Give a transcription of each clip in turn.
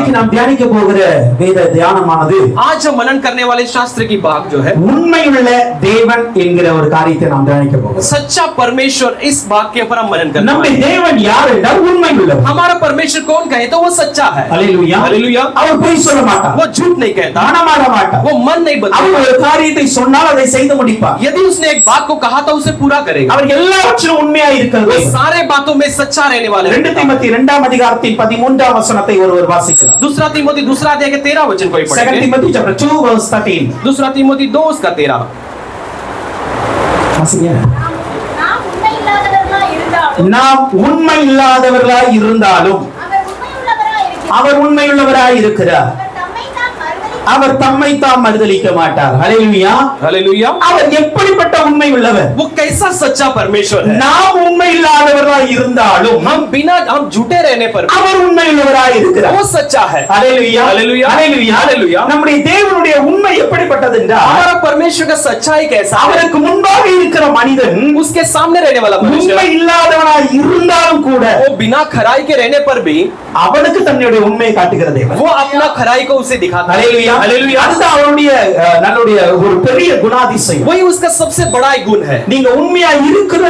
இன்னைக்கு நாம் தியானிக்க போகிற வேத தியானமானது आज हम मनन करने वाले शास्त्र की भाग जो है உண்மையுள்ள தேவன் என்கிற ஒரு காரியத்தை நாம் தியானிக்க போகிறோம். सच्चा परमेश्वर, इस भाग के ऊपर हम मनन करने நம்முடைய தேவன் யார் என்றால் உண்மையுள்ளவர். हमारा परमेश्वर कौन कहे तो वो सच्चा है. ஹalleluya. हालेलुया. அவர் பொய் சொல்ல மாட்டார். वो झूठ नहीं कहता, மானமாட மாட்டார். वो मन नहीं அவர் बदलता. ஒரு காரியத்தை சொன்னால் அதை செய்து முடிப்பார். यदि उसने एक बात को कहा था उसे पूरा करेगा. அவர் எல்லாவற்றிலும் உண்மையாய் वो இருக்கிறவர். सारे बातों में सच्चा रहने वाले हैं. 2 தீமோத்தேயு 2ஆம் அதிகாரத்தின் 13ஆம் வசனத்தை ஒருவர் வாசிக்கலாம். दूसरा तीमोथी दूसरा अध्याय के 13 वचन को 2 पढ़ेंगे. Timothy chapter 2 verse 13. दूसरा तीमोथी 2 उसका 13. வாசிங்க. நாம் உண்மை இல்லாதவர்களாய் இருந்தாலும் அவர் உண்மையுள்ளவராய் இருக்கிறார். அவர் தம்மை தாம் மறுதலிக்க மாட்டார். ஹalleluya. हालेलुया. அவர் எப்படிப்பட்ட உண்மை உள்ளவர்? वो कैसा सच्चा परमेश्वर है. நாம் உண்மை இல்லாதவர்களாய் இருந்தாலும் हम झूठे रहने पर அவர் உண்மையுள்ளவராய் இருக்கிறார். वो सच्चा है. ஹalleluya. हालेलुया. ஹalleluya. हालेलुया. நம்முடைய தேவனுடைய உண்மை எப்படிப்பட்டது என்றால் हमारा परमेश्वर का सच्चाई कैसा है. அவருக்கு முன்பாக இருக்கிற மனிதன் उसके सामने रहने वाला உண்மை मनुष्य இல்லாதவனாய் இருந்தாலும் கூட वो बिना खराई के रहने पर भी அவனுக்கு தன்னுடைய உண்மையை காட்டுகிற தேவன். वो अपना खराई को उसे दिखाता है. ஹalleluya. हालेलुया. அதுதான் அவருடைய நல்லுடைய ஒரு பெரிய குணாதிசயம். वही उसका सबसे बड़ा गुण है. நீங்க உண்மையா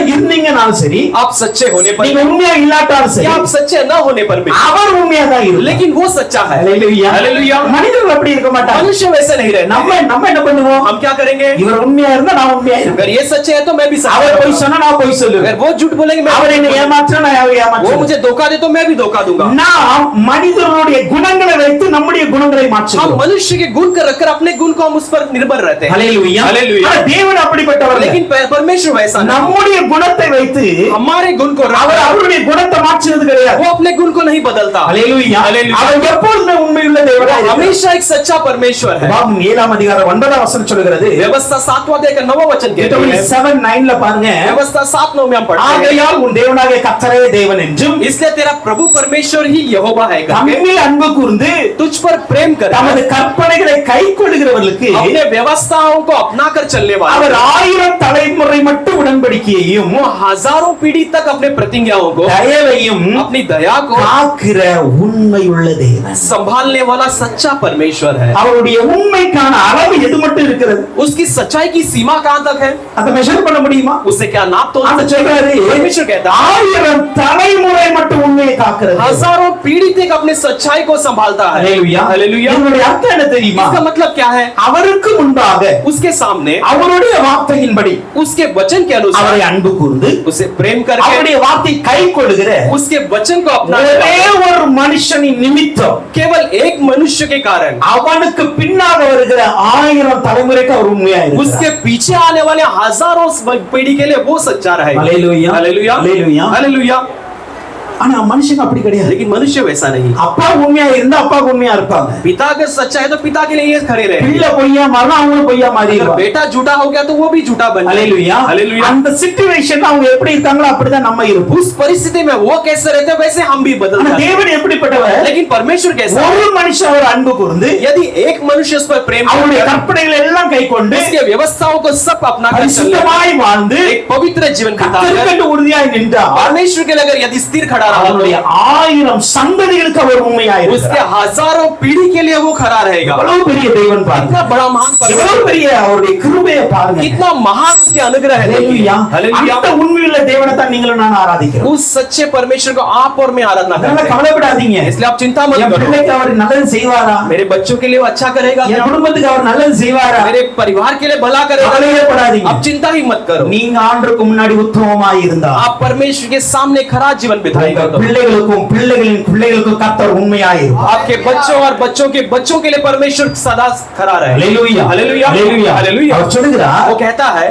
இருந்தீங்கனாலும் சரி, आप सच्चे होने पर நீங்க உண்மையா இல்லாட்டாலும் சரி, या आप सच्चे न होने पर भी அவர் உண்மையா தான் இருப்பார். लेकिन वो सच्चा है. ஹalleluya. हालेलुया. மனிதர்கள் அப்படி இருக்க மாட்டாங்க. मनुष्य वैसे नहीं रहते. நம்ம என்ன பண்ணுவோம்? हम क्या करेंगे? இவர் உண்மையா இருந்தா நான் உண்மையா இருப்பேன். अगर ये सच्चे है तो मैं भी सच्चा அவர் பொய் हूं. சொன்னா நான் பொய் சொல்லுவேன். अगर वो झूठ बोलेंगे मैं அவர் என்ன ஏமாற்றினா நான் அவரை वो ஏமாற்றுவேன். मुझे धोखा दे तो मैं भी धोखा दूंगा. நாம் மனிதர்களுடைய குணங்களை வைத்து நம்முடைய குணங்களை हम மாற்றுவோம். मनुष्य के गुण कर रखकर अपने गुण को हम उस पर निर्भर रहते हैं. ஹalleluya. हालेलुया. ஆனா தேவன் அப்படிப்பட்டவர் இல்ல. लेकिन परमेश्वर वैसा नहीं. நம்முடைய குணத்தை வைத்து हमारे गुण को அவர் அவருடைய குணத்தை மாற்றுவது கிடையாது. वो अपने गुण को नहीं बदलता. ஹalleluya. हालेलुया. அவர் எப்பொழுதுமே உண்மையுள்ள தேவனாய் இருக்கிறார். हमेशा एक सच्चा परमेश्वर है. உபாகமம் 7ஆம் அதிகாரம் 9ஆம் வசனம் சொல்கிறது. व्यवस्था 7वां अध्याय का 9वां वचन कहता है. 7:9ல பாருங்க. व्यवस्था 7:9 में हम पढ़ते हैं. ஆகையால் உன் தேவனாகிய கர்த்தரே தேவன் என்றும் इसलिए तेरा प्रभु परमेश्वर ही यहोवा है करके தம்மில் அன்பு கூர்ந்து तुझ पर प्रेम कर தமது கற்பனைகளை கைக்கொள்ளுகிறவர்களுக்கு अपने व्यवस्थाओं को अपना कर चलने वाला அவர் 1000 தலைமுறை மட்டும் உடன்படிக்கையையும் वो हजारों पीढ़ी तक अपने प्रतिज्ञाओं को தயவையும் अपनी दया को காக்கிற உண்மையுள்ள தேவன். संभालने वाला सच्चा परमेश्वर है. அவருடைய உண்மைக்கான அளவு எது மட்டும் இருக்கிறது? उसकी सच्चाई की सीमा कहां तक है? அதை மெஷர் பண்ண முடியுமா? उसे क्या नाप तोल அந்த सकते சொல்றாரு हैं? परमेश्वर कहता है 1000 தலைமுறை மட்டும் உண்மையை காக்கிறது. हजारों पीढ़ी तक अपने सच्चाई को संभालता है. ஹalleluya. हालेलुया. இதனுடைய அர்த்தம் என்ன தெரியுமா? इसका मतलब क्या है? அவருக்கு முன்பாக उसके सामने அவருடைய வார்த்தையின்படி उसके वचन के अनुसार அவரை அன்பு கூர்ந்து उसे प्रेम करके அவருடைய வார்த்தை கைக்கொள்ளுகிற उसके वचन को अपना ஒரே ஒரு மனுஷனின் நிமித்தம் केवल एक मनुष्य के कारण அவனுக்கு பின்னாக வருகிற 1000 தலைமுறைக்கு அவர் உண்மையா இருக்கிறார். उसके पीछे आने वाले हजारों पीढ़ी के लिए वो सच्चा रहेगा. हालेलुया. हालेलुया. हालेलुया. हालेलुया. ஆனா மனுஷங்க அப்படி கிடையாது. लेकिन मनुष्य वैसा नहीं. அப்பா உண்மையா இருந்தா அப்பா உண்மையா இருப்பாங்க. पिता अगर सच्चा है तो पिता के लिए ये खड़े रहे. பிள்ளை பொய்யா மாறினா அவங்களும் பொய்யா अगर மாறிடுவாங்க. बेटा झूठा हो गया तो वो भी झूठा बन जाएगा. ஹalleluya. हालेलुया. அந்த சிச்சுவேஷன்ல அவங்க எப்படி இருக்காங்களோ அப்படிதான் நம்ம இருப்போம். उस परिस्थिति में वो कैसे रहते हैं वैसे हम भी बदल ஆனா जाते हैं. தேவன் எப்படிப்பட்டவர்? लेकिन परमेश्वर कैसा है? ஒரு மனுஷன் அவர் அன்பு கூர்ந்து यदि एक मनुष्य उस पर प्रेम அவருடைய करता है, கற்பனைகளை எல்லாம் கைக்கொண்டு उसके व्यवस्थाओं को सब अपना कर चलने பரிசுத்தமாய் வாழ்ந்து एक पवित्र जीवन बिताकर கர்த்தருக்கு உறுதியாய் நின்றார். परमेश्वर के लिए अगर यदि स्थिर खड़ा रहा அவருடைய तो 1000 சந்ததிகளுக்கு அவர் உண்மையாய் उसके இருக்கிறார். हजारों पीढ़ी के लिए वो खड़ा रहेगा. எவ்வளவு பெரிய தெய்வன் பாருங்க. कितना बड़ा महान எவ்வளவு परमेश्वर, பெரிய அவருடைய கிருபையை பாருங்க. कितना महान उसके अनुग्रह है. ஹalleluya. हालेलुया. அந்த உண்மையுள்ள தேவனை தான் நீங்களும் நான் ஆராதிக்கிறோம். उस सच्चे परमेश्वर को आप और मैं आराधना அதனால करते हैं. கவலைப்படாதீங்க. इसलिए आप चिंता मत என் करो. பிள்ளைக்கு அவர் நல்லது செய்வாரா? मेरे बच्चों के लिए वो अच्छा करेगा, என் குடும்பத்துக்கு அவர் நல்லது செய்வாரா? मेरे परिवार के लिए भला करेगा. கவலைப்படாதீங்க. आप चिंता ही मत करो. நீங்க ஆண்டவருக்கு முன்னாடி உத்தமமாய் இருந்தா आप परमेश्वर के सामने खरा जीवन बिताएगा तो பிள்ளைகளுக்கும் பிள்ளைகளின் பிள்ளைகளுக்கும் கர்த்தர் உண்மையாய் இருப்பார். आपके बच्चों और बच्चों के बच्चों के लिए परमेश्वर सदा खरा रहे. ஹalleluya. हालेलुया. ஹalleluya. हालेलुया. அவர் சொல்கிறார் वो कहता है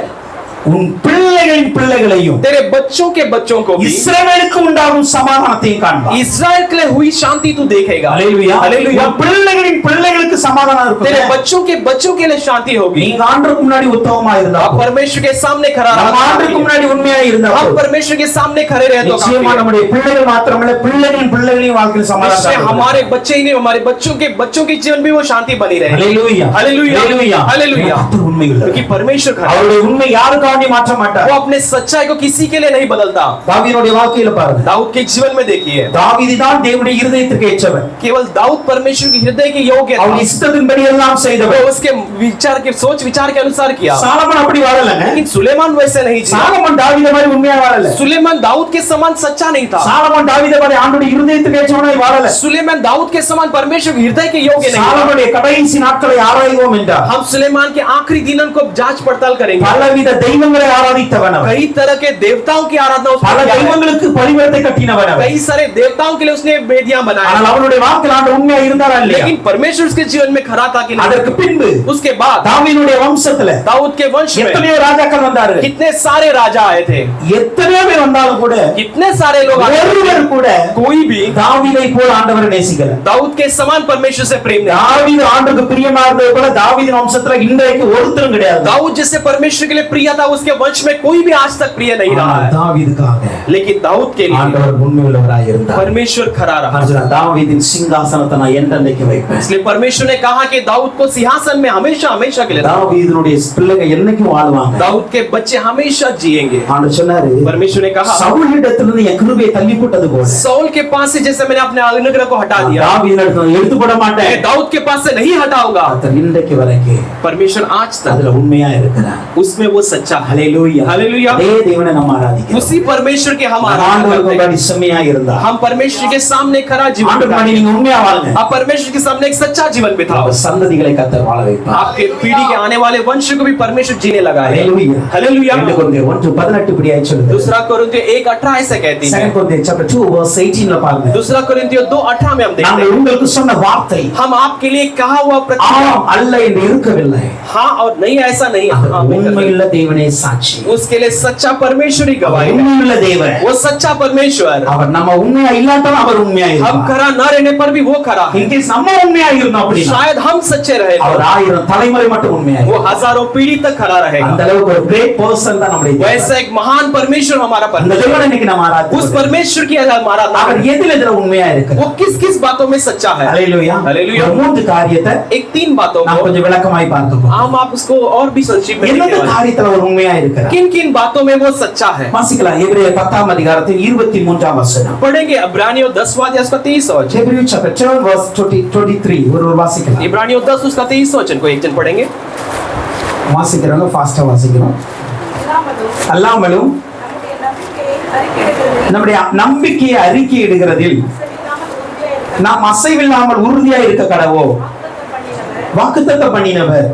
உன் பிள்ளைகளின் பிள்ளைகளையும் तेरे बच्चों के बच्चों को भी இஸ்ரவேலுக்கு உண்டாகும் சமாதானத்தையும் காண்பார். इस्राएल के लिए हुई शांति तू देखेगा. ஹalleluya. हालेलुया. உன் பிள்ளைகளின் பிள்ளைகளுக்கு சமாதானம் இருக்கும். तेरे बच्चों के लिए शांति होगी. நீங்க ஆண்டவருக்கு முன்னாடி உத்தமமாய் இருந்தா आप परमेश्वर के सामने खरा நம்ம ஆண்டவருக்கு முன்னாடி உண்மையாய் இருந்தா आप परमेश्वर के सामने खड़े रहे तो நிச்சயமா काफी है. நம்முடைய பிள்ளைகள் மாத்திரமல்ல பிள்ளைகளின் பிள்ளைகளின் வாழ்க்கையில் इससे சமாதானம் हमारे बच्चे ही नहीं, हमारे बच्चों के जीवन भी वो शांति बनी रहे. ஹalleluya. हालेलुया. ஹalleluya. हालेलुया. கர்த்தர் உண்மையுள்ளவர். क्योंकि परमेश्वर खरा है. அவருடைய உண்மை யாருக்காக யாருக்காண்டி மாற்ற वो மாட்டார். अपने सच्चाई को किसी के लिए नहीं बदलता। தாவீதுடைய வாழ்க்கையில பாருங்க. दाऊद के जीवन में देखिए, தாவீது தான் தேவனுடைய இருதயத்துக்கு ஏற்றவன். केवल दाऊद परमेश्वर के हृदय के योग्य था। அவன் இஷ்டத்தின்படி எல்லாம் वो செய்தவன். उसके विचार के सोच विचार के अनुसार किया। சாலமன் அப்படி வாழலங்க. लेकिन सुलेमान वैसे नहीं जिया। சாலமன் தாவீது மாதிரி உண்மையா வாழல. सुलेमान दाऊद के समान सच्चा नहीं था। சாலமன் தாவீது மாதிரி ஆண்டவருடைய இருதயத்துக்கு ஏற்றவனாய் வாழல. सुलेमान दाऊद के समान परमेश्वर के हृदय के योग्य नहीं था। சாலமனுடைய கடைசி நாட்களை ஆராய்வோம் என்றார். हम सुलेमान के आखिरी दिनों को जांच पड़ताल करेंगे। பலவித தெய்வங்களை ஆராதித்தவன் அவன். कई तरह के देवताओं की आराधना उसने பல किया है। தெய்வங்களுக்கு பலிபீடத்தை கட்டினவன் அவன். कई सारे देवताओं के लिए उसने वेदियां बनाई। ஆனால் அவனுடைய வாழ்க்கையில் ஆண்டவர் உண்மையா இருந்தாரா இல்லையா? लेकिन परमेश्वर उसके जीवन में खरा था कि அதற்கு नहीं? பின்பு उसके बाद தாவீதுடைய வம்சத்துல दाऊद के वंश में எத்தனையோ ராஜாக்கள் வந்தார்கள். कितने सारे राजा आए थे, எத்தனையோ பேர் வந்தாலும் கூட कितने सारे लोग आए थे। ஒருவர் கூட कोई भी தாவீதை போல ஆண்டவரை நேசிக்கல. दाऊद के समान परमेश्वर से प्रेम नहीं। தாவீது ஆண்டவருக்கு பிரியமா இருந்தது போல தாவீதின் வம்சத்துல இன்றைக்கு ஒருத்தரும் கிடையாது. दाऊद जिससे परमेश्वर के लिए प्रिय था, उसके वंश में कोई भी आज तक प्रिय नहीं रहा है। தாவீதுக்காக लेकिन दाऊद के लिए ஆண்டவர் உண்மையுள்ளவராய் இருந்தார். परमेश्वर खरा रहा। ஆண்டவர் தாவீதின் சிங்காசனத்தை நான் என்றென்றைக்கு வைப்பேன். इसलिए परमेश्वर ने कहा कि दाऊद को सिंहासन में हमेशा हमेशा के लिए रखो। தாவீதுடைய பிள்ளைங்க என்னைக்கும் வாழ்வாங்க. दाऊद के बच्चे हमेशा जिएंगे। ஆண்டவர் சொன்னாரு, परमेश्वर ने कहा சவுலிடத்திலிருந்து என் கிருபையை தள்ளி போட்டது போல सौल के पास से जैसे मैंने अपने अनुग्रह को हटा दिया, தாவீதினிடத்துல எடுத்து போட மாட்டேன். मैं दाऊद के पास से नहीं हटाऊंगा। கர்த்தர் இன்றைக்கு வரைக்கும் परमेश्वर आज तक அதுல உண்மையா இருக்கிறார். उसमें वो सच्चा है। ஹல்லேலூயா. हालेलुया। அதே தேவனை நம்ம ஆராதிக்கிறோம். उसी परमेश्वर के हम आराधना ஆண்டவருக்கு करते முன்னாடி हैं। செம்மையா இருந்தார். हम परमेश्वर के सामने खरा जीवन ஆண்டவருக்கு बिताएं। முன்னாடி நீங்க உண்மையா வாழுங்க. आप परमेश्वर के सामने एक सच्चा जीवन बिताओ। அவர் சந்ததிகளை கர்த்தர் வாழ வைப்பார். आपके पीढ़ी के आने वाले वंश को भी परमेश्वर जीने लगाए। ஹல்லேலூயா. हालेलुया। 2 கொரிந்தியர் 1:18 இப்படியாய் சொல்லுது. दूसरा कोरिन्थियों 1:18 ऐसे कहती है। 2 கொரிந்தியர் chapter 2 verse 18 ல பாருங்க. दूसरा कोरिन्थियों 2:18 में हम देखते நாங்கள் हैं, உங்களுக்கு சொன்ன வார்த்தை हम आपके लिए कहा हुआ प्रतिज्ञा ஆம் அல்ல என்று இருக்கவில்லை. हाँ और नहीं ऐसा नहीं है। हाँ, உண்மையுள்ள தேவனே சாட்சி. उसके लिए सच्चा परमेश्वर ही गवाही है। உண்மையுள்ள தேவன். वो सच्चा परमेश्वर। அவர் நம்ம உண்மையா இல்லாட்டா அவர் உண்மையா हम இருப்பார். खरा न रहने पर भी वो खरा है। இன்கேஸ் நம்ம உண்மையா இருந்தோம் அப்படினா शायद हम सच्चे रहे तो அவர் 1000 தலைமுறை மட்டும் உண்மையா वो இருப்பார். हजारों पीढ़ी तक खरा அந்த रहेगा। அளவுக்கு ஒரு கிரேட் पर्सन தான் நம்முடைய தேவன். वैसा एक महान परमेश्वर हमारा அந்த परमेश्वर। தேவனை இன்னைக்கு நம்ம उस ஆராதிக்கிறோம். परमेश्वर की हमारा அவர் எதில உண்மையா இருக்கிறார். वो किस किस बातों में सच्चा है। ஹல்லேலூயா. हालेलुया। ஒரு மூன்று காரியத்தை एक 3 बातों நான் को கொஞ்சம் விளக்கமாய் பார்க்க हम आप उसको और भी संक्षिप्त में எந்தெந்த देखने वाले हैं। காரியத்துல ஒரு உண்மையா இருக்கிறார். किन किन बातों में वो सच्चा है வாசிக்கலாம். எபிரேயர் 10ஆம் அதிகாரத்தின் 23ஆம் வசனம். पढ़ेंगे। इब्रानियों 10वां अध्याय उसका 30 वचन। Hebrew chapter 10 verse 23 ஒரு வாசிக்கலாம். इब्रानियों 10 उसका 30 वचन को एक जन पढ़ेंगे। வாசிக்கிறவங்க ஃபாஸ்டா வாசிக்கணும். அல்லாமலும் நம்முடைய நம்பிக்கையை அறிக்கையிடுகிறதில் நாம் அசைவில்லாமல் உறுதியா இருக்க கடவோ வாக்குத்தத்தம் பண்ணினவர்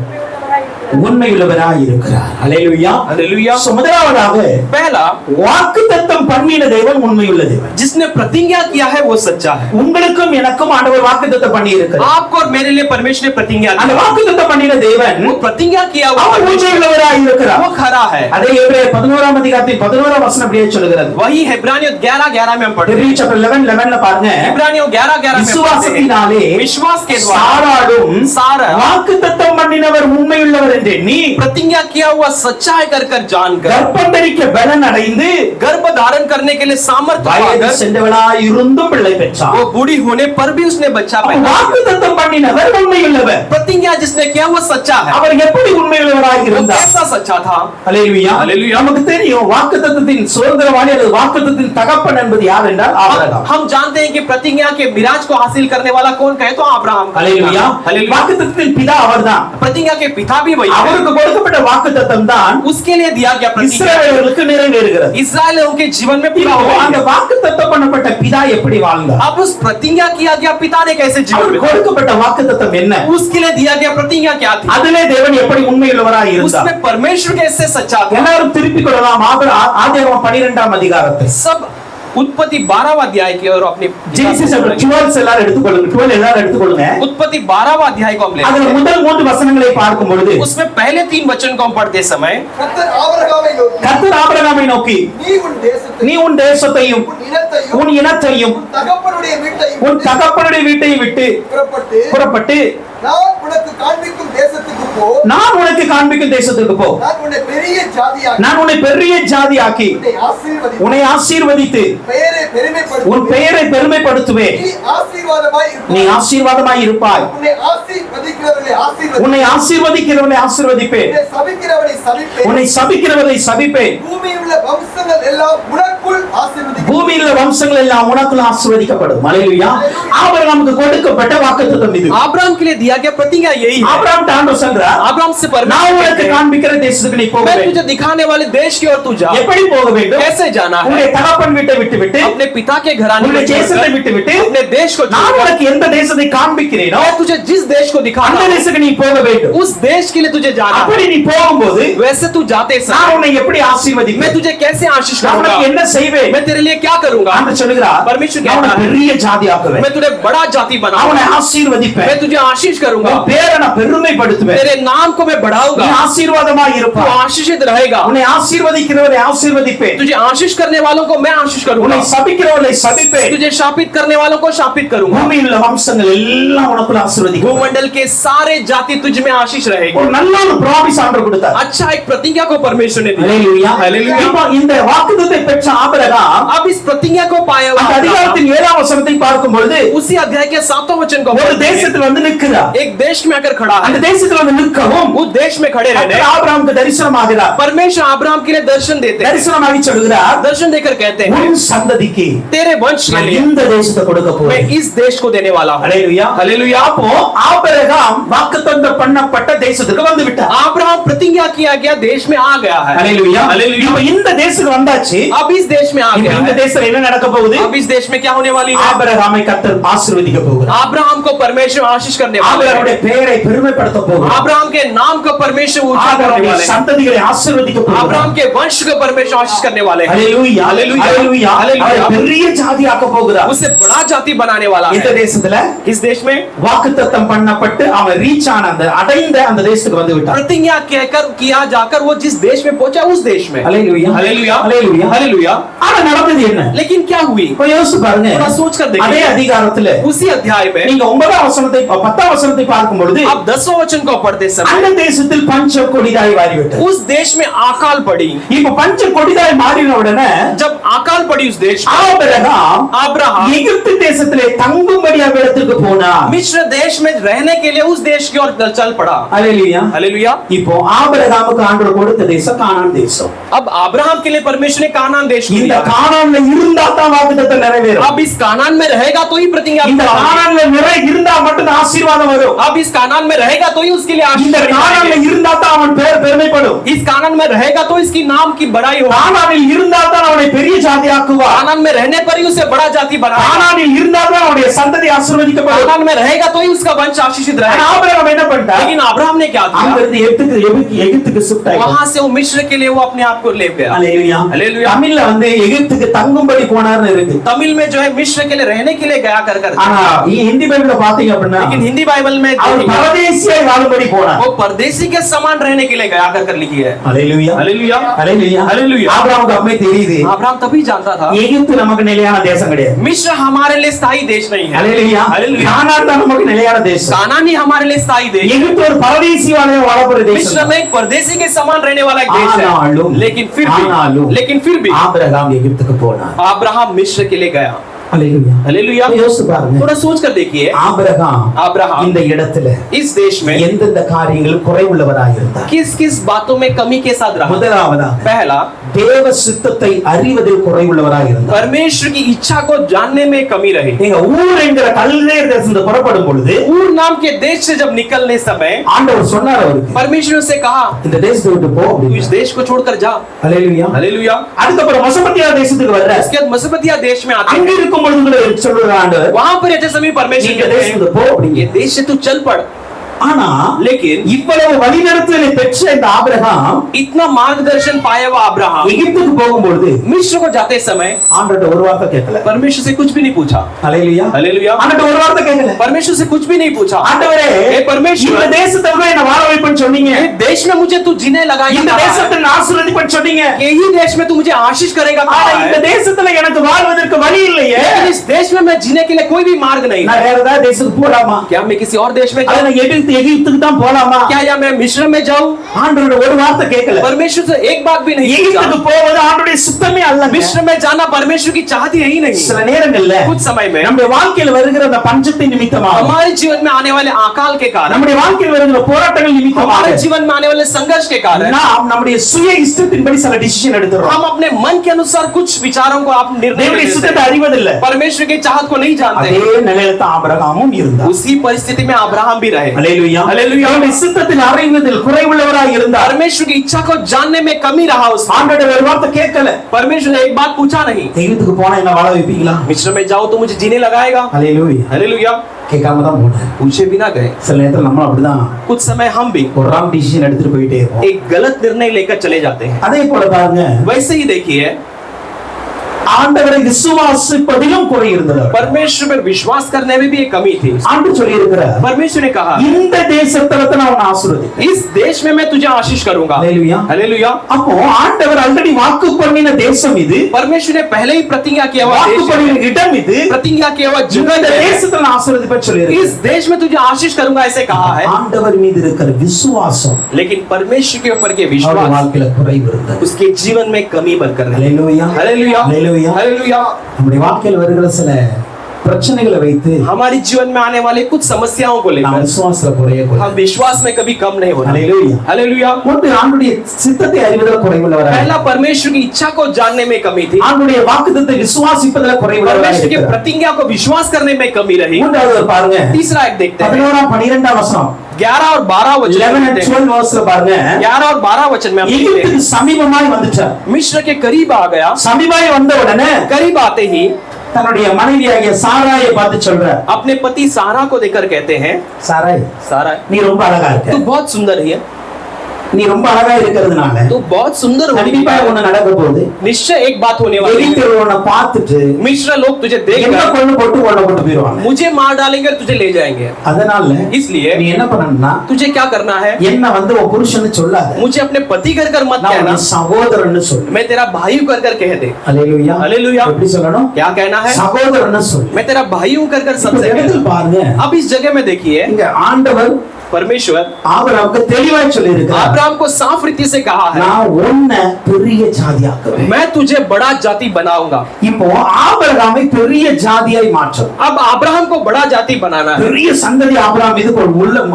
உண்மையுள்ளவராய் இருக்கிறார். ஹல்லேலூயா. हालेलुया। So, முதலாவதாக पहला, வாக்குத்தத்தம் பண்ணின தேவன் உண்மையுள்ள தேவன். जिसने प्रतिज्ञा किया है वो सच्चा है। உங்களுக்கும் எனக்கும் ஆண்டவர் வாக்குத்தத்தம் பண்ணி இருக்கிறார். आपको और मेरे लिए परमेश्वर ने प्रतिज्ञा அந்த की। வாக்குத்தத்தம் பண்ணின தேவன் वो प्रतिज्ञा किया हुआ அவர் परमेश्वर உண்மையுள்ளவராய் இருக்கிறார். वो खरा है। அதே எபிரேயர் 11ஆம் அதிகாரத்தின் 11ஆம் வசனம் அப்படியே சொல்கிறது. वही इब्रानियों 11:11 में हम पढ़ते Hebrew हैं। chapter 11:11 ல பாருங்க. इब्रानियों 11:11 में पढ़ते விசுவாசத்தினாலே हैं, विश्वास के द्वारा சாராளும் सारा வாக்குத்தத்தம் பண்ணினவர் உண்மையுள்ளவர் என்று நீ प्रतिज्ञा किया हुआ सच्चाई कर कर जानकर கர்ப்பம் தரிக்க பலன் அடைந்து गर्भ धारण करने के लिए सामर्थ्य வயது पाकर சென்றவளாய் இருந்தும் பிள்ளை பெற்றார். वो बूढ़ी होने पर भी उसने बच्चा पैदा किया। வாக்குத்தத்தம் பண்ணினவர் உண்மையுள்ளவர். प्रतिज्ञा जिसने किया वो सच्चा है। அவர் எப்படி உண்மையுள்ளவராய் वो இருந்தார்? कैसा सच्चा था। ஹல்லேலூயா. ஹல்லேலூயா. நமக்கு தெரியும் வாக்குத்தத்தத்தின் சுதந்திரவாளி அல்லது வாக்குத்தத்தத்தின் தகப்பன் என்பது யார் என்றால் ஆபிரகாம். हम जानते हैं कि प्रतिज्ञा के मिराज को हासिल करने वाला कौन कहे तो अब्राहम। ஹல்லேலூயா. हालेलुया। வாக்குத்தத்தத்தின் பிதா அவர்தான். प्रतिज्ञा के पिता भी वही है। அவருக்கு கொடுக்கப்பட்ட வாக்குத்தத்தம் தான் उसके लिए दिया गया प्रतिज्ञा இஸ்ரவேலர்களுக்கு நிறைவேறுகிறது. इस्राएलियों के जीवन में पूरा இப்போ हुआ। அந்த வாக்குத்தத்தம் பண்ணப்பட்ட பிதா எப்படி வாழ்ந்தார்? अब उस प्रतिज्ञा किया गया पिता ने कैसे जीवन அவருக்கு बिताया? கொடுக்கப்பட்ட வாக்குத்தத்தம் என்ன? उसके लिए दिया गया प्रतिज्ञा क्या थी? அதிலே தேவன் எப்படி உண்மையுள்ளவராய் இருந்தார்? उसमें परमेश्वर कैसे सच्चा था? எல்லாரும் திருப்பிக் கொள்ளலாம் ஆதியாகமம் 12ஆம் அதிகாரத்தை. सब उत्पत्ति 12वां अध्याय की और अपनी ஜெனசிஸ் 12 எல்லாரும் எடுத்துக்கொள்ளுங்க. 12 எல்லாரும் எடுத்துக்கொள்ளுங்க. उत्पत्ति 12वां अध्याय को हम लेते அதுல हैं। முதல் 3 வசனங்களை பார்க்கும் பொழுது उसमें पहले 3 वचन को हम पढ़ते समय கர்த்தர் ஆபிரகாமை நோக்கி, கர்த்தர் ஆபிரகாமை நோக்கி நீ உன் தேசத்தையும் நீ உன் தேசத்தையும் உன் இனத்தையும் உன் தகப்பனுடைய வீட்டையும் உன் தகப்பனுடைய வீட்டையும் விட்டு புறப்பட்டு புறப்பட்டு நான் உனக்கு காண்பிக்கும் தேசத்துக்கு போ, நான் உனக்கு காண்பிக்கும் தேசத்துக்கு போ, நான் உன்னை பெரிய ஜாதியாக்கி நான் உன்னை பெரிய ஜாதியாக்கி உன்னை ஆசீர்வதித்து உன்னை ஆசீர்வதித்து பெயரை உன் பெருமைப்படுத்துவேன். பெயரை பெருமைப்படுத்துவேன். நீ ஆசீர்வாதமாய் நீ இருப்பாய். ஆசீர்வாதமாய் இருப்பாய். உன்னை ஆசீர்வதிக்கிறவர்களை ஆசீர்வதி, உன்னை ஆசீர்வதிக்கிறவனை ஆசீர்வதிப்பேன். உன்னை சபிக்கிறவனை சபிப்பேன். உன்னை சபிக்கிறவரை சபிப்பேன். பூமியில் உள்ள வம்சங்கள் எல்லாம் உனக்குள் ஆசீர்வதிக்கப்படும். பூமியில் உள்ள வம்சங்கள் எல்லாம் உனக்குள் ஆசீர்வதிக்கப்படும். அல்லேலூயா. ஆபிரகாமுக்கு கொடுக்கப்பட்ட வாக்குத்தத்தம் இது. अब्राहम के लिए दिया गया प्रतिज्ञा यही है। ஆபிரகாம் ஆண்டவர் சொல்றார், अब्राहम से நான் परमेश्वर உனக்கு कहते हैं, காண்பிக்கிற தேசத்துக்கு நீ போக मैं வேண்டும். तुझे दिखाने वाले देश की ओर तू जा। எப்படி போக வேண்டும்? कैसे जाना है? உன்னுடைய தகப்பன் வீட்டை விட்டு अपने पिता के घराने உன்னுடைய को தேசத்தை छोड़कर, விட்டு अपने देश को நான் छोड़कर, உனக்கு எந்த தேசத்தை காண்பிக்கிறேனோ मैं तुझे जिस देश को दिखा அந்த रहा हूं, தேசத்துக்கு நீ போக வேண்டும். उस देश के लिए तुझे जाना அப்படி है। நீ போகும்போது वैसे तू जाते நான் समय உன்னை எப்படி मैं ஆசீர்வதிப்பேன்? तुझे कैसे आशीष நான் करूंगा? உனக்கு என்ன செய்வேன்? मैं तेरे लिए क्या करूंगा? ஆண்டவர் சொல்கிறார், परमेश्वर நான் உன்னை कहता है, பெரிய ஜாதியாக்குவேன். मैं तुझे बड़ा जाति அவனை बनाऊंगा, ஆசீர்வதிப்பேன். मैं तुझे आशीष करूंगा, உன் பேரை நான் பெருமைப்படுத்துவேன். तेरे नाम को मैं நீ बढ़ाऊंगा, ஆசீர்வாதமாய் तू இருப்பாய். आशीषित रहेगा। உன்னை ஆசீர்வதிக்கிறவரை ஆசீர்வதிப்பேன். तुझे आशीष करने वालों को मैं आशीष உன்னை करूंगा, சபிக்கிறவரை சபிப்பேன். तुझे शापित करने वालों को शापित करूंगा। பூமியில் உள்ள வம்சங்கள் எல்லாம் உனக்குள்ள ஆசீர்வதிக்கும். भूमंडल के सारे जाति तुझ में आशीष रहेगी। ஒரு நல்ல ஒரு ப்ராமிஸ் ஆண்டவர் கொடுத்தார். अच्छा एक प्रतिज्ञा को परमेश्वर ने दिया। ஹalleluya. हालेलुया। இப்போ இந்த வாக்குத்தத்தத்தை பெற்ற ஆபிரகாம் अब इस प्रतिज्ञा को पाया हुआ அந்த अब्राहम அதிகாரத்தின் 7ஆம் வசனத்தை பார்க்கும் பொழுது उसी अध्याय के 7वें वचन को ஒரு पढ़ते हैं। தேசத்தில் வந்து நிற்கிறார். एक देश में आकर खड़ा அந்த है, தேசத்தில் வந்து நிற்கவும் उस देश में खड़े रहने கர்த்தர் ஆபிரகாமுக்கு தரிசனமாகிறார். परमेश्वर अब्राहम के लिए दर्शन देते हैं। தரிசனமாகி சொல்கிறார், दर्शन देकर कहते हैं, உன் சந்ததிக்கு तेरे वंश के நான் लिए இந்த தேசத்தை கொடுக்க मैं போறேன். इस देश को देने वाला हूँ। ஹalleluya. हालेलुया। அப்போ ஆபிரகாம் வாக்குத்தத்தம் பண்ணப்பட்ட தேசத்துக்கு வந்து விட்டார். अब्राहम प्रतिज्ञा किया गया देश में आ गया है। ஹalleluya. हालेलुया। இப்போ இந்த தேசத்துக்கு வந்தாச்சு. अब इस देश में आ இப்போ गया இந்த है। தேசத்துல என்ன நடக்க போகுது? अब इस देश में क्या होने वाली है? ஆபிரகாமை கர்த்தர் ஆசீர்வதிக்க போகிறார். अब्राहम को परमेश्वर आशीष करने वाले ஆபிரகாமுடைய हैं। பெயரை பெருமைப்படுத்த போகிறார். अब्राहम के नाम को परमेश्वर ऊंचा करने ஆபிரகாமுடைய वाले हैं। சந்ததிகளை ஆசீர்வதிக்க போகிறார். अब्राहम के वंश को परमेश्वर आशीष करने वाले हैं। ஹalleluya. हालेलुया। ஹalleluya. हालेलुया। அவரை பெரிய ஜாதியாக்க போகிறார். उसे बड़ा जाति बनाने वाला இந்த है। தேசத்துல इस देश में வாக்குத்தத்தம் பண்ணப்பட்டு அவன் ரீச் ஆன அந்த அடைந்த அந்த தேசத்துக்கு வந்து விட்டார். प्रतिज्ञा कहकर किया जाकर वो जिस देश में पहुंचा उस देश में। ஹalleluya. हालेलुया। ஹalleluya. हालेलुया। ஆனா நடந்தது என்ன? लेकिन क्या हुई? இப்ப யோசிச்சு பாருங்க. थोड़ा सोच कर देखिए। அதே அதிகாரத்துல उसी अध्याय में நீங்க 9ஆம் வசனத்தை 10ஆம் வசனத்தை பார்க்கும் பொழுது आप 10वें वचन को पढ़ते समय அந்த தேசத்தில் பஞ்ச கொடிதாய் மாறிவிட்டது. उस देश में अकाल पड़ी। இப்ப பஞ்ச கொடிதாய் மாறின உடனே जब अकाल पड़ी उस देश में, ஆபிரகாம் अब्राहम எகிப்து தேசத்திலே தங்கும்படி இடத்துக்கு போனார். मिस्र देश में रहने के लिए उस देश की ओर चल पड़ा। ஹalleluya. हालेलुया। இப்போ ஆபிரகாமுக்கு ஆண்டவர் கொடுத்த தேசம் கானான் தேசம். अब अब्राहम के लिए परमेश्वर ने कानान देश को இந்த दिया। கானான்ல இருந்தா தான் வாக்குத்தத்தம் நிறைவேறும். अब इस कानान में रहेगा तो ही प्रतिज्ञा இந்த पूरा होगी। கானான்ல இருந்தா மட்டும் ஆசீர்வாதம் வரும். अब इस कानान में रहेगा तो ही उसके लिए आशीष இந்த கானான்ல रहेगा। இருந்தா தான் அவன் பேர் பெருமைப்படும். इस कानान में रहेगा तो इसकी नाम की बड़ाई होगी। கானானில் இருந்தா தான் அவனை பெரிய ஜாதியாக்குவார். कानान में रहने पर ही उसे बड़ा जाति बनाएगा। கானானில் இருந்தா தான் அவனுடைய சந்ததி ஆசீர்வதிக்கப்படும். कानान में रहेगा तो ही उसका वंश आशीषित ஆனா रहेगा। ஆபிரகாம் என்ன பண்ணிட்டார்? लेकिन अब्राहम ने क्या அங்க किया? இருந்து எகிப்துக்கு ஷிஃப்ட் ஆயிட்டார். वहां से वो मिस्र के लिए वो अपने आप को ले गया। ஹalleluya. हालेलुया। தமிழ்ல வந்து எகிப்துக்கு தங்கும்படி போனார்னு இருக்கு. तमिल में जो है मिस्र के लिए रहने के लिए गया कर ஆனா ஹிந்தி பைபிள்ல பாத்தீங்க அப்படின்னா लेकिन हिंदी बाइबल में அவர் பரதேசியாய் வாழும்படி போனார். वो परदेसी के समान रहने के लिए गया कर लिखी है। ஹalleluya. हालेलुया। ஹalleluya. हालेलुया। ஆபிரகாமுக்கு அப்பவே தெரியுது अब्राहम तभी जानता था எகிப்து நமக்கு நிலையான தேசம் கிடையாது. मिस्र हमारे लिए स्थायी देश नहीं है। ஹalleluya. हालेलुया। கானான் தான் நமக்கு நிலையான தேசம். कानान ही हमारे लिए स्थायी देश है। எகிப்து ஒரு பரதேசி வாழப்போற मिस्र தேசம். में एक परदेसी के समान रहने वाला एक देश ஆனாலும் है। लेकिन फिर भी ஆபிரகாம் எகிப்துக்கு போனார். अब्राहम मिस्र के लिए गया। ஹalleluya. हालेलुया। யோசிச்சு பாருங்க. थोड़ा सोच कर देखिए ஆபிரகாம் अब्राहम இந்த இடத்துல इस देश में எந்தெந்த காரியங்களும் குறைவுள்ளவராக இருந்தார்? किस किस बातों में कमी के साथ रहा? முதலாவதாக पहला தேவ சித்தத்தை அறிவதில் குறைவுள்ளவராக இருந்தார். परमेश्वर की इच्छा को जानने में कमी रही। நீங்க ஊர் என்கிற கல்தேர் தேசத்துல புறப்படும் பொழுது ऊर नाम के देश से जब निकलने समय ஆண்டவர் சொன்னார் அவருக்கு, परमेश्वर से कहा இந்த தேசத்தை விட்டு போ तू इस அப்படின்னார். देश को छोड़कर जा। ஹalleluya. हालेलुया। அதுக்கப்புறம் மெசொப்பொத்தாமியா தேசத்துக்கு வர்ற उसके बाद मसोपोतामिया देश में आते அங்க हैं। இருக்கும் பொழுது கூட சொல்றார் ஆண்டவர், वहां पर रहते समय परमेश्वर இந்த कहते हैं தேசத்துக்கு போ ये அப்படிங்க. देश से तू चल पड़। ஆனா लेकिन இவ்வளவு வழிநடத்துதலை பெற்ற இந்த ஆபிரகாம் इतना मार्गदर्शन पाया हुआ अब्राहम எகிப்துக்கு போகும்பொழுது मिस्र को जाते समय ஆண்டவர்ட்ட ஒரு வார்த்தை கேட்கல. परमेश्वर से कुछ भी नहीं पूछा। ஹalleluya. हालेलुया। ஆண்டவர்ட்ட ஒரு வார்த்தை கேட்கல. परमेश्वर से कुछ भी नहीं पूछा। ஆண்டவரே, हे परमेश्वर, இந்த தேசத்தை தான் என்ன வாழ வைப்பேன்னு சொன்னீங்க. ये देश में मुझे तू जीने लगाएगा இந்த कहा है। தேசத்தை நான் ஆசீர்வதிப்பேன்னு சொன்னீங்க. यही देश में तू मुझे आशीष करेगा कहा ஆனா है। இந்த தேசத்துல எனக்கு வாழ்வதற்கு வழி இல்லையே. लेकिन इस देश में मैं जीने के लिए कोई भी मार्ग नहीं நான் है। வேற ஏதாவது தேசத்துக்கு போலாமா? क्या मैं किसी और देश में அதை जाऊं? நான் எகிப்து எகிப்துக்கு தான் போலாமா? क्या या मैं मिस्र में जाऊं? ஆண்டவரோட ஒரு வார்த்தை கேட்கல. परमेश्वर से एक बात भी नहीं எகிப்துக்கு पूछा। போவது ஆண்டவருடைய சித்தமே அல்ல. मिस्र में जाना परमेश्वर की चाहत ही नहीं। சில நேரங்கள்ல कुछ समय में நம்முடைய வாழ்க்கையில் வருகிற அந்த பஞ்சத்தின் நிமித்தமாக, हमारे जीवन में आने वाले अकाल के कारण, நம்முடைய வாழ்க்கையில் வருகிற போராட்டங்கள் நிமித்தமாக, हमारे जीवन में आने वाले संघर्ष के कारण நாம் நம்முடைய சுய இஷ்டத்தின்படி சில டிசிஷன் எடுத்துறோம். हम अपने मन के अनुसार कुछ विचारों को आप निर्णय தேவனுடைய लेते சித்தத்தை हैं। அறிவதில்லை. परमेश्वर की चाहत को नहीं जानते। அதே நிலையில தான் ஆபிரகாமும் இருந்தார். उसी परिस्थिति में अब्राहम भी रहे। அல்லேலூயா. அல்லேலூயா। தேவனுடைய சித்தத்தில் அறிவதில் குறைவுள்ளவராய் இருந்தார். परमेश्वर की इच्छा को जानने में कमी रहा उसमें। ஆண்டவருடைய ஒரு வார்த்தை கேட்கல. परमेश्वर ने एक बात पूछा नहीं। எகிப்துக்கு போனா என்ன வாழ வைப்பீங்களா? मिस्र में जाओ तो मुझे जीने लगाएगा? அல்லேலூயா. हालेलुया। கேட்காம தான் போனார். पूछे बिना गए। சில நேரத்துல நம்ம அப்படிதான் कुछ समय हम भी ஒரு ராங் டிசிஷன் எடுத்துட்டு போயிட்டே இருப்போம். एक गलत निर्णय लेकर चले जाते हैं। அதே போல பாருங்க, वैसे ही देखिए, ஆண்டவரை விசுவாசிப்பதிலும் குறை இருந்தது. परमेश्वर पर विश्वास करने में भी एक कमी थी। ஆண்டு சொல்லி இருக்கிறார், परमेश्वर ने कहा, இந்த தேசத்துல தான் நான் ஆசீர்வதிப்பேன். इस देश में मैं तुझे आशीष करूंगा। அல்லேலூயா. हालेलुया। அப்போ ஆண்டவர் ஆல்ரெடி வாக்கு பண்ணின தேசம் இது, परमेश्वर ने पहले ही प्रतिज्ञा किया हुआ வாக்கு देश है। பண்ணின இடம் இது, प्रतिज्ञा किया हुआ जगह இந்த है। தேசத்துல நான் ஆசீர்வதிப்பேன் சொல்லி इस இருக்கிறார். देश में तुझे आशीष करूंगा ऐसे कहा है। ஆண்டவர் மீது இருக்கிற விசுவாசம் लेकिन परमेश्वर के ऊपर के அவருடைய विश्वास வாழ்க்கையில குறைவு இருந்தது. उसके जीवन में कमी बनकर रही। அல்லேலூயா. हालेलुया। அல்லேலூயா. हालेलुया। நம்முடைய வாழ்க்கையில் வருகிற சில பிரச்சனைகளை வைத்து हमारे जीवन में आने वाले कुछ समस्याओं को நாம் लेकर விசுவாசத்துல குறைய हम கூடாது. विश्वास में कभी कम नहीं होना। அல்லேலூயா. हालेलुया। ஒன்று ஆண்டுடைய சித்தத்தை அறிவதில் குறைவுள்ளவராக, पहला परमेश्वर की इच्छा को जानने में कमी थी। ஆண்டுடைய வாக்குத்தத்தத்தை விசுவாசிப்பதில் குறைவுள்ளவராக परमेश्वर की இருக்கிறார். प्रतिज्ञा को विश्वास करने में कमी रही। மூன்றாவது பாருங்க, तीसरा एक देखते हैं, 11 12 வசனம், 11 और 12 वचन 11 में and देखते हैं। 12 verse பாருங்க, 11 और 12 वचन में हम देखते எகிப்துக்கு हैं, சமீபமாய் வந்துட்டார். मिस्र के करीब आ गया। சமீபமாய் வந்த உடனே करीब आते ही தன்னுடைய மனைவியாகிய சாராயை பார்த்து சொல்றார், अपने पति सारा को देखकर कहते हैं, சாராய் सारा நீ ரொம்ப அழகா இருக்க, तू बहुत सुंदर है। நீ ரொம்ப அழகா இருக்கிறதுனால तू बहुत सुंदर होने की கண்டிப்பா ஒண்ணு நடக்க போகுது. निश्चय एक बात होने वाली है। எகிப்தியர் உன்னை பார்த்துட்டு मिस्र लोग तुझे எங்க देखकर கொண்டு போட்டு போயிடுவாங்க. मुझे मार डालेंगे और तुझे ले जाएंगे। அதனால इसलिए நீ என்ன பண்ணணும்னா, तुझे क्या करना है, என்ன வந்து உன் புருஷன்னு சொல்லாத, मुझे अपने पति कर कर मत நான் कहना, உன் சகோதரன்னு சொல்லு. मैं तेरा भाई कर कर कह दे। அல்லேலூயா. हालेलुया। எப்படி சொல்லணும்? क्या कहना है, சகோதரன்னு சொல்லு. मैं तेरा भाई कर कर இந்த सबसे कह இடத்துல दे। பாருங்க, अब इस जगह में देखिए, இங்க ஆண்டவர் परमेश्वर ஆபிரகாமுக்கு தெளிவாய் சொல்லி இருக்கிறார், अब्राहम को साफ रीति से कहा है, நான் உன்னை பெரிய ஜாதியாக்குவேன். मैं तुझे बड़ा जाति बनाऊंगा। இப்போ ஆபிரகாமை பெரிய ஜாதியாய் மாற்றும், अब अब्राहम को बड़ा जाति बनाना है। பெரிய சந்ததி ஆபிரகாம் இதுக்கு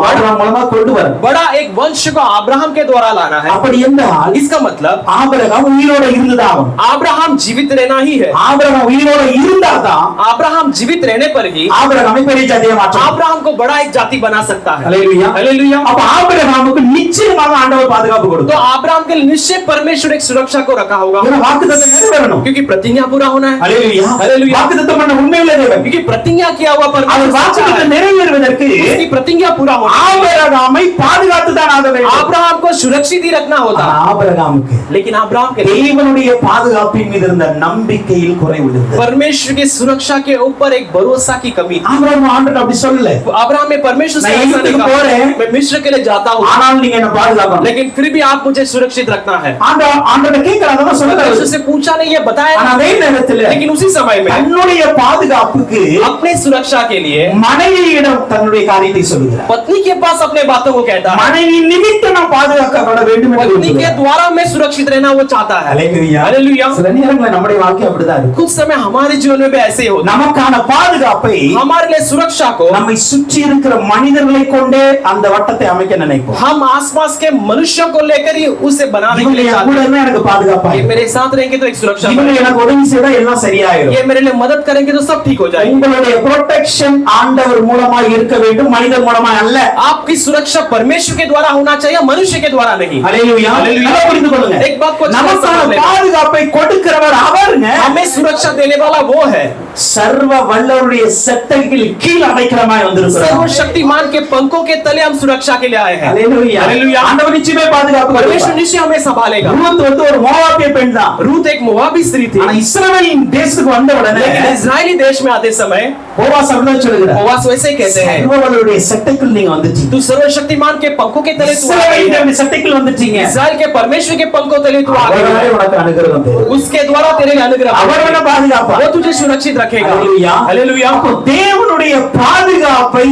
ஆபிரகாம் மூலமா கொண்டு வர. बड़ा एक वंश को अब्राहम के द्वारा लाना है। அப்படி என்றால் इसका मतलब ஆபிரகாம் உயிரோட இருந்ததாகும். अब्राहम जीवित रहना ही है। ஆபிரகாம் உயிரோட இருந்தாதான் अब्राहम जीवित रहने पर ही ஆபிரகாமை பெரிய ஜாதியா மாற்றும். अब्राहम को बड़ा एक जाति बना सकता है। அல்லேலூயா. हालेलुया। அப்ப ஆபிரகாமுக்கு நிச்சயமாக ஆண்டவர் பாதுகாப்பு तो கொடுத்தார். अब्राहम के लिए निश्चय परमेश्वर एक सुरक्षा को रखा होगा, ஏன்னா வாக்குத்தத்தம் நிறைவேறணும். क्योंकि प्रतिज्ञा पूरा होना है। அல்லேலூயா. அல்லேலூயா. வாக்குத்தத்தம் பண்ண உண்மையுள்ள தேவன். क्योंकि प्रतिज्ञा किया हुआ அவர் परमेश्वर सच्चा வாக்குத்தத்தம் है। நிறைவேறுவதற்கு उसकी प्रतिज्ञा पूरा होना है। ஆபிரகாமை பாதுகாத்து தான் ஆக வேண்டும். अब्राहम को सुरक्षित ही रखना होता ஆனா है। ஆபிரகாமுக்கு लेकिन अब्राहम के लिए தேவனுடைய பாதுகாப்பின் மீது இருந்த நம்பிக்கையில் குறைவு இருந்தது. परमेश्वर की सुरक्षा के ऊपर एक भरोसा की कमी थी। ஆபிரகாம் ஆண்டவர் அப்படி சொல்லல, अब्राहम ने परमेश्वर से मैं ऐसा नहीं युद्ध को कहा, रहे। मैं मिस्र के लिए जाता हूँ, ஆனால் நீங்க என்ன பாதுகாக்கணும். लेकिन फिर भी आप मुझे सुरक्षित रखना है। ஆண்டவர் கேட்கறாங்க, அதான் परमेश्वर சொல்றாரு. से पूछा नहीं, ये बताया ஆனா அதே நேரத்துல नहीं। लेकिन उसी समय में தன்னுடைய பாதுகாப்புக்கு अपने सुरक्षा के लिए மனைவியிடம் தன்னுடைய காரியத்தை சொல்லுகிறார். पत्नी के पास अपने बातों को कहता है। மனைவி நிமித்தம் நான் பாதுகாக்கப்பட வேண்டும் என்று पत्नी के விரும்புகிறார். द्वारा मैं सुरक्षित रहना वो चाहता है। அல்லேலூயா. हालेलुया। சில நேரங்களில் நம்முடைய வாழ்க்கை அப்படிதான் இருக்கும். कुछ समय हमारे जीवन में भी ऐसे ही होता நமக்கான பாதுகாப்பை है। हमारे लिए सुरक्षा को நம்மை சுற்றி இருக்கிற மனிதர்களை கொண்டே அந்த வட்டத்தை அமைக்க நினைப்போம். हम आसपास के मनुष्यों को लेकर ही उसे बनाने के இவங்க लिए என் चाहते கூட हैं। இருந்தா எனக்கு பாதுகாப்பா ये இருக்கும். मेरे साथ रहेंगे तो एक सुरक्षा இவங்க बनेगी। எனக்கு உதவி செய்தா எல்லாம் சரியாயிடும். ये मेरे लिए मदद करेंगे तो सब ठीक हो जाएगा। உங்களுடைய ப்ரொடெக்ஷன் ஆண்டவர் மூலமா இருக்க வேண்டும், மனிதர் மூலமா அல்ல. आपकी सुरक्षा परमेश्वर के द्वारा होना चाहिए, मनुष्य के द्वारा नहीं। அல்லேலூயா. அல்லேலூயா. நல்லா புரிந்து கொள்ளுங்க. एक बात को நமக்கான समझ लेना। பாதுகாப்பை கொடுக்கிறவர் அவர்ங்க. हमें सुरक्षा देने वाला वो है। சர்வ வல்லவருடைய சட்டங்கள் கீழ் அடைக்கிறமாய் வந்திருக்கிறோம். सर्वशक्तिमान के पंखों के तले हम सुरक्षा के लिए आए हैं। அல்லேலூயா. அல்லேலூயா. ஆண்டவர் நிச்சயமே பாதுகாப்பு परमेश्वर கொடுப்பார். निश्चय हमें संभालेगा। ரூத் வந்து ஒரு மோவாபிய பெண் தான். रूत एक मोआबी स्त्री थी, ஆனா இஸ்ரவேலின் தேசத்துக்கு வந்த உடனே लेकिन इजरायली देश में आते समय போவாஸ் அப்படிதான் சொல்லுகிறார். बोआस वैसे ही कहते हैं, சர்வவல்லவருடைய சட்டைக்குள் நீங்க வந்துட்டீங்க. तू सर्वशक्तिमान के पंखों के तले तू आ गई है। இஸ்ரவேலின் சட்டைக்குள் வந்துட்டீங்க. इस्राएल के परमेश्वर के पंखों तले तू आ गई அவராலே है। உனக்கு அனுகிரகம் தேவை. उसके द्वारा तेरे अनुग्रह அவர் உன்னை பாதுகாப்பார். वो तुझे सुरक्षित रखेगा। ஹalleluya. हालेलुया। அப்போ தேவனுடைய பாதுகாப்பை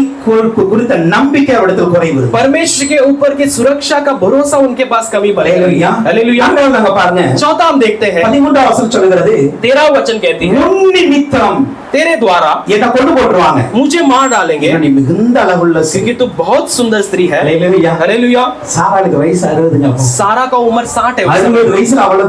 குறித்த நம்பிக்கை அவரிடத்தில் குறைவு இருக்கு. परमेश्वर के ऊपर की सुरक्षा का भरोसा उनके पास कमी पड़ेगा। ஹalleluya. हालेलुया। நாங்க பாருங்க. चौथा हम देखते हैं, 13 வசனம் சொல்கிறது, 13 वचन कहती है, உன் நிமித்தம் तेरे द्वारा என்ன கொண்டு போட்டுருவாங்க. मुझे मार डालेंगे நீ மிகுந்த அளவுள்ள क्योंकि तू बहुत सुंदर स्त्री है। ஹalleluya. हालेलुया। சாராளுக்கு வயசு 60ங்க. सारा का उम्र 60 है। 60 வயசுல அவ்வளவு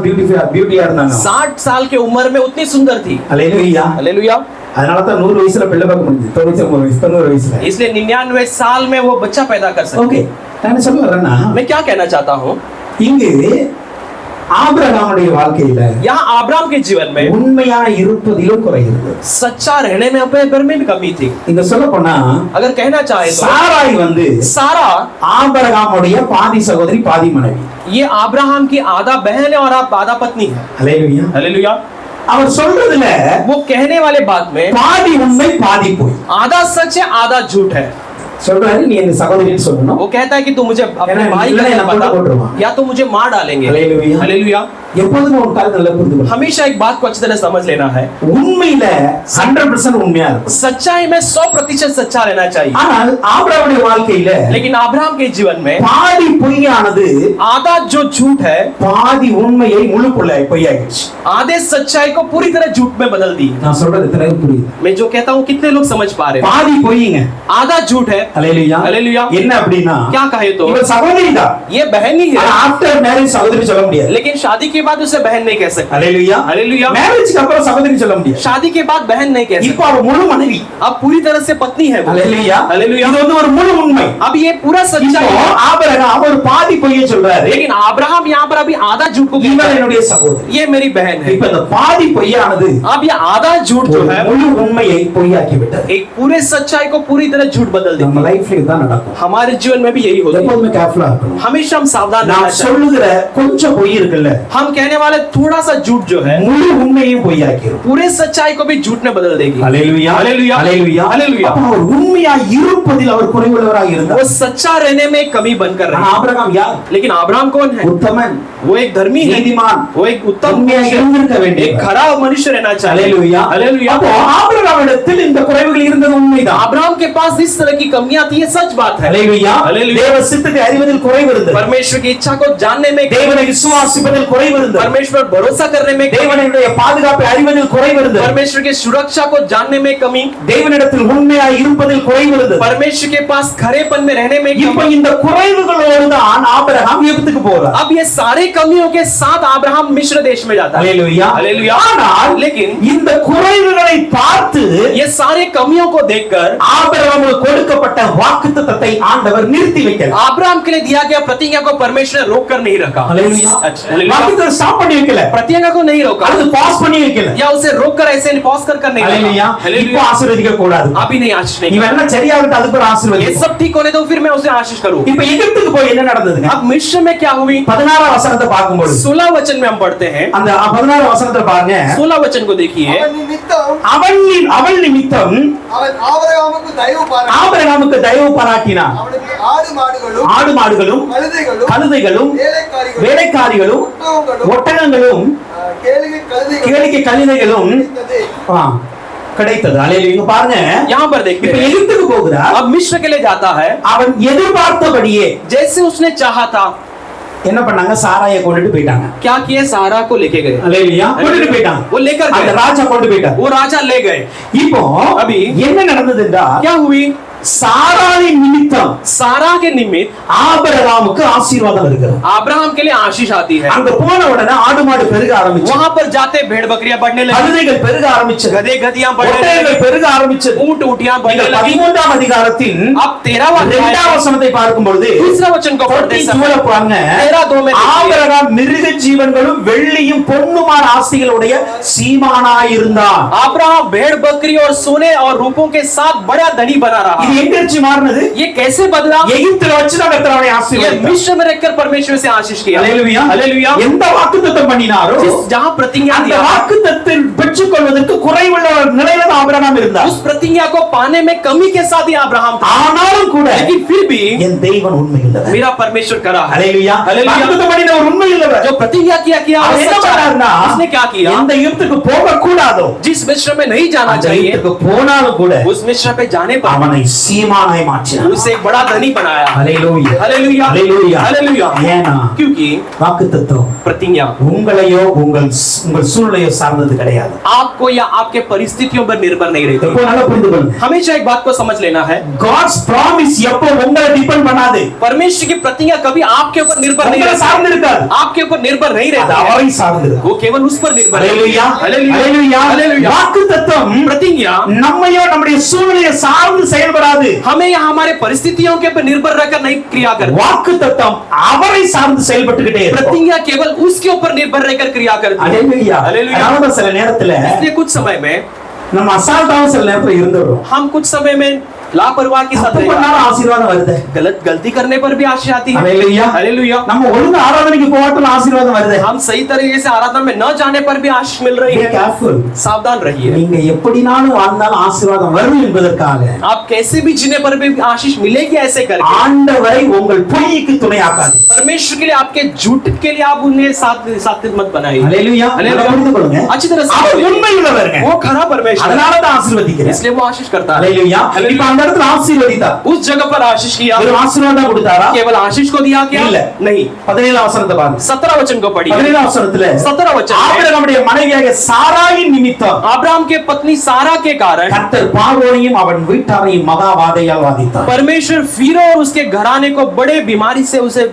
பியூட்டியா இருந்தாங்க. 60 साल की उम्र में उतनी सुंदर थी। ஹalleluya. हालेलुया। அதனால தான் 100 வயசுல பிள்ளை பார்க்க முடிஞ்சது. 90 வயசுல. इसलिए 99 साल में वो बच्चा पैदा कर सकते। ஓகே. நான் என்ன சொல்ல வரேன்னா, मैं क्या कहना चाहता हूँ, இங்கு ஆபிரகாமுடைய வாழ்க்கையில यहाँ अब्राहम के जीवन में உண்மையா இருப்பதிலும் குறை இருக்கு. सच्चा रहने में अपने घर में भी कमी थी। இங்க சொல்ல போனா अगर कहना चाहे तो சாராய் வந்து सारा ஆபிரகாமுடைய பாதி சகோதரி பாதி மனைவி. ये अब्राहम की आधा बहन है और आप आधा पत्नी है। ஹalleluya. हालेलुया। அவர் சொல்றதுல वो कहने वाले बात में பாதி உண்மை பாதி பொய். आधा सच है आधा झूठ है। சொல்றாரு, நீ என் சகோதரின்னு சொல்லணும். वो कहता है कि तू मुझे अपने कहना, भाई का नहीं, नाम नहीं, बता बोल या तो मुझे मार डालेंगे। हालेलुया। हालेलुया। எப்போதுமே ஒரு காரியத்தை நல்லா புரிந்து हमेशा एक बात को अच्छी तरह समझ लेना है, உண்மையில 100% உண்மையா இருக்கும். सच्चाई में 100% सच्चा रहना चाहिए। ஆனால் ஆபிரகாமுடைய வாழ்க்கையில लेकिन अब्राहम के जीवन में பாதி பொய்யானது आधा जो झूठ है பாதி உண்மையை முழு பொய்யாகிடுச்சு. आधे सच्चाई को पूरी तरह झूठ में बदल दी। நான் சொல்றது எத்தனை பேருக்கு புரியுது? मैं जो कहता हूँ कितने लोग समझ पा रहे हैं? பாதி பொய்ங்க. आधा झूठ है। ஹalleluya. हालेलुया। என்ன அப்படினா, क्या कहे तो இவ சகோதரி தான். ये बहन ही है, ஆஃப்டர் மேரேஜ் சகோதரி சொல்ல முடியாது. लेकिन शादी के बाद उसे बहन नहीं कह सकते। ஹalleluya. हालेलुया। மேரேஜ்க்கு அப்புறம் சகோதரி சொல்ல முடியாது. शादी के बाद बहन नहीं कह இப்போ सकते। அவ முழு மனைவி. अब पूरी तरह से पत्नी है वो। ஹalleluya. हालेलुया। இது வந்து ஒரு முழு உண்மை. अब ये पूरा सच्चाई இப்போ है। ஆபிரகாம் ஒரு பாதி பொய்யை சொல்றாரு. लेकिन अब्राहम यहाँ पर अभी आधा झूठ को कहता இவ है, என்னுடைய சகோதரி. ये मेरी बहन है। இப்போ இந்த பாதி பொய்யானது अब ये आधा झूठ जो ஒரு है முழு உண்மையை பொய்யாக்கி விட்டது. एक पूरे सच्चाई को पूरी तरह झूठ बदल நம்ம देती है। லைஃப்ல இதுதான் நடக்கும். हमारे जीवन में भी यही होता है। எப்பவுமே கேர்ஃபுல்லா இருக்கணும். हमेशा हम सावधान रहना நான் चाहिए। சொல்லுகிற கொஞ்சம் பொய் இருக்குல்ல, हम कहने वाले थोड़ा सा झूठ जो है முழு உண்மையையும் பொய்யாக்கிரும். पूरे सच्चाई को भी झूठ में बदल देगी। ஹalleluya. हालेलुया। ஹalleluya. हालेलुया। அப்ப அவர் உண்மையா இருப்பதில் அவர் குறைவுள்ளவராக वो இருந்தார். सच्चा रहने में कमी बनकर रहे। ஆபிரகாம் யார்? लेकिन अब्राहम कौन है? உத்தமன், वो एक धर्मी है, நீதிமான், वो एक उत्तम உண்மையா मनुष्य है, இருந்திருக்க एक வேண்டியவர். खरा मनुष्य रहना चाहिए। ஹalleluya. हालेलुया। அப்போ ஆபிரகாமிடத்தில் இந்த குறைவுகள் இருந்தது உண்மைதான். अब्राहम के पास इस तरह की कमियां थी, ये सच बात है। ஹalleluya. ஹalleluya. தேவ சித்தத்தை அறிவதில் குறைவு இருந்தது. परमेश्वर की इच्छा को जानने में, தேவனை விசுவாசிப்பதில் குறைவு இருந்தது. परमेश्वर भरोसा करने में, தேவனுடைய பாதுகாப்பை அறிவதில் குறைவு இருந்தது. परमेश्वर की सुरक्षा को जानने में कमी, தேவனிடத்தில் உண்மையாய் இருப்பதில் குறைவு இருந்தது. परमेश्वर के पास खरेपन में रहने में இப்போ कमी। இந்த குறைவுகளோடு தான் ஆபிரகாம் எகிப்துக்கு போறார். अब ये सारे कमियों के साथ अब्राहम मिस्र देश में जाता है। ஹalleluya. हालेलुया। ஆனால் लेकिन இந்த குறைவுகளை பார்த்து ये सारे कमियों को देखकर ஆபிரகாமுக்கு கொடுக்கப்பட்ட வாக்குத்தத்தத்தை ஆண்டவர் நிறுத்தி வைக்கல. अब्राहम के लिए दिया गया प्रतिज्ञा को परमेश्वर ने रोक कर नहीं रखा। ஹalleluya. अच्छा, हालेलुया। வாக்குத்தத்தம் ஸ்டாப் பண்ணி வைக்கல. प्रतिज्ञा को नहीं रोका அது பாஸ் பண்ணி வைக்கல. या उसे रोक कर ऐसे पॉज कर नहीं ஹalleluya. रखा। இப்போ हालेलुया। ஆசீர்வதிக்க கூடாது. अभी नहीं आशीष नहीं இவன் என்ன சரியாகட்டும், அதுக்கு ஒரு ये ஆசீர்வாதம். सब ठीक होने दो फिर मैं उसे आशीष करूं। இப்போ எகிப்துக்கு போய் என்ன நடந்ததுங்க? अब मिस्र में क्या हुई? 16 வசனத்தை பார்க்கும்போது 16 वचन में हम पढ़ते हैं। அந்த 16 வசனத்தை பாருங்க. 16 वचन को देखिए। அவன் நிமித்தம் அவள் நிமித்தம் அவன் ஆபிரகாமுக்கு தயவு பாராட்டி ஆபிரகாமுக்கு தயவு பாராட்டினான். அவனுக்கு ஆடு மாடுகளும் ஆடு மாடுகளும் கழுதைகளும் கழுதைகளும் வேலைக்காரிகளும் வேலைக்காரிகளும் ஒட்டகங்களும் ஒட்டகங்களும் கேளிகை கழுதைகளும் கேளிக்கை கழுதைகளும் கிடைத்தது. கிடைத்தது. ஹalleluya. இங்க பாருங்க, यहाँ पर देखते இப்ப हैं। எகிப்துக்கு போகிறார். अब मिस्र के लिए जाता है। அவன் எதிர்பார்த்தபடியே जैसे उसने चाहा था, என்ன பண்ணாங்க? சாராயை கொண்டுட்டு போயிட்டாங்க. क्या किए? सारा को लेके गए। ஹalleluya. கொண்டுட்டு போயிட்டாங்க. वो लेकर அந்த गए, ராஜா கொண்டு போயிட்டார். वो राजा ले गए। இப்போ अभी என்ன நடந்தது என்றால், क्या हुई? சாராயின் நிமித்தம் सारा के निमित्त ஆபிரகாமுக்கு ஆசீர்வாதம் இருக்கிறது. अब्राहम के लिए आशीष आती है। அங்க போன உடனே ஆடு மாடு பெருக ஆரம்பிச்சு, वहां पर जाते भेड़ बकरियां बढ़ने लगी, கழுதைகள் பெருக ஆரம்பிச்சது, गधे गधियां बढ़ने ஒட்டகங்கள் लगी, பெருக ஆரம்பிச்சது. ऊंट ऊंटियां बढ़ने நீங்கள் लगी। 13ஆம் அதிகாரத்தின் अब 13वां अध्याय 2ஆம் வசனத்தை பார்க்கும் பொழுது दूसरा वचन को पढ़ते समय 14 பாருங்க. 13:2 में देखिए, ஆபிரகாம் மிருக ஜீவன்களும் வெள்ளியும் பொன்னுமான ஆஸ்திகளுடைய சீமானாயிருந்தான். अब्राहम भेड़ बकरी और सोने और रूपों के साथ बड़ा धनी बना रहा। இது எங்க இருந்துச்சு மாறினது? ये कैसे कैसे बदला? எகிப்துல வச்சு தான் கர்த்தர் அவனை ये ஆசீர்வதித்தார். मिस्र में रहकर परमेश्वर से आशीष किया। ஹalleluya. हालेलुया। எந்த வாக்குத்தத்தம் பண்ணினாரோ जहाँ प्रतिज्ञा அந்த दिया था, வாக்குத்தத்தத்தை பெற்றுக்கொள்வதற்கு குறைவுள்ள நிலையில தான் ஆபிரகாம் இருந்தார். उस प्रतिज्ञा को पाने में कमी के साथ ही अब्राहम था, ஆனாலும் கூட लेकिन फिर भी என் தேவன் உண்மையுள்ளவர். मेरा परमेश्वर करा है। ஹalleluya. ஹalleluya। வாக்குத்தத்தம் பண்ணினவர் உண்மையுள்ளவர். जो प्रतिज्ञा किया அவர் वो என்ன सच्चा है। பண்ணாருன்னா उसने क्या किया? எந்த யுத்தத்துக்கு போக கூடாதோ जिस मिस्र में नहीं जाना அந்த चाहिए, யுத்தத்துக்கு போனாலும் கூட उस मिस्र पे जाने पर அவனை சீமானாய் மாற்றினார். उसे एक बड़ा धनी बनाया। ஹalleluya. हालेलुया। ஹalleluya. हालेलुया। ஏனா क्योंकि வாக்குத்தத்தம் प्रतिज्ञा உங்களையோ உங்கள் சூழ்நிலையோ சார்ந்தது கிடையாது. आपको या आपके परिस्थितियों पर निर्भर नहीं रहती। எப்போ நல்லா புரிந்து கொள்ளுங்க. हमेशा एक बात को समझ लेना है, God's promise எப்போ உங்களை டிபெண்ட் பண்ணாது. परमेश्वर की प्रतिज्ञा कभी आपके ऊपर निर्भर नहीं உங்களை रहती, சார்ந்து இருக்காது. आपके ऊपर निर्भर नहीं அது रहती है, அவரை சார்ந்து இருக்கு. वो केवल उस पर निर्भर है। ஹalleluya. हालेलुया। ஹalleluya. हालेलुया। வாக்குத்தத்தம் प्रतिज्ञा நம்மையோ நம்முடைய சூழ்நிலையை சார்ந்து செயல்படாது. हमें या हमारे परिस्थितियों के ऊपर निर्भर रहकर नहीं क्रिया करती, வாக்குத்தத்தம் அவரை சார்ந்து செயல்பட்டுக்கிட்டே இருக்கும். प्रतिज्ञा केवल उसके ऊपर निर्भर रहकर क्रिया करती है। ஹalleluya. हालेलुया। அதனால சில நேரத்துல इसलिए कुछ समय में நம்ம அசால்ட்டாவும் சில நேரத்துல இருந்துறோம். हम कुछ समय में लापरवाही के साथ தப்பு பண்ணாலும் ஆசீர்வாதம் வருது. गलती करने पर भी आशीष आती है। ஹalleluya. हालेलुया। நம்ம ஒழுங்கா ஆராதனைக்கு போகட்டும் ஆசீர்வாதம் வருது. हम सही तरीके से आराधना में न जाने पर भी आशीष मिल रही Be है। careful. सावधान रहिए, நீங்க எப்படினாலும் வாழ்ந்தாலும் ஆசீர்வாதம் வரும் என்பதற்காக आप कैसे भी जीने पर भी आशीष मिलेगी ऐसे करके। ஆண்டவரை உங்கள் பொய்க்கு துணையாக்காது. परमेश्वर के लिए आपके झूठ के लिए आप उन्हें साथ मत बनाइए। ஹalleluya. हालेलुया। புரிந்து கொள்ளுங்க. अच्छी तरह से அவர் உண்மையுள்ளவர்ங்க. वो खरा परमेश्वर है, அதனால தான் ஆசீர்வதிக்கிறார். इसलिए वो आशीष करता है। ஹalleluya. இப்ப அந்த இடத்துல ஆசீர்வதித்தார். उस जगह पर आशीष किया, ஒரு ஆசீர்வாதம் கொடுத்தாரா? केवल आशीष को दिया क्या? இல்ல. नहीं। 17 வசனத்தை பாருங்க. 17 वचन को पढ़िए। 17 வசனத்துல 17 वचन में ஆபிரகாமுடைய மனைவியாக சாராயின் நிமித்தம் अब्राहम के पत्नी सारा के कारण கர்த்தர் பார்வோனையும் அவன் வீட்டாரையும் மகா வாதையால் வாதித்தார். परमेश्वर फिरो और उसके घराने को बड़े बीमारी से उसे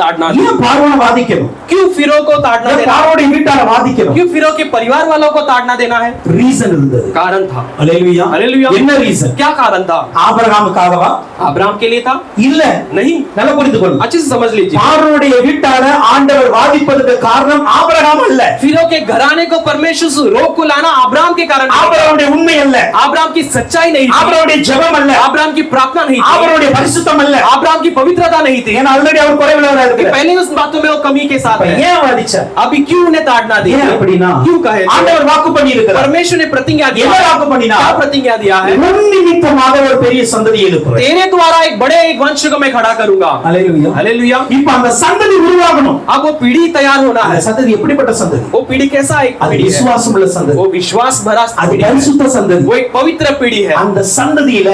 ताड़ना दिया। ஏன் பார்வோனை வாதிக்கணும்? क्यों फिरो को ताड़ना ஏன் देना? பார்வோனுடைய வீட்டாரை வாதிக்கணும்? क्यों फिरो के परिवार वालों को ताड़ना देना है? ரீசன் இருந்தது. कारण था। ஹalleluya. हालेलुया। என்ன ரீசன்? क्या कारण था? ஆபிரகாமுக்காகவா? अब्राहम के लिए था? இல்ல. नहीं। நல்லா புரிந்து கொள்ளுங்க. अच्छे से समझ लीजिए, பார்வோனுடைய வீட்டாரை ஆண்டவர் வாதிப்பதற்கு காரணம் ஆபிரகாம் அல்ல. फिरो के घराने को परमेश्वर से रोक को लाना अब्राहम के कारण नहीं था। ஆபிரகாமுடைய உண்மை அல்ல. अब्राहम की सच्चाई नहीं थी, ஆபிரகாமுடைய ஜெபம் அல்ல. अब्राहम की प्रार्थना नहीं थी, ஆபிரகாமுடைய பரிசுத்தம் அல்ல. अब्राहम की पवित्रता नहीं थी। ஏன்னா ஆல்ரெடி அவர் குறைவுள்ளவரா कि இருக்கிறார். पहले उस बातों में वो कमी के साथ है। ஏன் வாதிச்சார்? अभी क्यों उन्हें ताड़ना दी? ஏன் அப்படினா क्यों कहे? ஆண்டவர் வாக்கு பண்ணி இருக்கிறார். परमेश्वर ने प्रतिज्ञा दी। என்ன வாக்கு பண்ணினார்? क्या प्रतिज्ञा दिया है? உன் நிமித்தமாக ஒரு பெரிய சந்ததியை எழுப்புவேன். तेरे द्वारा एक बड़े एक वंश को मैं खड़ा करूंगा। ஹalleluya. हालेलुया। இப்ப அந்த சந்ததி உருவாகணும். अब वो पीढ़ी तैयार होना அந்த है। சந்ததி எப்படிப்பட்ட சந்ததி? वो पीढ़ी कैसा एक அது पीढ़ी है? விசுவாசம் உள்ள சந்ததி. वो विश्वास भरा அது पीढ़ी है। பரிசுத்த சந்ததி. वो एक पवित्र पीढ़ी है। அந்த சந்ததியில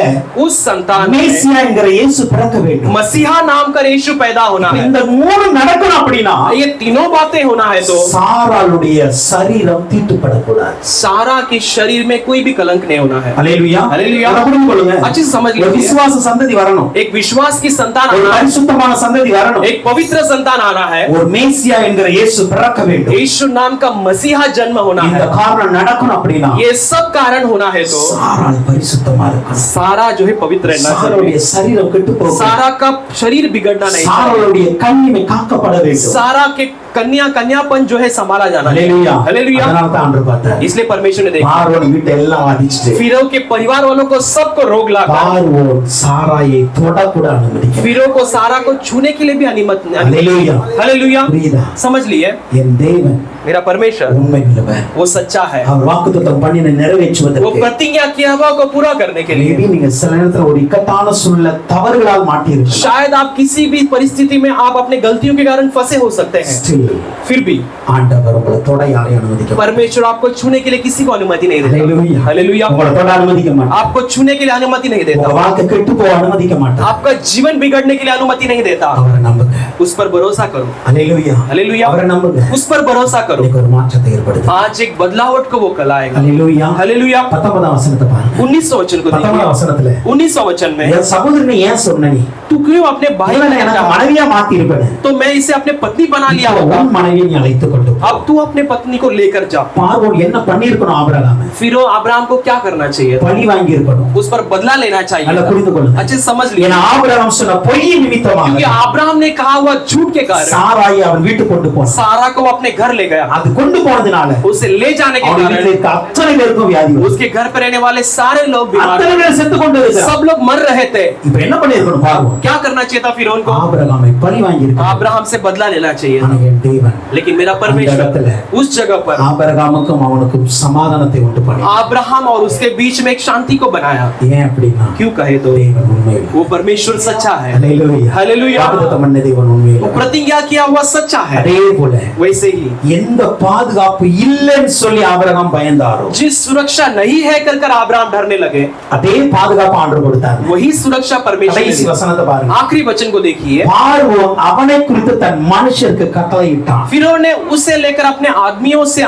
उस संतान में மேசியா என்கிற இயேசு பிறக்க வேண்டும். मसीहा नाम का यीशु पैदा होना है। இந்த மூணு நடக்கணும் அப்படினா ये तीनों बातें होना है तो சாராளுடைய சரீரம் தீட்டுப்படக்கூடாது. सारा के शरीर में कोई भी कलंक नहीं होना है। ஹalleluya. हालेलुया। நல்லா புரிந்து கொள்ளுங்க. अच्छे से समझ ஒரு लीजिए, விசுவாச சந்ததி வரணும். एक विश्वास की संतान ஒரு आना है, பரிசுத்தமான சந்ததி வரணும். एक पवित्र संतान आना है, ஒரு மேசியா என்கிற இயேசு பிறக்க வேண்டும். यीशु नाम का मसीहा जन्म होना இந்த है। காரணம் நடக்கணும் அப்படினா ये सब कारण होना है तो சாராள் பரிசுத்தமா இருக்கணும். सारा जो है पवित्र रहना சாராளுடைய चाहिए। சரீரம் கெட்டு போகணும். सारा का शरीर बिगड़ना नहीं चाहिए। சாராளுடைய கன்னிமை காக்கப்பட வேண்டும். सारा के कन्यापन जो है संभाला जाना है। ஹalleluya. हालेलुया। அதனால தான் ஆண்டவர் பார்த்தார். इसलिए परमेश्वर ने देखा பார்வோன் வீட்டை எல்லாம் வாதிச்சிட்டு फिरो के परिवार वालों को सबको रोक लगा, பார்வோன் சாராயை தொடக்கூட அனுமதிக்கல. फिरो को सारा को छूने के लिए भी अनुमति। ஹalleluya. हालेलुया। புரியுதா? समझ लिए, என் தேவன் मेरा परमेश्वर உண்மை உள்ளவர். वो सच्चा है। அவர் வாக்குத்தத்தம் பண்ணின वो நிறைவேற்றுவதற்கு प्रतिज्ञा किया हुआ को पूरा करने के लिए மேபி நீங்க சில நேரத்துல ஒரு இக்கட்டான சூழ்நிலை தவறுகளால் மாட்டியிருக்கலாம். शायद आप किसी भी परिस्थिति में आप अपने गलतियों के कारण फंसे हो सकते हैं। Still, फिर भी ஆண்டவர் உங்களை தொட யாரையும் அனுமதிக்க மாட்டார். परमेश्वर आपको छूने के लिए किसी को अनुमति नहीं देता। ஹalleluya. हालेलुया। உங்களை தொட அனுமதிக்க மாட்டார். आपको छूने के लिए अनुमति नहीं உங்க देता। வாழ்க்கை கெட்டு போக அனுமதிக்க மாட்டார். आपका जीवन बिगड़ने के लिए अनुमति नहीं देता। அவரை நம்புங்க. उस पर भरोसा करो। ஹalleluya. हालेलुया। அவரை நம்புங்க. उस पर भरोसा करो। இன்னைக்கு ஒரு மாற்றத்தை ஏற்படுத்து. आज एक बदलावट को वो कल आएगा। ஹalleluya. हालेलुया। 19ஆம் வசனத்தை பாருங்க. 19वां वचन को 19ஆம் देखिए। வசனத்துல 19वां वचन में என் சகோதரனை ஏன் சொன்ன நீ? तू तू क्यों अपने भाई இவனை को எனக்கு चाहा? மனைவியா மாத்தி இருப்பேன். तो मैं इसे अपने पत्नी बना लिया होगा। உன் மனைவியை நீ அழைத்துக் கொண்டு போ. अब तू अपने पत्नी को लेकर जा। பார்வோன் என்ன பண்ணியிருக்கணும் ஆபிரகாமை? फिर अब्राहम को क्या करना चाहिए? பழி வாங்கி இருக்கணும். उस पर बदला लेना चाहिए நல்லா था। புரிந்து கொள்ளுங்க. अच्छे से समझ ஏன்னா लिया, ஆபிரகாம் சொன்ன பொய் நிமித்தமாக क्योंकि अब्राहम ने कहा हुआ झूठ के कारण சாராயை அவன் வீட்டுக்கு கொண்டு போனான். सारा को अपने घर ले गया। அது கொண்டு போனதுனால उसे ले जाने के அவன் வீட்டில் कारण இருக்க அத்தனை பேருக்கும் வியாதி வந்தது. उसके घर पर रहने वाले सारे लोग बीमार அத்தனை பேர் செத்து கொண்டு இருக்கிறார். सब लोग मर रहे थे। இப்ப என்ன பண்ணிருக்கணும் பார்வோம்? क्या करना चाहिए था फिर उनको? ஆபிரகாமை பழி வாங்கி இருக்கான். अब्राहम से बदला लेना चाहिए था। ஆனா என் தேவன் लेकिन मेरा அந்த परमेश्वर இடத்துல उस जगह पर ஆபிரகாமுக்கும் அவனுக்கும் சமாதானத்தை உண்டு பண்ணி. अब्राहम और उसके बीच में एक शांति को बनाया। ஏன் அப்படின்னா क्यों कहे तो தேவன் உண்மையுள்ள. वो परमेश्वर सच्चा है। ஹல்லேலூயா. ஹல்லேலூயா. வாக்குத்தத்தம் பண்ண தேவன் वो உண்மையுள்ள. प्रतिज्ञा किया हुआ सच्चा है। அதே போல वैसे ही எந்த பாதுகாப்பு இல்லைன்னு சொல்லி ஆபிரகாம் பயந்தாரோ जिस सुरक्षा नहीं है कर अब्राहम डरने लगे, அதே பாதுகாப்பு ஆண்டவர் கொடுத்தார். वही सुरक्षा परमेश्वर ने கடைசி दी। வசனத்தை பாருங்க. आखिरी वचन को देखिए। பார்வோன் அவனை குறித்து தன் மனுஷருக்கு கட்டளையிட்டான். फिरौन ने उसे लेकर अपने आदमियों से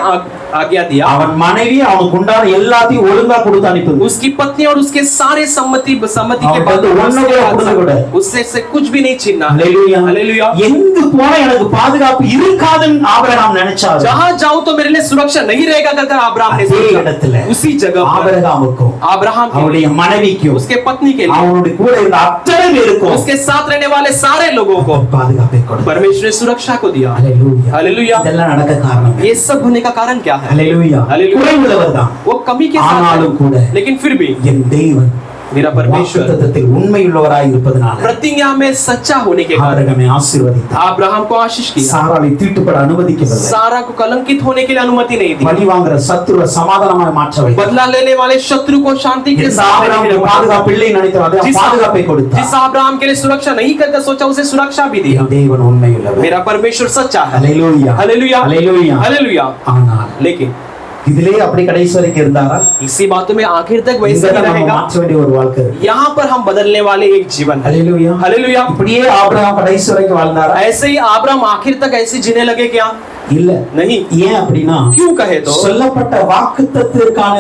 आज्ञा दिया। அவன் மனைவி அவனுக்கு உண்டான எல்லாத்தையும் ஒழுங்கா கொடுத்து அனுப்பிது. उसकी पत्नी और उसके सारे सम्मति के அவன் बाद வந்து ஒண்ணு கூட கொடுக்க கூடாது. उससे से कुछ भी नहीं छीनना। ஹல்லேலூயா. हालेलुया। எங்கு போனா எனக்கு பாதுகாப்பு இருக்காதுன்னு ஆபிரகாம் நினைச்சாரு. जहां जाऊं तो मेरे लिए सुरक्षा नहीं रहेगा कर अब्राहम ने அதே सोचा। இடத்துல उसी जगह पर ஆபிரகாமுக்கும் अब्राहम के அவனுடைய மனைவிக்கும் उसके पत्नी के लिए அவனுடைய கூட இருந்த அத்தனை பேருக்கும் उसके साथ रहने वाले सारे लोगों को பாதுகாப்பை கொடுத்தார். परमेश्वर ने सुरक्षा को दिया। ஹல்லேலூயா. हालेलुया। இதெல்லாம் நடக்க காரணம் ये सब होने का कारण क्या है? ஹல்லேலூயா. हालेलुया। குறைவுள்ளவர்தான். वो कमी के साथ ஆனாலும் है। கூட लेकिन फिर भी என் தேவன் मेरा परमेश्वर வாக்குத்தத்தத்தில் உண்மையுள்ளவராய் இருப்பதனால प्रतिज्ञा में सच्चा होने के कारण ஆபிரகாமை ஆசீர்வதித்தார். अब्राहम को आशीष किया। சாராளை தீட்டுப்பட அனுமதிக்கவில்லை. सारा को कलंकित होने के लिए अनुमति नहीं दी। பழி வாங்குற சத்துருவை சமாதானமாய் மாற்ற வைத்தார். बदला लेने वाले शत्रु को शांति के எந்த साथ रहने के ஆபிரகாமுக்கு लिए பாதுகாப்பு இல்லை நினைத்தாரோ அதே जिस பாதுகாப்பை கொடுத்தார். जिस अब्राहम के लिए सुरक्षा नहीं करके सोचा उसे सुरक्षा भी दी। என் தேவன் உண்மையுள்ளவர். मेरा परमेश्वर सच्चा है। ஹல்லேலூயா. हालेलुया। ஹல்லேலூயா. हालेलुया। ஆனால் लेकिन இதிலே அப்படி கடைசி வரைக்கும் இருந்தாரா? इसी बातों में आखिर तक वैसे இங்க ही நம்ம रहेगा। மாற்ற வேண்டிய ஒரு வாழ்க்கை இருக்கு. यहाँ पर हम बदलने वाले एक जीवन है। ஹல்லேலூயா. हालेलुया। இப்படியே ஆபிரகாம் கடைசி வரைக்கும் வாழ்ந்தாரா? ऐसे ही अब्राहम आखिर तक ऐसे जीने लगे क्या? இல்ல. नहीं। ஏன் அப்படின்னா क्यों कहे तो சொல்லப்பட்ட வாக்குத்தத்தத்திற்கான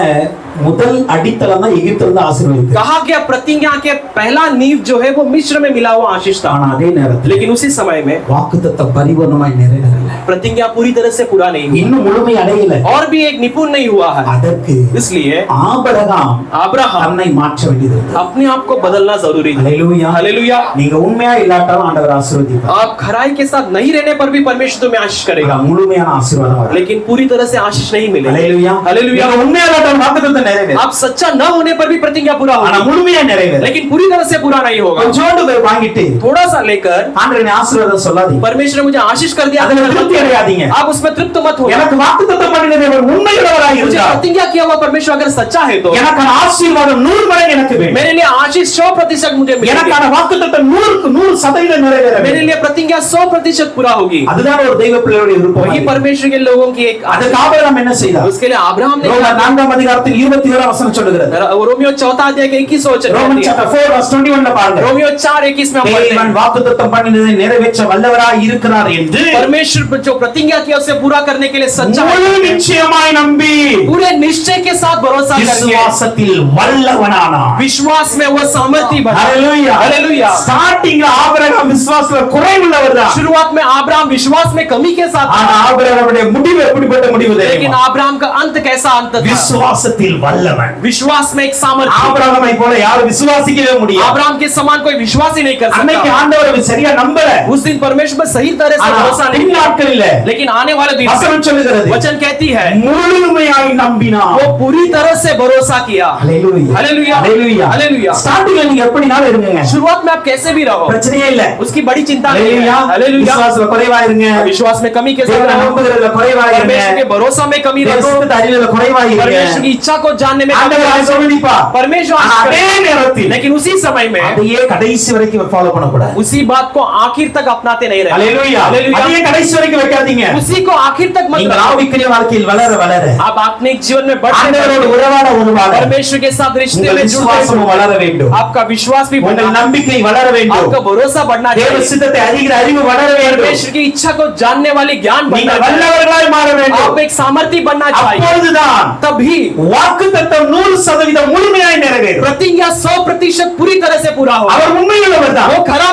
முதல் அடித்தளம் தான் எகிப்துல இருந்து ஆசீர்வதித்தது. कहा गया प्रतिज्ञा के पहला नींव जो है वो मिस्र में मिला हुआ आशीष था। ஆனா அதே நேரத்தில் लेकिन उसी समय में வாக்குத்தத்தம் பரிபூர்ணமாய் நிறைவேறல. प्रतिज्ञा पूरी तरह से पूरा नहीं हुआ இன்னும் முழுமை அடையல. और भी एक निपुण नहीं हुआ है। அதற்கு इसलिए ஆபிரகாம் अब्राहम தன்னை மாற்ற வேண்டியது இருந்தது. अपने आप को बदलना जरूरी है। ஹல்லேலூயா. हालेलुया। நீங்க உண்மையா இல்லாட்டாலும் ஆண்டவர் ஆசீர்வதிப்பார். आप खराई के साथ नहीं रहने पर भी परमेश्वर तुम्हें आशीष करेगा, ஆனா முழுமையான ஆசீர்வாதம் வராது. लेकिन पूरी तरह से आशीष नहीं मिलेगा। ஹல்லேலூயா. हालेलुया। நீங்க உண்மையா இல்லாட்டாலும் வாக்குத்தத்தம் நிறைவேறும். आप सच्चा न होने पर भी प्रतिज्ञा पूरा ஆனா होगा, முழுமையா நிறைவேறும். लेकिन पूरी तरह से पूरा नहीं होगा। கொஞ்சோண்டு போய் வாங்கிட்டு थोड़ा सा लेकर ஆண்டவரே ஆசீர்வாதம் சொல்லாதீங்க. परमेश्वर ने मुझे आशीष कर दिया, அதுல திருப்தி அடையாதீங்க. आप उसमें तृप्त मत हो। எனக்கு வாக்குத்தத்தம் பண்ணின தேவன் உண்மையுள்ளவராய் मुझे இருந்தார். प्रतिज्ञा किया हुआ परमेश्वर अगर सच्चा है तो எனக்கான ஆசீர்வாதம் 100 மடங்கு எனக்கு வேண்டும். मेरे लिए आशीष 100% मुझे मिलेगी। எனக்கான வாக்குத்தத்தம் 100க்கு 100% நிறைவேற मेरे வேண்டும். लिए प्रतिज्ञा 100% पूरा होगी। அதுதான் ஒரு தெய்வ பிள்ளையுடைய விருப்பம். वही परमेश्वर के लोगों की एक அதுக்கு ஆபிரகாம் என்ன செய்தார்? उसके लिए अब्राहम ने ரோமர் 4ஆம் அதிகாரத்தில் 21ஆம் வசனம் சொல்லுகிறது. रोमियो 4 अध्याय के 21 वचन ரோமன் chapter 4 verse 21 பாருங்க. रोमियो 4:21 में हम पढ़ते தேவன் हैं, வாக்குத்தத்தம் பண்ணினதை நிறைவேற்ற வல்லவராய் இருக்கிறார் என்று परमेश्वर जो प्रतिज्ञा किया उसे पूरा करने के लिए सच्चा முழு है। நிச்சயமாய் நம்பி पूरे निश्चय के साथ भरोसा करके விசுவாசத்தில் வல்லவனானார். विश्वास में वो सामर्थ्य बना। ஹalleluya. हालेलुया। ஸ்டார்டிங்ல ஆபிரகாம் விசுவாசத்துல குறைவுள்ளவர்தான். शुरुआत में अब्राहम विश्वास में कमी के साथ ஆனா था, ஆபிரகாமுடைய முடிவு எப்படிப்பட்ட முடிவு लेकिन தெரியுமா? अब्राहम का अंत कैसा अंत था? விசுவாசத்தில் வல்லவன். विश्वास में एक सामर्थ्य। ஆபிரகாமை போல யாரும் விசுவாசிக்கவே முடியாது. अब्राहम के समान कोई विश्वास ही नहीं कर அன்னைக்கு सकता। ஆண்டவரை சரியா நம்பல. उस दिन परमेश्वर पर सही तरह से ஆனா भरोसा नहीं பின் किया, நாட்களில लेकिन आने वाले दिन வசனம் சொல்லுகிறது वचन कहती है முழுமையாய் நம்பினார். वो पूरी तरह से भरोसा किया। ஹalleluya. हालेलुया। ஹalleluya. हालेलुया। ஸ்டார்டிங்ல நீங்க எப்படினாலும் இருங்க. शुरुआत में आप कैसे भी रहो, பிரச்சனையே இல்ல. उसकी बड़ी चिंता नहीं है। ஹalleluya. हालेलुया। விசுவாசத்துல குறைவா இருங்க. विश्वास में कमी के साथ தேவனை रहो, நம்புகிறதுல குறைவா இருங்க. परमेश्वर के भरोसा में कमी रखो, தேவனுக்கு அறிவுல குறைவா परमेश्वर இருங்க. की इच्छा को जानने में कमी ஆண்டவர் रखो। ஆசீர்வதிப்பார். परमेश्वर ஆனா आशीष அதே करेगा। நேரத்தில் लेकिन उसी समय में அதையே கடைசி வரைக்கும் ஃபாலோ பண்ண கூடாது. उसी बात को आखिर तक अपनाते नहीं रहे। ஹalleluya. हालेलुया। அதையே கடைசி வரைக்கும் வைக்காதீங்க. उसी को आखिर तक मत நீங்கள் रखो। ஆவிக்குரிய வாழ்க்கையில் வளர வளர आप अपने जीवन में बढ़ते ஆண்டவரோடு बढ़ते உறவாட உறவாட परमेश्वर के साथ रिश्ते உங்கள் में விசுவாசம் जुड़ते வளர வேண்டும். आपका विश्वास भी உங்கள் बढ़ना, நம்பிக்கை வளர வேண்டும். आपका भरोसा बढ़ना தேவ चाहिए, சித்தத்தை அறிகிற அறிவு வளர வேண்டும். परमेश्वर की इच्छा को जानने वाली ज्ञान बढ़ना நீங்கள் चाहिए, வல்லவர்களாய் மாற வேண்டும். आप एक सामर्थ्य बनना चाहिए। அப்பொழுதுதான் तभी வாக்குத்தத்தம் 100% முழுமையாய் நிறைவேறும். प्रतिज्ञा 100% पूरी तरह से पूरा होगा। அவர் உண்மையுள்ளவர்தான். वो खरा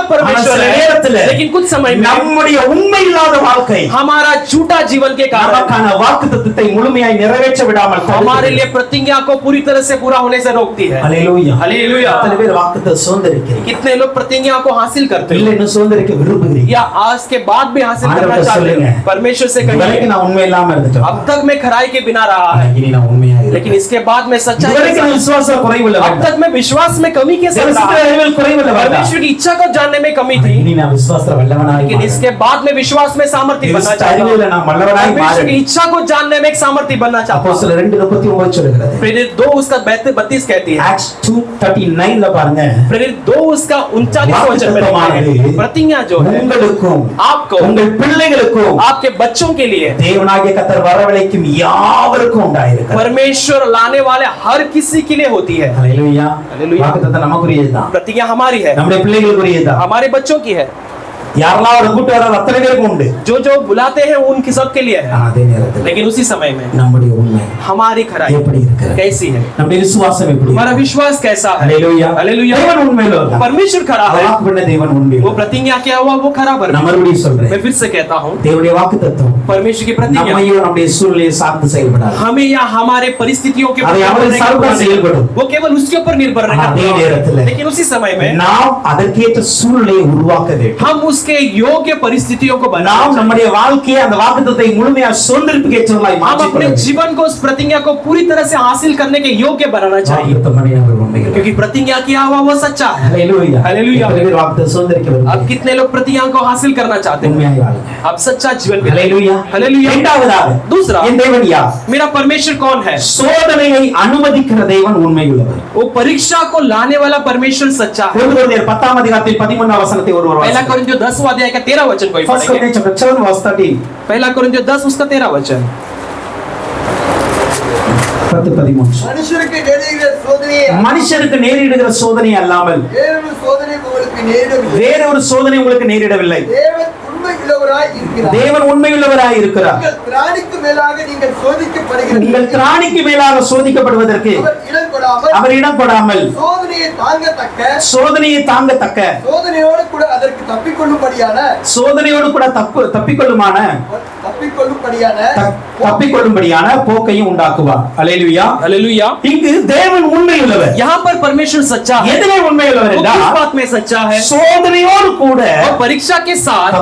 நேரத்துல लेकिन कुछ समय में நம்முடைய உண்மை இல்லாத வாழ்க்கை हमारा झूठा जीवन के कारण நமக்கான வாக்குத்தத்தத்தை முழுமையாய் நிறைவேற்ற விடாமல் हमारे लिए प्रतिज्ञा को पूरी तरह से पूरा होने से रोकती है। ஹல்லேலூயா हालेलुया। எத்தனை பேர் வாக்குத்தத்தத்தை சுதந்திரிக்கிறீங்க? कितने लोग प्रतिज्ञा को हासिल करते இல்ல हैं இன்னும் சுதந்திரிக்க விரும்புகிறீங்க? या आज के बाद भी हासिल करना चाहते हैं? परमेश्वर से இதுவரைக்கும் कहिए நான் உண்மை இல்லாம இருந்துட்டேன், अब तक मैं खराई के बिना रहा है, இனி நான் உண்மையா लेकिन இருக்கேன். इसके बाद मैं सच्चाई के இதுவரைக்கும் நான் साथ- விசுவாச குறைவுள்ள अब तक मैं विश्वास में कमी के साथ रहा, அறிவில் குறைவுள்ள परमेश्वर की इच्छा को जानने में कमी थी, இனி நான் விசுவாசத்துல வல்லவனாய் लेकिन इसके बाद मैं विश्वास में सामर्थ्य बनना चाहता हूं। அறிவில் நான் வல்லவனாய் परमेश्वर की மாறேன். इच्छा को जानने में एक सामर्थ्य बनना चाहता हूं। அப்போஸ்தலர் 2:39 சொல்கிறது. प्रेरित 2 उसका 32 कहती है, Acts 2:39ல பாருங்க, प्रेरित 2 उसका 39 वचन में लिखा है, प्रतिज्ञा जो है உங்களுக்கும் आपको உங்கள் பிள்ளைகளுக்கும் आपके बच्चों के लिए தேவனாகிய கர்த்தர் வரவழைக்கும் யாவருக்கும் உண்டாயிருக்கிறது. परमेश्वर लाने वाले हर किसी के लिए होती है। ஹல்லேலூயா. ஹல்லேலூயா. வாக்குத்தத்தம் நமக்குரியதுதான், प्रतिज्ञा हमारी है, நம்முடைய பிள்ளைகளுக்குரியதுதான். हमारे बच्चों की है। யாரெல்லாம் அவர் கூட்டி வர அத்தனை பேருக்கும் உண்டு. जो जो बुलाते हैं उनकी सब के लिए है, அதே நேரத்தில் लेकिन उसी समय में நம்முடைய உண்மை हमारी खराई எப்படி இருக்கிறது? कैसी है, நம்முடைய விசுவாசம் எப்படி हमारा இருக்கிறது? विश्वास कैसा है। ஹல்லேலூயா. हालेलुया। தேவன் உண்மையுள்ளவர். परमेश्वर खरा है, வாக்கு பண்ண தேவன் वो உண்மையுள்ளவர். प्रतिज्ञा क्या हुआ वो खरा நான் परमेश्वर। மறுபடியும் मैं சொல்றேன், फिर से कहता हूँ, தேவனுடைய வாக்குத்தத்தம் परमेश्वर की प्रतिज्ञा நம்மையும் நம்முடைய சூழ்நிலையை சார்ந்து செயல்படாது. हमें या हमारे परिस्थितियों के அதை ऊपर அவரை निर्भर சார்ந்து नहीं செயல்படும். करता। वो केवल उसके ऊपर निर्भर அதே रहता நேரத்தில் है, लेकिन उसी समय में நாம் அதற்கேற்ற சூழ்நிலையை உருவாக்க வேண்டும். हम उसके योग्य परिस्थितियों को बनाना நாம் चाहिए। நம்முடைய வாழ்க்கையை அந்த வாக்குத்தத்தத்தை முழுமையா சுதந்திரிப்புக்கேற்றவர்களாய் हम अपने மாற்றிக்கொள்ள जीवन को उस प्रतिज्ञा को पूरी तरह से हासिल करने के योग्य बनाना चाहिए, வாக்குத்தத்தம் பண்ணினவர் உண்மையுள்ளவர். क्योंकि प्रतिज्ञा किया हुआ वो सच्चा है। ஹல்லேலூயா. ஹல்லேலூயா. எத்தனை பேர் வாக்குத்தத்தத்தை சுதந்திரிக்க अब விரும்புகிறீங்க? कितने लोग प्रतिज्ञा को हासिल करना चाहते हैं? உண்மையாய் வாழுங்க. अब सच्चा जीवन बिताएं। ஹல்லேலூயா. ஹல்லேலூயா। இரண்டாவதாக, दूसरा, என் தேவன் யார்? मेरा परमेश्वर कौन है? சோதனையை அனுமதிக்கிற தேவன் உண்மையுள்ளவர். वो परीक्षा को लाने वाला परमेश्वर सच्चा है। 1 கொரிந்தியர் 10 அதிகாரத்தில் 13 வசனத்தை ஒருவர் पहला வாசிக்கலாம். कोरिन्थियों 10 अध्याय का 13 वचन को 1 पढ़ेंगे। Corinthians chapter 7 verse 13. पहला कोरिन्थियों 10 उसका 13 वचन। 10-13. மனுஷருக்கு நேரிடுகிற சோதனையை மனுஷருக்கு நேரிடுகிற சோதனை அல்லாமல் வேறொரு சோதனை உங்களுக்கு நேரிடவில்லை. வேற ஒரு சோதனை உங்களுக்கு நேரிடவில்லை. தேவன் உண்மையுள்ளவராய் இருக்கிறார். தேவன் உண்மையுள்ளவராய் இருக்கிறார். உங்கள் திராணிக்கு மேலாக நீங்கள் உங்கள் சோதிக்கப்படுகிறீர்கள். திராணிக்கு மேலாக சோதிக்கப்படுவதற்கு அவர் இடம் கொடாமல் அவர் இடம் கொடாமல் சோதனையை தாங்கத்தக்க சோதனையை தாங்கத்தக்க சோதனையோடு கூட அதற்கு தப்பிக்கொள்ளும்படியான சோதனையோடு கூட தப்பிக்கொள்ளும்படியான போக்கையும் உண்டாக்குவார். அல்லேலூயா. हालेलुया। இங்கு தேவன் உண்மையுள்ளவர். यहाँ पर परमेश्वर सच्चा है। எதிலே உண்மையுள்ளவர் वो किस என்றால் बात में सच्चा है? சோதனையோடு கூட और परीक्षा के साथ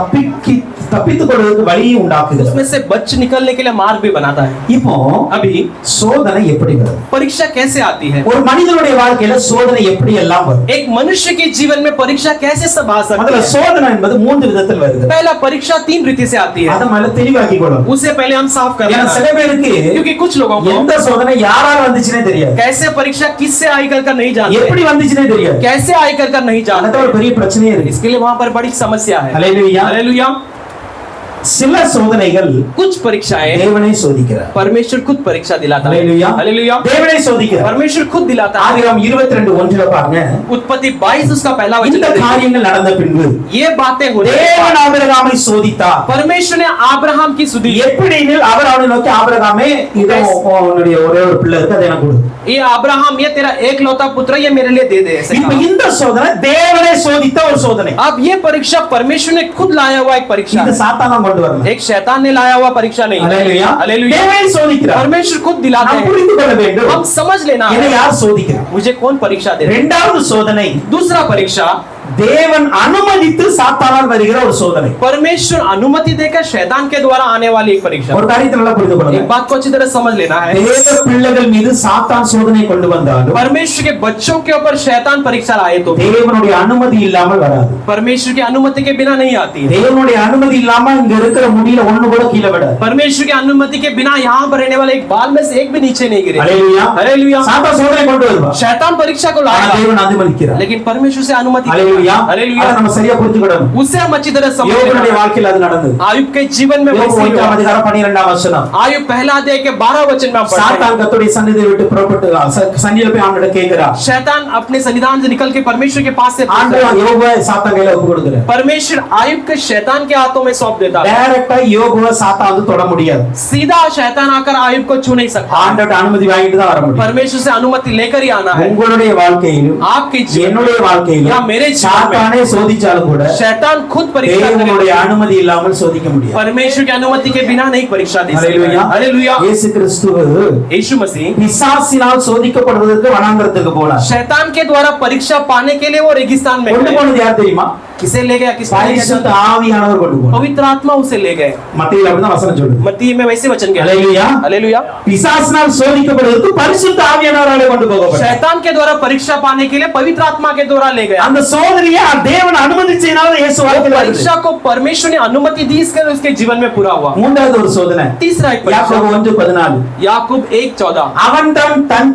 தப்பித்துக் கொள்வதற்கு வழியை உண்டாக்குகிறார். उसमें से बच निकलने के लिए मार्ग भी बनाता है। இப்போ अभी சோதனை எப்படி வரும்? परीक्षा कैसे आती है? ஒரு மனிதனுடைய வாழ்க்கையில சோதனை எப்படி எல்லாம் வரும்? एक मनुष्य के जीवन में परीक्षा कैसे सब आ सकती முதல்ல है? சோதனை என்பது 3 விதத்தில் வருது. पहला, परीक्षा 3 रीति से आती है। அத மேல தெளிவாக்கி கொள்ளணும். उसे पहले हम साफ कर ஏன்னா சில लेना, பேருக்கு क्योंकि कुछ लोगों को எந்த சோதனை யாரால வந்துச்சுனே தெரியாது. कैसे परीक्षा किससे आई कर नहीं जानते, எப்படி வந்துச்சுனே தெரியாது. कैसे आई कर नहीं அது जानते। ஒரு பெரிய பிரச்சனையே இருக்கு. इसके लिए वहां पर बड़ी समस्या है। ஹல்லேலூயா. हालेलुया। சில சோதனைகள் कुछ परीक्षाएं தேவனை சோதிக்கிறார். परमेश्वर खुद परीक्षा दिलाता है। हालेलुया. हालेलुया। தேவனை சோதிக்கிறார். परमेश्वर खुद दिलाता है। ஆதியாகமம் 22:1 பாருங்க. उत्पत्ति 22 उसका पहला वचन இந்த देखिए। காரியங்கள் நடந்த பின்பு ये बातें होने के தேவன் बाद ஆபிரகாமை சோதித்தார். परमेश्वर ने अब्राहम की सुधी। எப்படினில் அவர் அவனை நோக்கி ஆபிரகாமே இதோ உன்னுடைய ஒரே ஒரு பிள்ளை இருக்கு அதை எனக்கு கொடு. ये अब्राहम, ये तेरा एकलौता पुत्र ये मेरे लिए दे दे, ऐसे இப்ப कहा। இந்த சோதனை தேவனை சோதித்த ஒரு சோதனை. अब ये परीक्षा परमेश्वर ने खुद लाया हुआ एक परीक्षा இது है। சாத்தானா கொண்டு வரல. एक शैतान ने लाया हुआ परीक्षा नहीं है। ஹல்லேலூயா. हालेलुया। தேவனை சோதிக்கிறார். परमेश्वर खुद दिलाते நாம் हैं। புரிந்து கொள்ள வேண்டும். हम समझ लेना இதை है யார் சோதிக்கிறார்? मुझे कौन परीक्षा दे रहा है। இரண்டாவது சோதனை दूसरा परीक्षा தேவன் அனுமதித்து சாத்தானால் வருகிற ஒரு சோதனை. परमेश्वर अनुमति देकर शैतान के द्वारा आने वाली एक परीक्षा। ஒரு காரியத்தை நல்லா புரிந்து एक கொள்ளுங்க. बात को अच्छी तरह समझ लेना है, தேவ பிள்ளைகள் மீது சாத்தான் சோதனை கொண்டு வந்தாலும் परमेश्वर के बच्चों के ऊपर शैतान परीक्षा लाए तो தேவனுடைய அனுமதி இல்லாமல் வராது. परमेश्वर की अनुमति के बिना नहीं आती है। தேவனுடைய அனுமதி இல்லாம இங்க இருக்கிற முடியல ஒண்ணு கூட கீழே விடாது. परमेश्वर की अनुमति के बिना यहाँ पर रहने वाले एक बाल में से एक भी नीचे नहीं गिरे। ஹல்லேலூயா. हालेलुया। சாத்தான் சோதனை கொண்டு வருவான். शैतान परीक्षा को ஆனா लाएगा, தேவன் அனுமதிக்கிறார். लेकिन परमेश्वर से अनुमति ஹல்லேலூயா. हालेलुया। அதை நம்ம சரியா புரிஞ்சுக்கணும். उसे हम अच्छी तरह समझ யோபுடைய लेना। வாழ்க்கையில் அது நடந்தது. आयुब के जीवन में யோபு वैसे ही 1 हुआ। அதிகாரம் 12 வசனம். आयुब पहला अध्याय के 12 वचन में हम पढ़ते हैं। சாத்தான் கர்த்தருடைய சந்நிதியை விட்டு புறப்பட்டு சந்நிதியில போய் ஆண்டவரை கேட்கிறார். शैतान अपने सन्निधान से निकल के परमेश्वर के पास से पूछता ஆண்டவர் है। யோபுவை சாத்தான் கையில ஒப்பு கொடுக்கிறார். परमेश्वर आयुब के शैतान के हाथों में सौंप देता है। டைரக்டா யோபுவை சாத்தான் வந்து தொட முடியாது. सीधा शैतान आकर आयुब को छू नहीं सकता। ஆண்டவர்ட்ட அனுமதி வாங்கிட்டு தான் வர முடியும். परमेश्वर से अनुमति लेकर ही आना है। உங்களுடைய வாழ்க்கையிலும் आपके जीवन என்னுடைய வாழ்க்கையிலும் या मेरे जीवन சாத்தானே சோதிச்சாலும் கூட शैतान खुद परीक्षा தேவனுடைய करेगा, அனுமதி இல்லாமல் சோதிக்க முடியாது. परमेश्वर की अनुमति के बिना नहीं परीक्षा दे सकता। ஹalleluya. हालेलुया। இயேசு கிறிஸ்து यीशु मसीह பிசாசினால் சோதிக்கப்படுவதற்கு வனாந்தரத்துக்கு போனார். शैतान के द्वारा परीक्षा पाने के लिए वो रेगिस्तान में கொண்டு गए। போனது யார் தெரியுமா? किसे ले गया? किसने ले பரிசுத்த गया? ஆவியானவர் கொண்டு போனார். पवित्र आत्मा उसे ले गए। மத்தேயுல அப்படிதான் வசனம் சொல்லுது. मत्ती में वैसे वचन गया। ஹalleluya. हालेलुया। பிசாசினால் சோதிக்கப்படுவதற்கு பரிசுத்த ஆவியானவராலே கொண்டு போகப்பட்டார். शैतान के द्वारा परीक्षा पाने के लिए पवित्र आत्मा के द्वारा ले गया। அந்த சோதனையை தேவன் அனுமதிச்சனால இயேசு வாழ்க்கையில வருது. परीक्षा को परमेश्वर ने अनुमति दी, इसके लिए उसके जीवन में पूरा हुआ। மூன்றாவது ஒரு சோதனை तीसरा एक परीक्षा, யாக்கோபு 1:14 याकूब 1:14, அவன்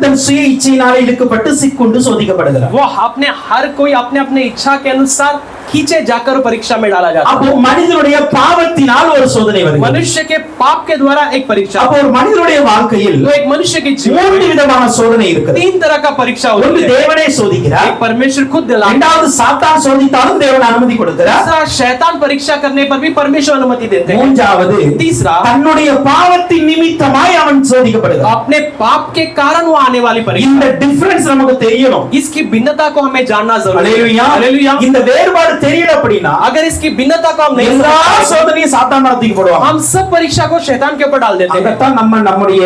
தன் சுய இச்சையினாலே இழுக்கப்பட்டு சிக்குண்டு சோதிக்கப்படுகிறார். वो अपने हर कोई अपने अपने इच्छा के अनुसार खींचे जाकर परीक्षा में डाला जाता है। அப்போ மனிதனுடைய பாவத்தினால் ஒரு சோதனை வருகிறது. मनुष्य के पाप के द्वारा एक परीक्षा। அப்போ ஒரு மனிதனுடைய வாழ்க்கையில் तो एक मनुष्य के जीवन மூன்று में விதமான சோதனை இருக்குது. 3 तरह का परीक्षा ஒன்று होती है। தேவனே சோதிக்கிறார். एक परमेश्वर खुद दिलाता है। இரண்டாவது சாத்தான் சோதித்தாலும் தேவன் அனுமதி கொடுக்கிறார். तीसरा शैतान परीक्षा करने पर भी परमेश्वर अनुमति देते हैं। மூன்றாவது तीसरा தன்னுடைய பாவத்தின் நிமித்தமாய் அவன் சோதிக்கப்படுகிறார். अपने पाप के कारण वो आने वाली இந்த परीक्षा। டிஃபரன்ஸ் நமக்கு தெரியணும். इसकी भिन्नता को हमें जानना जरूरी है। ஹalleluya. हालेलुया। இந்த வேறுபாடு தெரியல அப்படினா अगर इसकी भिन्नता को हम नहीं எல்லா समझते, சோதனையும் சாத்தான் மேல தூக்கி போடுவாங்க. हम सब परीक्षा को शैतान के ऊपर डाल देते हैं। அங்கதான் நம்முடைய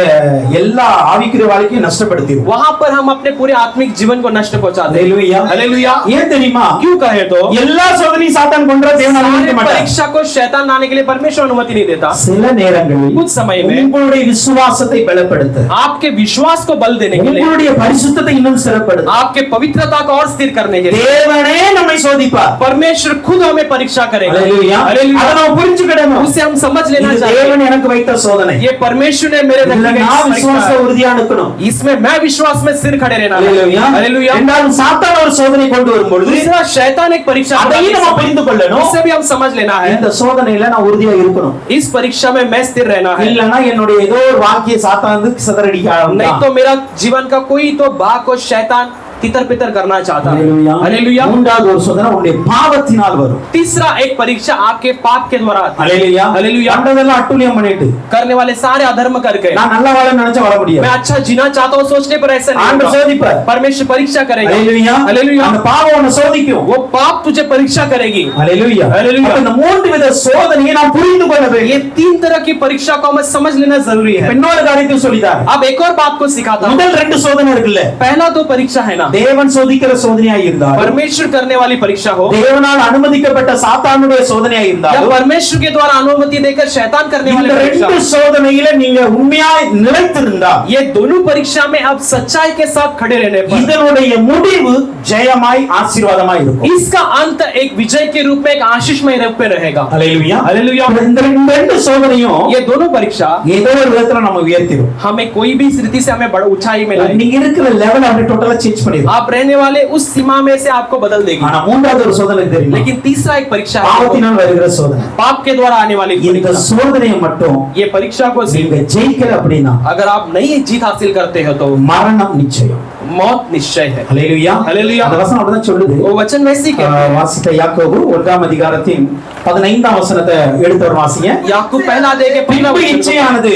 எல்லா ஆவிக்குரிய வாழ்க்கையை நஷ்டப்படுத்திடுவோம். वहां पर हम अपने पूरे आत्मिक जीवन को नष्ट पहुंचाते हैं। ஹalleluya. हालेलुया। ஏன் தெரியுமா? क्यों कहे तो எல்லா சோதனையும் சாத்தான் கொன்றா தேவன் அனுமதிக்க सारे மாட்டார். परीक्षा को शैतान लाने के लिए परमेश्वर अनुमति नहीं देता। சில நேரங்களில் कुछ समय में உங்களுடைய விசுவாசத்தை பலப்படுத்த, आपके विश्वास को बल देने के लिए, உங்களுடைய பரிசுத்தத்தை இன்னும் சிறப்படுத்த आपके पवित्रता को और स्थिर करने के लिए தேவனே நம்மை சோதிப்பார். परमेश्वर खुद हमें परीक्षा करेगा। ஹalleluya. हालेलुया। அதை நாம் புரிஞ்சுக்கிடணும். उसे हम समझ लेना இது चाहिए। தேவன் எனக்கு வைத்த சோதனை. ये परमेश्वर ने मेरे இதுல रखे गए நான் इस परीक्षा விசுவாச है। உறுதியா இருக்கணும். इसमें मैं विश्वास में सिर खड़े रहना है। ஹalleluya. हालेलुया। இரண்டாவது சாத்தான் ஒரு சோதனை கொண்டு வரும்பொழுது दूसरा शैतान एक परीक्षा அதையும் நம்ம புரிந்து கொள்ளணும். इसे भी हम समझ लेना है। இந்த சோதனையில நான் உறுதியா இருக்கணும். इस परीक्षा में मैं स्थिर रहना है, இல்லனா என்னுடைய ஏதோ ஒரு வாக்கிய சாத்தான் வந்து சிதறடிக்க नहीं ஆரம்பிச்சான். तो मेरा जीवन का कोई तो भाग को शैतान तितर पितर करना चाहता है। ஹalleluya. हालेलुया। மூன்றாவது ஒரு சோதனை உன்னுடைய பாவத்தினால் வரும். तीसरा एक परीक्षा आपके पाप के द्वारा आती है। ஹalleluya. हालेलुया। பண்றதெல்லாம் அட்டூழியம் பண்ணிட்டு करने वाले सारे अधर्म करके நான் நல்லா வாழ நினைச்சா வாழ मैं முடியாது. अच्छा जीना चाहता हूँ सोचने पर ऐसा नहीं ஆண்டவர் होगा। சோதிப்பார். परमेश्वर परीक्षा करेगा। ஹalleluya. हालेलुया। அந்த பாவம் உன்னை சோதிக்கும். वो पाप तुझे परीक्षा करेगी। ஹalleluya. ஹalleluya. அப்ப இந்த மூன்று வித சோதனையை நாம் புரிந்து கொள்ள ये வேண்டும். 3 तरह की परीक्षा को हमें समझ लेना जरूरी है। இன்னொரு காரியத்தை சொல்லிட்டார். अब एक और बात को सिखाता हूँ। முதல் ரெண்டு சோதனை இருக்குல்ல, पहला तो परीक्षा है ना, தேவன் சோதிக்கிற சோதனையாய் இருந்தால், परमेश्वर करने वाली परीक्षा हो தேவனால் அனுமதிக்கப்பட்ட சாத்தானுடைய சோதனையாய் या இருந்தால், परमेश्वर के द्वारा अनुमति देकर शैतान करने वाली இந்த परीक्षा, ரெண்டு சோதனையில நீங்க உண்மையாய் நிலைத்திருந்தா ये दोनों परीक्षा में अब सच्चाई के साथ खड़े रहने पर இதனுடைய முடிவு ஜெயமாய் ஆசீர்வாதமாய் இருக்கும். इसका अंत एक विजय के रूप में एक आशीषमय रूप में रहेगा। ஹalleluya. हालेलुया। இந்த ரெண்டு சோதனையும் ये दोनों परीक्षा ஏதோ ஒரு விதத்துல நம்ம உயர்த்திடும். हमें कोई भी स्थिति से हमें बड़ा ऊंचाई में लाएगी। நீங்க இருக்கிற லெவல் அப்படி டோட்டலா சேஞ்ச் பண்ணிடும். आप रहने वाले उस सीमा में से आपको बदल देगी। ஆனா மூன்றாவது ஒரு சோதனை தெரியுமா? लेकिन तीसरा एक परीक्षा है, பாவத்தினால் வருகிற சோதனை. पाप के द्वारा आने वाली இந்த परीक्षा। சோதனையை மட்டும் ये परीक्षा को நீங்க ஜெயிக்கல அப்படின்னா अगर आप नहीं जीत हासिल करते हो तो மரணம் நிச்சயம். मौत निश्चय है। ஹalleluya. ஹalleluya. அந்த வசனம் அப்படிதான் சொல்லுது. वो वचन वैसे ही कहते हैं। வாசிக்க யாக்கோபு 1ஆம் அதிகாரத்தின் 15ஆம் வசனத்தை எடுத்தவர் வாசிங்க. याकूब पहला अध्याय के पहला பின்பு वचन இச்சையானது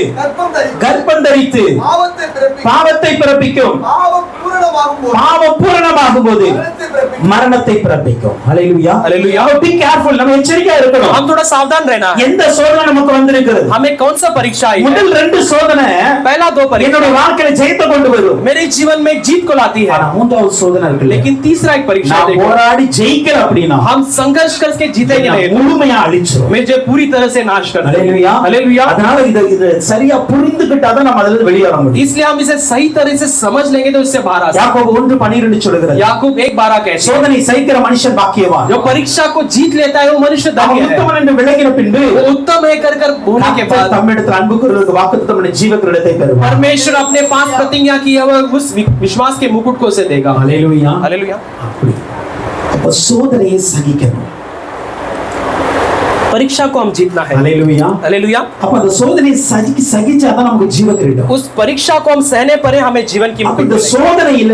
கர்ப்பம் தரித்து பாவத்தை பிறப்பிக்கும். பாவத்தை பிறப்பிக்கும். பாவம் பூரணமாகும் போது பாவம் பூரணமாகும் போது மரணத்தை பிறப்பிக்கும். மரணத்தை பிறப்பிக்கும். ஹalleluya. हालेलुया। Be careful. நம்ம எச்சரிக்கையா இருக்கணும். हम थोड़ा सावधान रहना है। எந்த சோதனை நமக்கு வந்திருக்கிறது? हमें कौन सा परीक्षा आई है? முதல் ரெண்டு சோதனை पहला दो என்னுடைய परीक्षा வாழ்க்கையில ஜெயத்தை கொண்டு வரும். मेरे जीवन में जीत को लाती है, ஆனா மூன்றாவது சோதனை இருக்கு. लेकिन तीसरा एक परीक्षा நான் देखो, போராடி ஜெயிக்கல அப்படின்னா हम संघर्ष करके जीतेंगे नहीं, முழுமையா அழிச்சிரும். मुझे पूरी तरह से नाश कर देंगे। ஹalleluya. हालेलुया। அதனால இது சரியா புரிந்துகிட்டாதான் நம்ம அதிலிருந்து வெளியே வர முடியும். इसलिए हम इसे सही तरह से समझ लेंगे तो इससे बाहर आ सकते யாக்கோபு 1:12 சொல்லுகிறது. हैं। याकूब 1:12 कहते हैं, சோதனை சகிக்கிற மனுஷன் பாக்கியவான். जो परीक्षा को जीत लेता है वो मनुष्य அவன் धन्य है। உத்தமன் என்று விளங்கின பின்பு वो उत्तम है कर होने के கர்த்தர் बाद தம்மிடத்தில் அன்பு கூறுவதற்கு வாக்குத்தத்தம் பண்ண ஜீவ கிரீடத்தை தருவார். परमेश्वर अपने पास प्रतिज्ञा की है, वो उस विश्वास के मुकुट को उसे देगा। ஹalleluya. हालेलुया। அப்படி அப்ப சோதனையை சகிக்கணும். परीक्षा को हम जीतना है। ஹல்லேலூயா. हालेलुया। அப்ப அந்த சோதனையை சகிச்சாதான் நமக்கு ஜீவ கிரீடம். उस परीक्षा को हम सहने पर हमें जीवन की அப்ப मुकुट இந்த मिलेगा। சோதனையில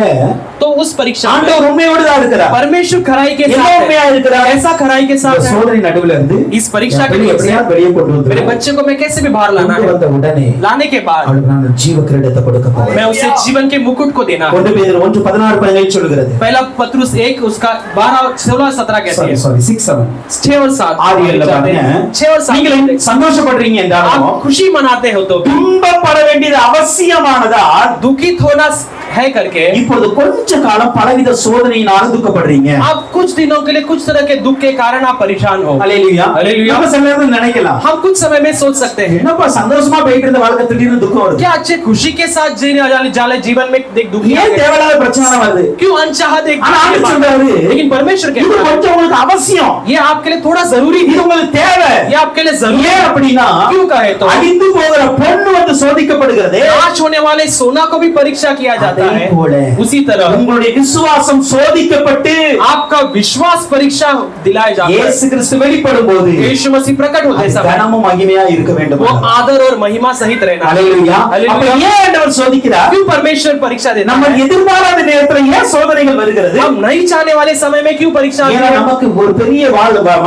तो उस परीक्षा में ஆண்டவர் உண்மையோடு தான் இருக்கிறார். परमेश्वर खराई के எல்லாம் साथ உண்மையா है। இருக்கிறார். ऐसा खराई के இந்த साथ है। சோதனை நடுவுல இருந்து इस परीक्षा के लिए எப்படியா வெளியே கொண்டு வந்து मेरे बच्चे को मैं कैसे भी बाहर लाना கொண்டு है। வந்த உடனே लाने के बाद அவளுக்கு நான் ஜீவ கிரீடத்தை கொடுக்க போறேன். मैं उसे जीवन के मुकुट को देना है। 1 பேதுரு 1:16 சொல்கிறது. पहला पत्रुस 1 उसका 12 16 17 कहती है। சாரி 6 7 6 और 7 6 7 பாருங்க. 6 और 7 நீங்க சந்தோஷப்படுறீங்க என்றாலும் आप खुशी मनाते हो तो துன்பப்பட வேண்டியது அவசியமானதா दुखित होना है करके இப்பொழுது கொஞ்ச காலம் பலவித சோதனையினால் துக்கப்படுறீங்க. आप कुछ दिनों के लिए कुछ तरह के दुख के कारण आप परेशान हो। ஹல்லேலூயா. हालेलुया। நம்ம சில நேரம் நினைக்கலாம், हम कुछ समय में सोच सकते हैं என்னப்பா சந்தோஷமா போயிட்டு இருந்த வாழ்க்கை திடீர்னு துக்கம் வருது. क्या अच्छे खुशी के साथ जीने वाले जीवन में एक दुख ஏன் தேவையில்லாத பிரச்சனை வருது? क्यों अनचाहत एक ஆனா ஆண்டவர் சொல்றாரு, लेकिन परमेश्वर இது कहता है கொஞ்சம் உங்களுக்கு அவசியம். ये आपके लिए थोड़ा जरूरी இது है। உங்களுக்கு தேவை. ये आपके लिए जरूरी ஏன் है। அப்படின்னா क्यों कहे तो அழிந்து போகிற பொண்ணு வந்து சோதிக்கப்படுகிறது. नाश होने वाले सोना को भी परीक्षा किया जाता அதே है। போல उसी तरह உங்களுடைய விசுவாசம் சோதிக்கப்பட்டு आपका विश्वास परीक्षा दिलाया जाता है। இயேசு கிறிஸ்து வெளிப்படும் போது यीशु मसीह प्रकट होते அது समय கனமும் மகிமையா இருக்க வேண்டும். वो आदर और महिमा सहित रहना है। ஹல்லேலூயா. அப்ப ஏன் ஆண்டவர் சோதிக்கிறார்? क्यों परमेश्वर परीक्षा देता நம்ம है? எதிர்பாராத நேரத்துல ஏன் சோதனைகள் வருகிறது? हम नहीं चाहने वाले समय में क्यों परीक्षा आती ஏன்னா है? நமக்கு ஒரு பெரிய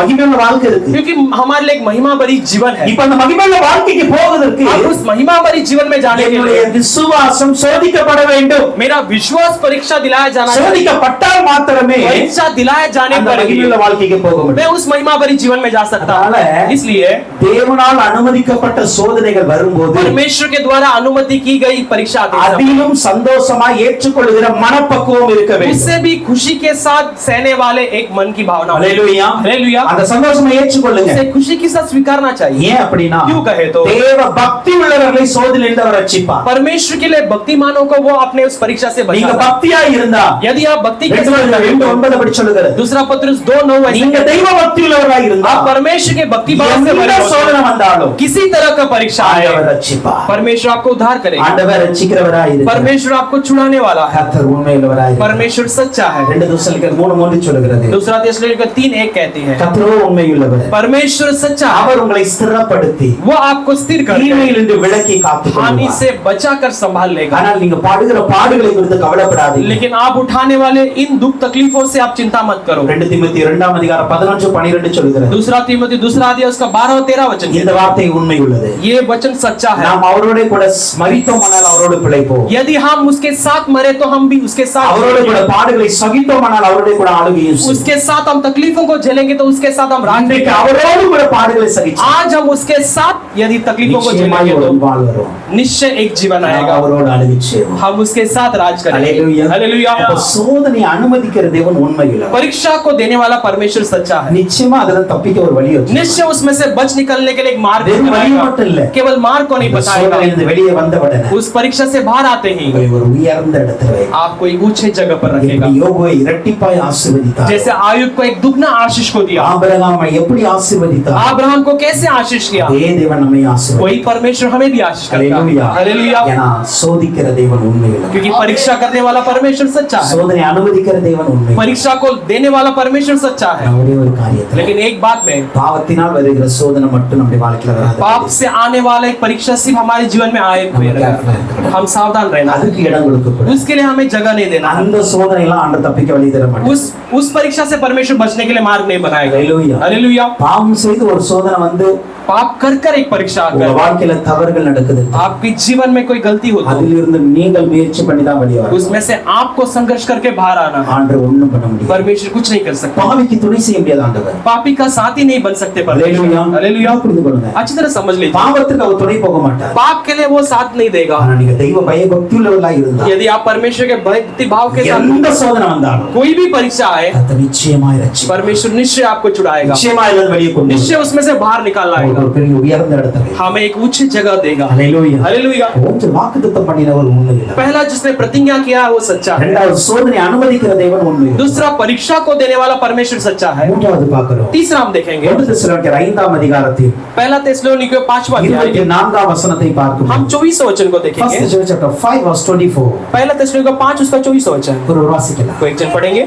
மகிமையான வாழ்க்கை இருக்கு. क्योंकि हमारे लिए एक महिमा भरी जीवन है। இப்ப அந்த மகிமையான வாழ்க்கைக்கு போவதற்கு अब उस महिमा भरी जीवन में जाने के என்னுடைய लिए விசுவாசம் சோதிக்கப்பட வேண்டும். मेरा विश्वास परीक्षा दिलाया जाना चाहिए। சோதிக்கப்பட்டால் மாத்திரமே परीक्षा दिलाया जाने அந்த पर ही மகிமையான வாழ்க்கைக்கு போக முடியும். मैं उस महिमा भरी जीवन में जा सकता हूँ। அதனால इसलिए தேவனால் அனுமதிக்கப்பட்ட சோதனைகள் வரும்போது परमेश्वर के द्वारा अनुमति की गई परीक्षा आती है। அதிலும் சந்தோஷமா ஏற்றுக்கொள்கிற மனப்பக்குவம் இருக்க வேண்டும். उससे भी खुशी के साथ सहने वाले एक मन की भावना हो। ஹல்லேலூயா. हालेलुया। அந்த சந்தோஷமா ஏற்றுக்கொள்ளுங்க. उसे खुशी के साथ स्वीकारना चाहिए। ஏன் அப்படினா क्यों कहे तो தேவ பக்தி உள்ளவர்களை சோதனையிலிருந்து அவர் ரட்சிப்பார். परमेश्वर के लिए भक्तिमानों को वो अपने उस परीक्षा से நீங்க बचाता है। பக்தியா இருந்தா यदि आप भक्ति के 2:9 அப்படி சொல்லுகிறது. दूसरा पत्रुस 2:9 நீங்க தெய்வ பக்தி உள்ளவராய் இருந்தா आप परमेश्वर के भक्ति भाव से भरे எந்த हो சோதனை வந்தாலும் किसी तरह का परीक्षा आए ஆண்டவர் ரட்சிப்பார். परमेश्वर आपको उद्धार करेगा। ஆண்டவர் ரட்சிக்கிறவராய் இருக்கிறார். परमेश्वर आपको छुड़ाने वाला है। கர்த்தர் உண்மையுள்ளவராய் இருக்கிறார். परमेश्वर सच्चा है। 2 தெசலோனிக்கர் 3:3 சொல்லுகிறது. दूसरा தெசலோनिकர் 3:1 कहती है கர்த்தரோ உண்மையுள்ளவர். परमेश्वर सच्चा है। அவர் உங்களை ஸ்திரப்படுத்தி वो आपको स्थिर करके தீமையிலிருந்து விலக்கி हानि காத்துக்கொள்வார். से बचाकर संभाल लेगा। ஆனால் நீங்க பாடுகிற பாடுகளை குறித்து கவலைப்படாதீங்க. लेकिन आप उठाने वाले इन दुख तकलीफों से आप चिंता मत करो। 2 தீமோத்தேயு 2:11-12 சொல்லுகிறது. दूसरा तीमुथियुस दूसरा अध्याय उसका 12 और 13 वचन இந்த வார்த்தை உண்மை உள்ளது. ये वचन सच्चा है। நாம் அவரோட கூட மரித்தோமானால் அவரோடு பிழைப்போம். यदि हम उसके साथ मरे तो हम भी उसके साथ அவரோட கூட பாடுகளை சகித்தோமானால் அவரோட கூட ஆளுகையும் செய்வோம். उसके साथ हम तकलीफों को झेलेंगे तो उसके साथ हम राज இன்றைக்கு அவரோடு கூட பாடுகளை சகிச்சோம். आज हम उसके साथ यदि तकलीफों को நிச்சயமாய் झेलेंगे ஒரு तो வாழ் வரும். निश्चय एक जीवन நாம் आएगा। அவரோடு ஆளுகை செய்வோம். हम उसके साथ राज करेंगे। ஹல்லேலூயா. हालेलुया। அப்ப சோதனை அனுமதிக்கிற தேவன் உண்மையுள்ளவர். परीक्षा को देने वाला परमेश्वर सच्चा है। நிச்சயமா அதுல தப்பிக்க ஒரு வழி இருக்கு. निश्चय उसमें से बच निकलने के लिए एक मार्ग வெறும் வழி बताएगा। மட்டும் இல்ல. केवल मार्ग को नहीं बताएगा। சோதனையிலிருந்து வெளியே வந்த உடனே उस परीक्षा से बाहर आते ही உங்களை ஒரு உயர்ந்த இடத்துல வைக்கும். आपको एक ऊंचे जगह पर रखेगा। யோபுவை இரட்டிப்பாய் ஆசீர்வதித்தார். जैसे आयुब को एक दुगना आशीष को दिया, ஆபிரகாமை எப்படி ஆசீர்வதித்தார்? अब्राहम को कैसे आशीष किया, அதே தேவன் நம்மை वही ஆசீர்வதித்தார். परमेश्वर हमें भी आशीष करता ஹல்லேலூயா. है। हालेलुया। ஏன்னா சோதிக்கிற தேவன் உண்மையுள்ளவர். क्योंकि परीक्षा करने वाला परमेश्वर सच्चा है। சோதனை அனுமதிக்கிற தேவன் உண்மை. परीक्षा को देने वाला परमेश्वर सच्चा है। ஒரே ஒரு காரியத்துல लेकिन एक बात में பாவத்தினால் வருகிற சோதனை மட்டும் நம்முடைய வாழ்க்கையில வராது. पाप से आने वाला एक परीक्षा सिर्फ हमारे जीवन में आए हुए रहेगा। हम सावधान रहना, அதுக்கு இடம் கொடுக்கக்கூடாது. उसके लिए हमें जगह नहीं देना। அந்த சோதனை எல்லாம் ஆண்டவர் தப்பிக்க வழி தர மாட்டார். उस परीक्षा से परमेश्वर बचने के लिए मार्ग नहीं बनाएगा। हालेलुया। हालेलुया। பாவம் செய்து ஒரு சோதனை வந்து पाप कर कर एक परीक्षा உங்க आकर வாழ்க்கையில தவறுகள் நடக்குது. आपके जीवन में कोई गलती होती है, அதிலிருந்து நீங்கள் முயற்சி பண்ணி தான் வெளியே வரணும். उसमें से आपको संघर्ष करके बाहर आना है। ஆண்டவர் ஒண்ணும் பண்ண முடியாது. परमेश्वर कुछ नहीं कर सकता। பாவிக்கு துணை செய்ய முடியாது ஆண்டவர். पापी का साथी नहीं बन सकते हालेलुया। परमेश्वर। हालेलुया। புரிந்து கொள்ளுங்க. अच्छी तरह समझ लीजिए, பாவத்துக்கு அவர் துணை போக மாட்டார். पाप के लिए वो साथ नहीं देगा। ஆனா நீங்க தெய்வ பயபக்தி உள்ளவர்களாய் இருந்தா यदि आप परमेश्वर के भक्ति भाव के साथ எந்த சோதனை வந்தாலும் कोई भी परीक्षा आए, கர்த்தர் நிச்சயமாய் ரட்சிப்பார். परमेश्वर निश्चय आपको छुड़ाएगा, நிச்சயமாய் இருந்து வெளியே கொண்டு निश्चय उसमें से बाहर निकाल வருவார். लाएगा, ஒரு பெரிய உயர்ந்த இடத்துல हमें एक उच्च जगह देगा। ஹalleluya. हालेलुया। ஒன்று வாக்குத்தத்தம் பண்ணினவர் உண்மையில்லை. पहला जिसने प्रतिज्ञा किया है वो सच्चा है। இரண்டாவது சோதனை அனுமதிக்கிற தேவன் உண்மையில்லை. दूसरा परीक्षा को देने वाला परमेश्वर सच्चा है। மூன்றாவது பார்க்கிறோம். तीसरा हम देखेंगे 1 தெசலோனிக்கர் 5ஆம் அதிகாரத்தில் पहला தெசலோனிக்கே 5वां अध्याय 24ஆம் वचनத்தை பார்க்கிறோம். हम 24 वचन को First देखेंगे। Thessalonians chapter 5 verse 24. पहला தெசலோனிக்கே 5 उसका 24 वचन ஒரு வாசிக்கலாம். को एक जन पढ़ेंगे।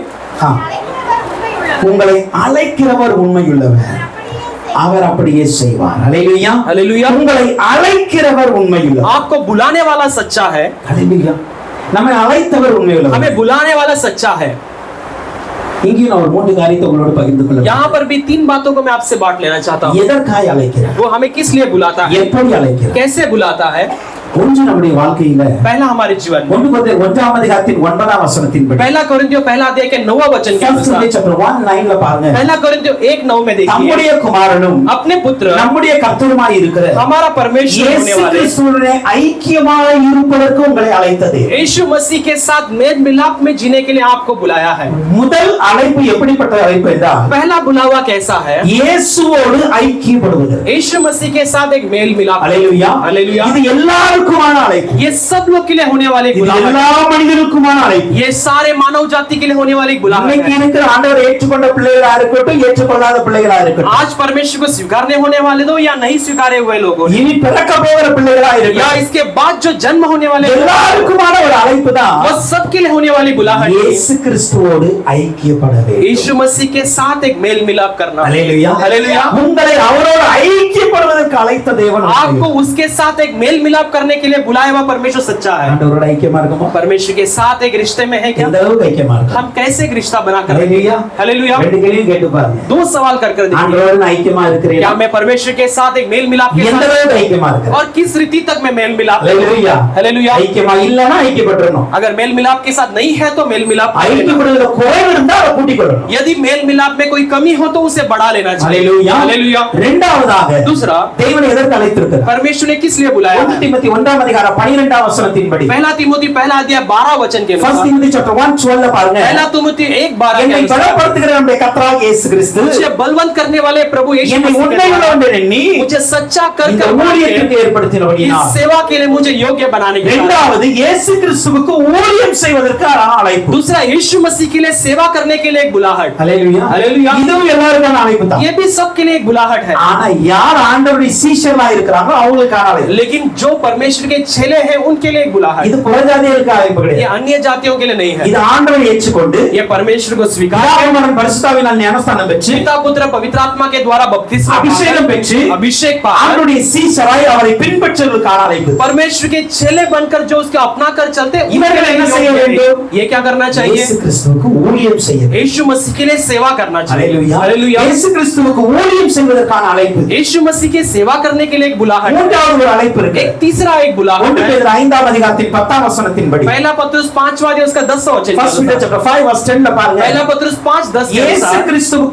உங்களை அழைக்கிறவர் உண்மையுள்ளவர், அவர் அப்படியே செய்வார். ஹalleluya. हालेलुया। உங்களை அழைக்கிறவர் உண்மையுள்ளவர். आपको बुलाने वाला सच्चा है। ஹalleluya. நம்மை அழைத்தவர் உண்மையுள்ளவர். हमें बुलाने वाला सच्चा है। இங்கேயும் நான் ஒரு மூன்று காரியத்தை உங்களோடு பகிர்ந்து கொள்ள यहाँ पर भी 3 बातों को मैं आपसे बांट लेना चाहता हूँ। எதற்காய் அழைக்கிறார்? वो हमें किस लिए बुलाता है, எப்படி அழைக்கிறார்? कैसे बुलाता है। ஒன்று நம்முடைய வாழ்க்கையில पहला हमारे जीवन में 1 அதிகாரத்தின் 9 வசனத்தின்படி पहला कोरिन्थियों पहला अध्याय के 9वां वचन के अनुसार chapter 1:9 ல பாருங்க. पहला कोरिन्थियों 1:9 में देखिए, நம்முடைய குமாரனும் अपने पुत्र நம்முடைய கர்த்தருமாய் இருக்கிற हमारा परमेश्वर होने இயேசு वाले கிறிஸ்துவுடனே ஐக்கியமாய் இருப்பதற்கு உங்களை அழைத்தது. यीशु मसीह के साथ मेल मिलाप में जीने के लिए आपको बुलाया है। முதல் அழைப்பு எப்படிப்பட்ட அழைப்பு என்றால் पहला बुलावा कैसा है, இயேசுவோடு ஐக்கியப்படுவது. यीशु मसीह के साथ एक मेल मिलाप। ஹalleluya. हालेलुया। இது எல்லாருக்குமான அழைப்பு. ये सब लोग के लिए होने वाले இது बुलावा எல்லா है। மனிதருக்குமான அழைப்பு. ये सारे मानव जाति के लिए होने वाली बुलावा இன்னைக்கு है। இருக்கிற ஆண்டவரை ஏற்றுக்கொண்ட பிள்ளைகளா இருக்கட்டும், ஏற்றுக்கொள்ளாத பிள்ளைகளா இருக்கட்டும், आज परमेश्वर को स्वीकारने होने वाले दो या नहीं स्वीकारे हुए लोगों ने, இனி பிறக்க போகிற பிள்ளைகளா या இருக்கட்டும், इसके बाद जो जन्म होने वाले लोग, எல்லாருக்குமான ஒரு அழைப்பு தான் वो सबके लिए होने वाली बुलाहट है। இயேசு கிறிஸ்துவோடு ஐக்கியப்பட வேண்டும். यीशु मसीह के साथ एक मेल मिलाप करना। ஹalleluya. हालेलुया। உங்களை அவரோடு ஐக்கியப்படுவதற்கு அழைத்த தேவன் आपको उसके साथ एक मेल मिलाप करने के लिए बुलाया हुआ परमेश्वर सच्चा है। ஆண்டவரோட ஐக்கியமா இருக்குமா? परमेश्वर के साथ एक रिश्ते में है क्या? எந்த அளவுக்கு ஐக்கியமா இருக்கோம்? हम कैसे एक रिश्ता बना कर ஹalleluya. हालेलुया। ரெண்டு கேள்வியும் கேட்டு பாருங்க. दो सवाल कर देखिए, ஆண்டவரோடு ஐக்கியமா क्या இருக்கிறீங்களா? मैं परमेश्वर के साथ एक मेल मिलाप के எந்த साथ அளவுக்கு ஐக்கியமா இருக்கிறீங்க? और किस रीति तक मैं मेल मिलाप? ஹalleluya. हालेलुया। ஐக்கியமா இல்லனா ஐக்கியப்பட்டுறணும். अगर मेल मिलाप के साथ नहीं है तो मेल मिलाप कर लेना। ஐக்கியப்படுறதுல குறைவு இருந்தா அதை கூட்டிக் கொள்ளணும். यदि मेल मिलाप में कोई कमी हो तो उसे बढ़ा लेना चाहिए। ஹalleluya. हालेलुया। இரண்டாவதாக दूसरा, தேவன் எதற்கு அழைத்திருக்கிறார்? परमेश्वर ने किस लिए बुलाया 1 है? தீமோத்தி 1 அதிகாரம் 12 வசனத்தின்படி पहला तिमोथी पहला अध्याय 12 वचन के 1 अनुसार, தீமோத்தி chapter 1:12 ல பாருங்க. पहला तिमोथी 1:12 के என்னை अनुसार, பலப்படுத்துகிற நம்முடைய கர்த்தராகிய இயேசு கிறிஸ்து मुझे बलवंत करने वाले प्रभु यीशु என்னை मसीह के உண்மையுள்ளவன் द्वारा எண்ணி मुझे सच्चा இந்த कर ஊழியத்திற்கு इस ஏற்படுத்தினபடியினால் सेवा के लिए मुझे योग्य बनाने के लिए। இரண்டாவது இயேசு கிறிஸ்துவுக்கு ஊழியம் செய்வதற்கு அழைப்பு. दूसरा, यीशु मसीह के लिए सेवा करने के लिए एक बुलाहट। ஹalleluya. हालेलुया। இதுவும் எல்லாருக்கான அழைப்பு தான். ये भी सबके लिए एक बुलाहट है। ஆனா யார் ஆண்டவருடைய சீஷர்களா இருக்கிறாங்களோ அவங்களுக்கான அழைப்பு. लेकिन जो परमेश्वर के चेले हैं उनके लिए एक बुलाहट। இது புறஜாதிகளுக்கு அழைப்பு ये கிடையாது. अन्य जातियों के लिए नहीं है। இது ஆண்டவரை ஏற்றுக்கொண்டு ये परमेश्वर को स्वीकार, பிதாவின் பரிசுத்தாவினால் ஞானஸ்நானம் பெற்று पिता पुत्र पवित्र आत्मा के द्वारा बपतिस्मा, அபிஷேகம் பெற்று अभिषेक पा ஆண்டவருடைய சீஷராய் அவரை பின்பற்றுவதற்கான அழைப்பு. परमेश्वर के चेले बनकर जो उसके अपना कर चलते, இவர்கள் என்ன செய்ய வேண்டும்? ये क्या करना चाहिए? இயேசு கிறிஸ்துவுக்கு ஊழியம் செய்ய வேண்டும். यीशु मसीह के लिए सेवा करना चाहिए। ஹalleluya. हालेलुया। இயேசு கிறிஸ்துவுக்கு ஊழியம் செய்வதற்கான அழைப்பு. यीशु मसीह की सेवा करने के लिए एक बुलाहट। மூன்றாவது ஒரு அழைப்பு இருக்கு. एक तीसरा एक बुलाहट 1 है। பேதுரு 5 அதிகாரத்தின் 10 வசனத்தின்படி पहला पत्रुस 5वां अध्याय उसका 10वां वचन के 1 Peter अनुसार, chapter 5 verse 10 ல பாருங்க. पहला पत्रुस 5:10 के இயேசு अनुसार,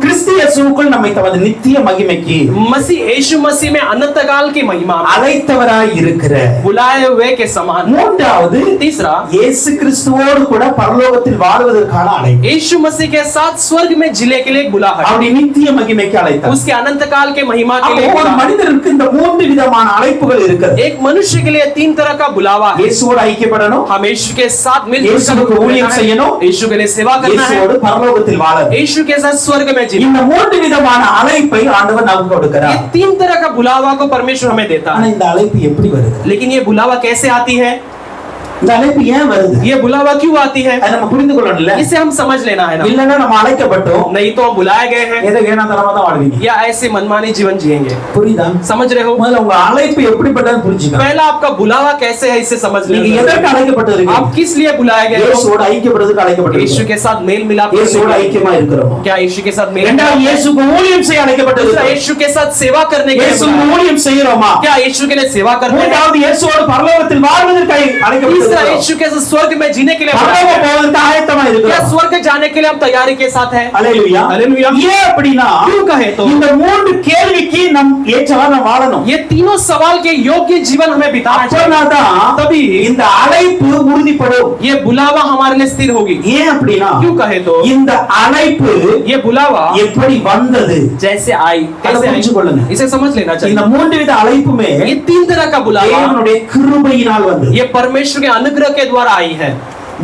கிறிஸ்து இயேசுவுக்குள் நம்மை தமது நித்திய மகிமைக்கு मसीह यीशु मसीह में अनंत काल की महिमा में அழைத்தவராய் இருக்கிற बुलाए हुए के समान। மூன்றாவது तीसरा, இயேசு கிறிஸ்துவோடு கூட பரலோகத்தில் வாழ்வதற்கான அழைப்பு. यीशु मसीह के साथ स्वर्ग में जिले के लिए एक बुलाहट, அவருடைய नित्य மகிமைக்கு அழைத்தார். उसके अनंत काल के महिमा के लिए ஒரு बुलाहट। மனிதருக்கு இந்த மூன்று விதமான அழைப்புகள் இருக்கிறது. एक मनुष्य के लिए 3 तरह का बुलावा है। இயேசுவோடு ஐக்கியப்படணும், हम यीशु के साथ मिलकर இயேசுவுக்கு ஊழியம் செய்யணும், यीशु के लिए सेवा करना है, இயேசுவோடு பரலோகத்தில் வாழணும். यीशु के साथ स्वर्ग में जीना। இந்த மூன்று விதமான அழைப்பை ஆண்டவர் நமக்கு ये கொடுக்கிறார். 3 तरह का बुलावा को परमेश्वर हमें देता ஆனா है। இந்த அழைப்பு எப்படி வருது? लेकिन ये बुलावा कैसे आती है? இந்த அழைப்பு ஏன் வருது? ये बुलावा क्यों आती है? அதை நம்ம புரிந்து கொள்ளணும்ல. इसे हम समझ लेना है ना। இல்லன்னா நம்ம அழைக்கப்பட்டோம், नहीं तो हम बुलाए गए हैं ஏதோ வேணாதனமா தான் வாழ்வீங்க. या ऐसे मनमानी जीवन जिएंगे। புரியுதா? समझ रहे हो? முதல்ல உங்க அழைப்பு எப்படிப்பட்டதுன்னு புரிஞ்சுக்கணும். पहला आपका बुलावा कैसे है इसे समझ நீங்க लेना। எதற்கு அழைக்கப்பட்டிருக்கீங்க? आप किस लिए बुलाए गए हो? இயேசுவோடு ஐக்கியப்படுறதுக்கு यीशु அழைக்கப்பட்டிருக்கீங்க. के साथ मेल मिलाप करने இயேசுவோடு के लिए। ஐக்கியமா இருக்கிறோம். क्या यीशु के साथ मेल இரண்டாவது मिलाप? இயேசுக்கு ஊழியம் செய்ய दूसरा, அழைக்கப்பட்டிருக்கிறோம். यीशु के साथ सेवा करने के लिए இயேசுக்கு बुलाया। ஊழியம் செய்யறோமா? क्या यीशु के लिए सेवा करते हैं? மூன்றாவது இயேசுவோடு பரலோகத்தில் வாழ்வதற்கு तीसरा, அழைக்கப்பட்டிருக்கிறோம். यीशु के साथ स्वर्ग में जीने के लिए बुलाया பரலோகம் है। போவதற்கு ஆயத்தமா क्या இருக்கிறோம். स्वर्ग जाने के लिए हम तैयारी के साथ हैं? அல்லேலூயா. हालेलुया। ஏன் அப்படினா क्यों कहे तो? இந்த மூன்று கேள்விக்கு நம் ஏற்றவா நாம் வாழணும். ये तीनों सवाल के योग्य जीवन हमें बिताना चाहिए। அப்பதான் तभी இந்த அழைப்பு உறுதிப்படும். ये बुलावा हमारे लिए स्थिर होगी। ஏன் அப்படினா क्यों कहे तो? இந்த அழைப்பு ये बुलावा எப்படி வந்தது? जैसे आई, அதை कैसे புரிஞ்சு आई, கொள்ளுங்க. इसे समझ लेना இந்த चाहिए। மூன்று வித அழைப்புமே ये 3 तरह का बुलावा தேவனுடைய கிருபையினால் வந்தது. ये परमेश्वर के अनुग्रह के द्वारा आई है।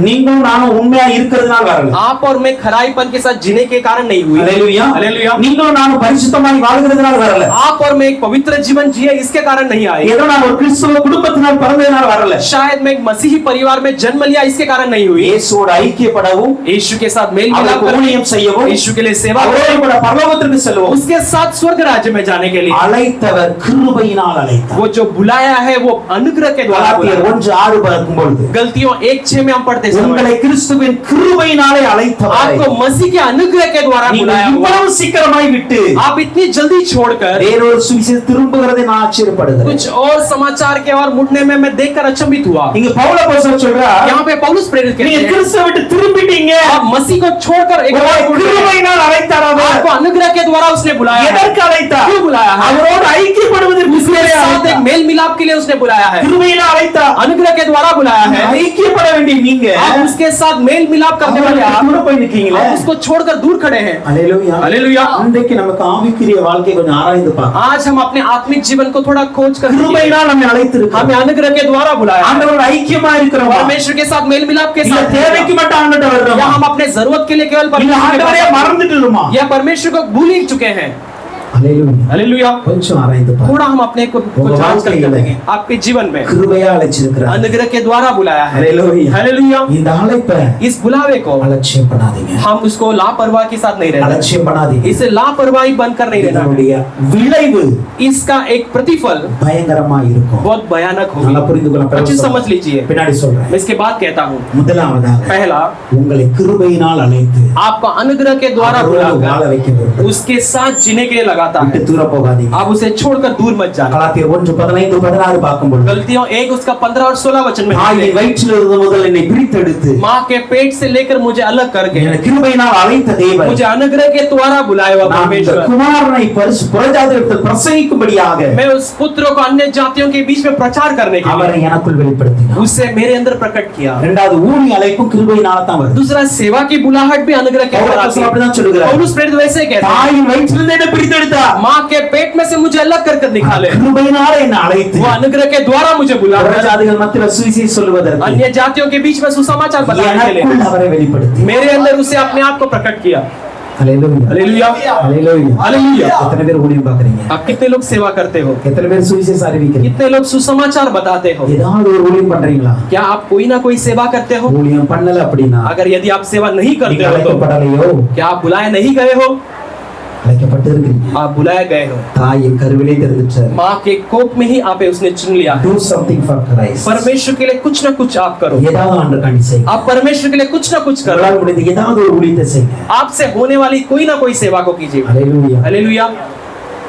நீங்களும் நானும் உண்மையா இருக்கிறதுனால வரல. आप और मैं खराईपन के साथ जीने के कारण नहीं हुई। அல்லேலூயா. हालेलुया। நீங்களும் நானும் பரிசுத்தமாய் வாழ்கிறதுனால வரல. आप और मैं एक पवित्र जीवन जिए इसके कारण नहीं आए। ஏதோ நான் ஒரு கிறிஸ்தவ குடும்பத்தினால் பிறந்ததனால வரல. शायद मैं एक मसीही परिवार में जन्म लिया इसके कारण नहीं हुई। இயேசுவோடு ஐக்கியப்படவும், यीशु के साथ मेल मिलाप அவருக்கு करने, ஊழியம் செய்யவும், यीशु के लिए सेवा அவரோடு करने, கூட பரலோகத்திற்கு செல்லவும் उसके साथ स्वर्ग राज्य में जाने के लिए அழைத்தவர் கிருபையினால் அழைத்தார். वो जो बुलाया है वो अनुग्रह के द्वारा கலாத்தியர் बुलाया। 1:6 பார்க்கும் பொழுது गलतियों 1:6 में हम पढ़ते உங்களை समय கிறிஸ்துவின் கிருபையினாலே அழைத்தவர். आपको मसीह के अनुग्रह के द्वारा நீங்கள் बुलाया हुआ। இவ்வளவு சீக்கிரமாய் விட்டு आप इतनी जल्दी छोड़कर வேறொரு சுவிசேஷம் திரும்புகிறதை நான் ஆச்சரியப்படுகிறேன். कुछ और समाचार के और मुड़ने में मैं देखकर अचंभित हुआ। இங்க பவுல் அப்போஸ்தலர் சொல்றார், यहाँ पे पौलुस प्रेरित कहते நீங்க हैं கிறிஸ்துவை விட்டு திரும்பிட்டீங்க. आप मसीह को छोड़कर एक உங்களை बार मुड़ गए। கிருபையினால் அழைத்தார் அவர். आपको अनुग्रह के द्वारा उसने बुलाया है। எதற்கு அழைத்தார்? क्यों बुलाया है? அவரோடு ஐக்கியப்படுவதற்கு उसके साथ एक அழைத்தார். मेल मिलाप के लिए उसने बुलाया है। கிருபையினால் அழைத்தார். अनुग्रह के द्वारा बुलाया है। ஐக்கியப்பட வேண்டிய நீங்க आप उसके साथ मेल मिलाप करने वाले அவருக்கு आप கூட போய் நிக்கீங்களே. आप उसको छोड़कर दूर खड़े हैं। அல்லேலூயா. हालेलुया। இன்றைக்கு நமக்கு ஆவிக்குரிய வாழ்க்கை கொஞ்சம் ஆராய்ந்து பார்க்கலாம். आज हम अपने आत्मिक जीवन को थोड़ा खोज कर கிருபையினால் நம்மை அழைத்திருக்கிறார். हमें अनुग्रह के द्वारा बुलाया है। ஆண்டவரோடு ஐக்கியமா இருக்கிறோம். परमेश्वर के साथ मेल मिलाप के இல்ல साथ தேவைக்கு மட்டும் ஆண்டவர்ட்ட या வர்றோம். हम अपने जरूरत के लिए केवल இல்ல परमेश्वर के ஆண்டவரே पास மறந்துட்டோமா? या परमेश्वर को भूल ही चुके हैं। அல்லேலூயா. हालेलुया। கொஞ்சம் ஆராய்ந்து பாருங்க. थोड़ा हम अपने को जांच करके देखेंगे। आपके जीवन में கிருபையா அழைச்சிருக்கிறார். अनुग्रह के द्वारा बुलाया है। அல்லேலூயா. हालेलुया। இந்த அழைப்பை इस बुलावे को அலட்சியம் பண்ணாதீங்க. हम उसको लापरवाही के साथ नहीं रहना, அலட்சியம் பண்ணாதீங்க. इसे लापरवाही बनकर नहीं रहना। இதனுடைய விளைவு इसका एक प्रतिफल பயங்கரமா இருக்கும். बहुत भयानक நல்லா होगी। புரிந்து கொள்ள अच्छी समझ लीजिए। பின்னாடி சொல்றேன். मैं इसके बाद कहता हूँ, முதலாவதாக पहला உங்களை கிருபையினால் அழைத்து आपको अनुग्रह के द्वारा அவரோடு வாழ बुलाकर வைக்க விரும்புகிறேன். उसके साथ जीने के लिए लगाता விட்டு है। தூர போகாதீங்க. आप उसे छोड़कर दूर मत जाना। கலாத்தியர் 1:15-16 பார்க்கும்போது गलतियों 1 उसका 15 और 16 वचन में தாயின் வயிற்றில் இருந்த முதல் என்னை பிரித்தெடுத்து माँ के पेट से लेकर मुझे अलग करके என்னை கிருபையினால் அழைத்த தேவன் मुझे अनुग्रह के द्वारा बुलाया हुआ நான் இந்த परमेश्वर, குமாரனை புறஜாதிகளிடத்தில் பிரசங்கிக்கும்படியாக मैं उस पुत्र को अन्य जातियों के बीच में प्रचार करने के அவரை लिए எனக்குள் வெளிப்படுத்தினார். उसे मेरे अंदर प्रकट किया। இரண்டாவது ஊழிய அழைப்பும் கிருபையினால தான் வருது. दूसरा सेवा की बुलाहट भी अनुग्रह के द्वारा आती है। அப்படிதான் சொல்லுகிறார். पौलुस प्रेरित वैसे कहता है, தாயின் வயிற்றிலிருந்து என்னை பிரித்தெடுத்தார். माँ के पेट में से मुझे अलग कर निकाले, கிருபையினால என்னை அழைத்து वो अनुग्रह के द्वारा मुझे बुलाया, புறஜாதிகள் மத்தியில் சுவிசேஷம் சொல்லுவதற்கு अन्य जातियों के बीच में सुसमाचार बताने के लिए எனக்குள் அவரை வெளிப்படுத்தி मेरे अंदर उसे अपने आप को प्रकट किया। அல்லேலூயா. हालेलुया। அல்லேலூயா. हालेलुया। எத்தனை பேர் ஊழியம் பார்க்கறீங்க? आप कितने लोग सेवा करते हो? எத்தனை பேர் சுவிசேஷம் அறிவிக்கிறீங்க? कितने लोग सुसमाचार बताते हो? ஏதாவது ஒரு ஊழியம் பண்றீங்களா? क्या आप कोई ना कोई सेवा करते हो? ஊழியம் பண்ணல அப்படினா अगर यदि आप सेवा नहीं நீங்க करते हो तो அழைக்கப்படலையோ? क्या आप बुलाए नहीं गए हो? அழைக்கப்பட்டு இருக்கீங்க. आप बुलाए गए हो। தாயின் கருவிலே தெரிஞ்சிட்டார். माँ के कोख में ही आप उसने चुन लिया है। Do something for Christ. परमेश्वर के लिए कुछ ना कुछ आप करो। ஏதாவது ஆண்டவருக்காண்டி செய்யுங்க. आप परमेश्वर के लिए कुछ ना कुछ करो। உங்களால் முடிந்த ஏதாவது ஒரு ஊழியத்தை செய்யுங்க. आपसे होने वाली कोई ना कोई सेवा को कीजिए। அல்லேலூயா. हालेलुया।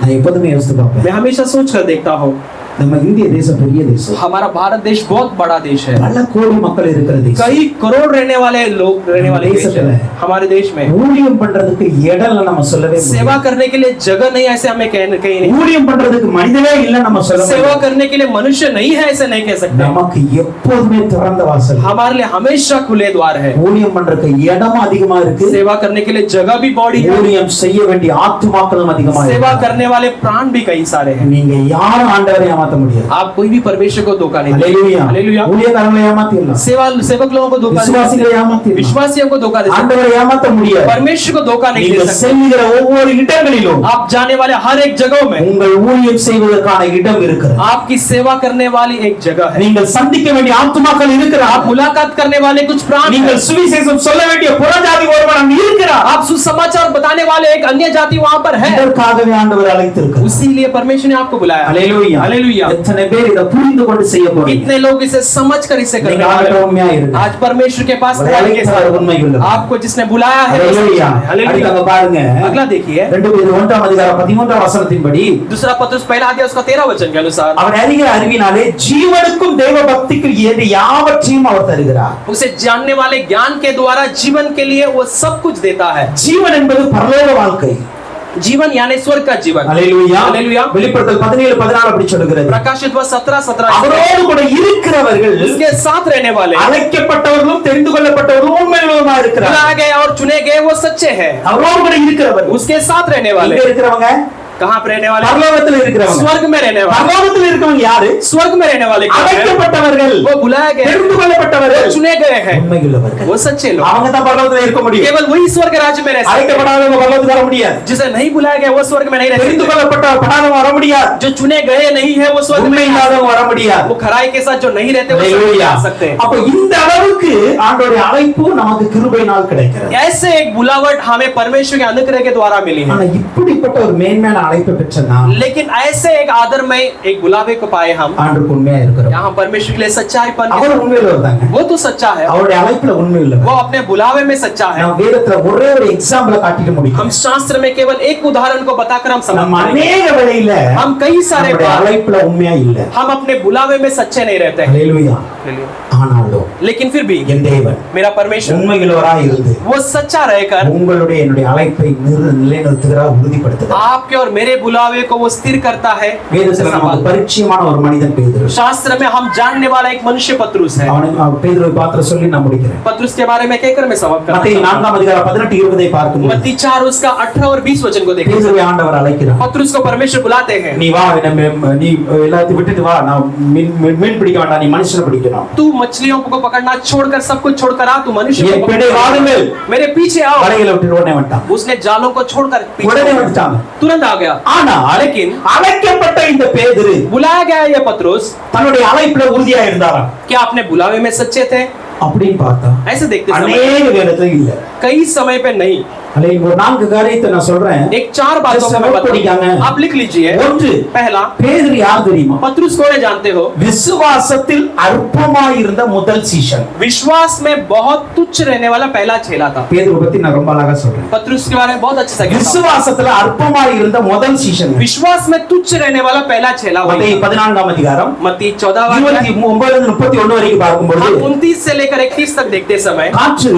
நான் எப்போதுமே யோசித்து பார்ப்பேன். मैं हमेशा सोच कर देखता हूँ, நம்ம இந்திய தேசம் பெரிய தேசம். हमारा भारत देश बहुत बड़ा देश है, பல கோடி மக்கள் இருக்கிற தேசம். कई करोड़ रहने वाले लोग रहने वाले देश है हमारे देश में। ஊழியம் பண்றதுக்கு இடம் இல்ல நம்ம சொல்லவே முடியாது. सेवा करने के लिए जगह नहीं ऐसे हमें कहीं नहीं। ஊழியம் பண்றதுக்கு மனிதனே இல்ல நம்ம சொல்ல सेवा முடியாது. करने के लिए मनुष्य नहीं है ऐसे नहीं कह सकते। நமக்கு எப்போதுமே திறந்த வாசல். हमारे लिए हमेशा खुले द्वार है। ஊழியம் பண்றதுக்கு இடம் அதிகமா இருக்கு. सेवा करने के लिए जगह भी बड़ी है। ஊழியம் செய்ய வேண்டிய ஆத்துமாக்களும் அதிகமா இருக்கு. सेवा करने वाले प्राण भी कई सारे हैं। நீங்க யாரும் ஆண்டவரை ஏமாத்த முடியாது. आप कोई भी परमेश्वर को धोखा नहीं दे। அல்லேலூயா. हालेलुया। ஊழியக்காரங்களை ஏமாத்திடலாம். सेवक लोगों को धोखा விசுவாசிகளை नहीं, ஏமாத்திடலாம். विश्वासियों को धोखा दे सकते, ஆண்டவரை ஏமாத்த முடியாது. परमेश्वर को धोखा नहीं நீங்க दे सकते। செல்லுகிற ஒவ்வொரு இடங்களிலும் आप जाने वाले हर एक जगह में உங்கள் ஊழியம் செய்வதற்கான இடம் இருக்கிறது. आपकी सेवा करने वाली एक जगह है। நீங்கள் சந்திக்க வேண்டிய ஆத்துமாக்கள் இருக்கிறார். आप मुलाकात करने वाले कुछ प्राण நீங்கள் हैं। சுவிசேஷம் சொல்ல வேண்டிய புறஜாதி ஒருவன் அங்கு இருக்கிறார். आप सुसमाचार बताने वाले एक अन्य जाति वहां पर है। இதற்காகவே ஆண்டவர் அழைத்திருக்கிறார். उसीलिए परमेश्वर ने आपको बुलाया। அல்லேலூயா. हालेलुया। எத்தனை பேர் இத புரிந்து கொண்டு செய்ய போறீங்க? कितने लोग इसे समझकर इसे करने நீங்க वाले ஆண்டவர் हैं? உண்மையா இருங்க. आज परमेश्वर के पास உங்களை அழைத்தவர் உண்மை உள்ளவர். आपको जिसने बुलाया है वो அல்லேலூயா. सच्चा है। हालेलुया। அடுத்தது பாருங்க. अगला देखिए, 2 பேதுரு 1:13 दूसरा पत्रुस पहला अध्याय उसका 13 वचन के अनुसार அவர் அறிகிற அறிவினாலே ஜீவனுக்கும் தேவ பக்திக்கும் ஏது யாவற்றையும் அவர் தருகிறார். उसे जानने वाले ज्ञान के द्वारा जीवन के लिए वो सब कुछ देता है। ஜீவன் என்பது பரலோக வாழ்க்கை. जीवन यानी स्वर्ग का जीवन। அல்லேலூயா. हालेलूया। வெளிப்படுத்தல் 17:14 அப்படி சொல்லுகிறது. प्रकाशित 17:17 அவரோடு கூட இருக்கிறவர்கள் उसके साथ रहने वाले அழைக்கப்பட்டவர்களும் தெரிந்து கொள்ளப்பட்டவர்களும் உண்மையுள்ளவர்களா இருக்கிறார்கள். बुलाए गए और चुने गए वो सच्चे हैं। அவரோடு கூட இருக்கிறவர்கள் उसके साथ रहने वाले இங்க இருக்கிறவங்க कहाँ पे रहने वाले? பரலோகத்தில் இருக்கிறவங்க. स्वर्ग में रहने वाले। பரலோகத்தில் இருக்கவங்க யாரு? स्वर्ग में रहने वाले कौन हैं? அழைக்கப்பட்டவர்கள், वो बुलाए गए, தெரிந்து கொள்ளப்பட்டவர்கள், चुने गए हैं, உண்மையுள்ளவர்கள். वो सच्चे लोग। அவங்க தான் பரலோகத்தில் இருக்க முடியும். केवल वही स्वर्ग राज्य में रह सकते हैं। அழைக்கப்படாதவங்க பரலோகத்துக்கு வர முடியாது. जिसे नहीं बुलाया गया वो स्वर्ग में नहीं रह தெரிந்து सकते। கொள்ளப்படாதவங்க வர முடியாது. जो चुने गए नहीं है वो स्वर्ग में உண்மை नहीं आ सकते। இல்லாதவங்க வர முடியாது. वो खराई के साथ जो नहीं रहते वो स्वर्ग में आ सकते हैं। அப்ப இந்த அளவுக்கு ஆண்டவருடைய அழைப்பு நமக்கு கிருபையினால் கிடைக்கிறது. ऐसे एक बुलावट हमें परमेश्वर के अनुग्रह के द्वारा मिली है। ஆனா இப்படிப்பட்ட ஒரு மேன்மையான அழைப்பை பெற்ற நாம் लेकिन ऐसे एक आदर में एक बुलावे को पाए हम, ஆண்டவருக்கு உண்மையா இருக்கிறோம். यहाँ परमेश्वर के लिए सच्चाईपन के அவர் साथ- உண்மையில தாங்க. वो तो सच्चा है, அவருடைய அழைப்புல உண்மை वो உள்ளவர். अपने बुलावे में सच्चा है। நான் வேதத்துல ஒரே ஒரு எக்ஸாம்பிள காட்டிட்டு முடியும். हम शास्त्र में केवल एक उदाहरण को बताकर हम நம்ம समाप्त करेंगे। அநேக வேளையில हम कई सारे நம்முடைய बार அழைப்புல உண்மையா இல்ல. हम अपने बुलावे में सच्चे नहीं रहते हैं। ஹalleluya. ஆனாலும் लेकिन फिर भी என் தேவன் मेरा परमेश्वर உண்மையுள்ளவராய் இருந்து वो सच्चा रहकर உங்களுடைய என்னுடைய அழைப்பை நிலைநிறுத்துகிறார், உறுதிப்படுத்துகிறார். आपके और मेरे बुलावे को वो स्थिर करता है। வேதத்துல நமக்கு பரிச்சயமான ஒரு மனிதன் பேதுரு. शास्त्र में हम जानने वाला एक मनुष्य पतरुस है। பேதுருவை பார்த்து சொல்லி நான் முடிக்கிறேன். पतरुस के बारे में कहकर मैं समाप्त करता மத்தேயு हूं। 4 அதிகாரம் 18 20 பார்க்கும்போது मत्ती 4 उसका 18 और 20 वचन को देखिए। பேதுருவை ஆண்டவர் அழைக்கிறார். पतरुस को परमेश्वर बुलाते हैं। நீ வா, நீ எல்லாத்தையும் விட்டுட்டு வா, நான் மீன் பிடிக்க வேண்டாம், நீ மனுஷனை பிடிக்கணும். तू मछलियों को पकड़ना छोड़कर सब कुछ छोड़कर आ, तू मनुष्य என் को பின்னே வாருங்கள். मेरे पीछे आओ। வலைகளை விட்டு உடனே வந்துட்டான். उसने जालों को छोड़कर உடனே पीछे வந்துட்டாங்க. तुरंत आ गया। ஆனா लेकिन அழைக்கப்பட்ட இந்த பேதுரு बुलाया गया ये पतरुस, தன்னுடைய அழைப்புல உறுதியா இருந்தாராம். क्या अपने बुलावे में सच्चे थे? அப்படின்னு பார்த்தா ऐसे देखते समय அநேக வேதத்துல இல்ல. कई समय पे नहीं। அல்ல ஒரு 4 காரியத்தை நான் சொல்றேன். एक 4 बातों को मैं बताऊंगा, आप लिख लीजिए। ஒன்று, पहला, பேதுரு யார் தெரியுமா? पतरुस कौन है जानते हो? விசுவாசத்தில் அற்பமாய் இருந்த முதல் சீஷன். विश्वास में बहुत तुच्छ रहने वाला पहला चेला था। பேதுரு பத்தி நான் ரொம்ப அழகா சொல்றேன். पतरुस के बारे में बहुत अच्छे से कहता हूं। விசுவாசத்துல அற்பமாய் இருந்த முதல் சீஷன். विश्वास में तुच्छ रहने वाला पहला चेला वही மத்தேயு था। 14 அதிகாரம் मत्ती 14 29 31 வரைக்கும் பார்க்கும்போது हम 29 से लेकर 31 तक देखते समय காற்று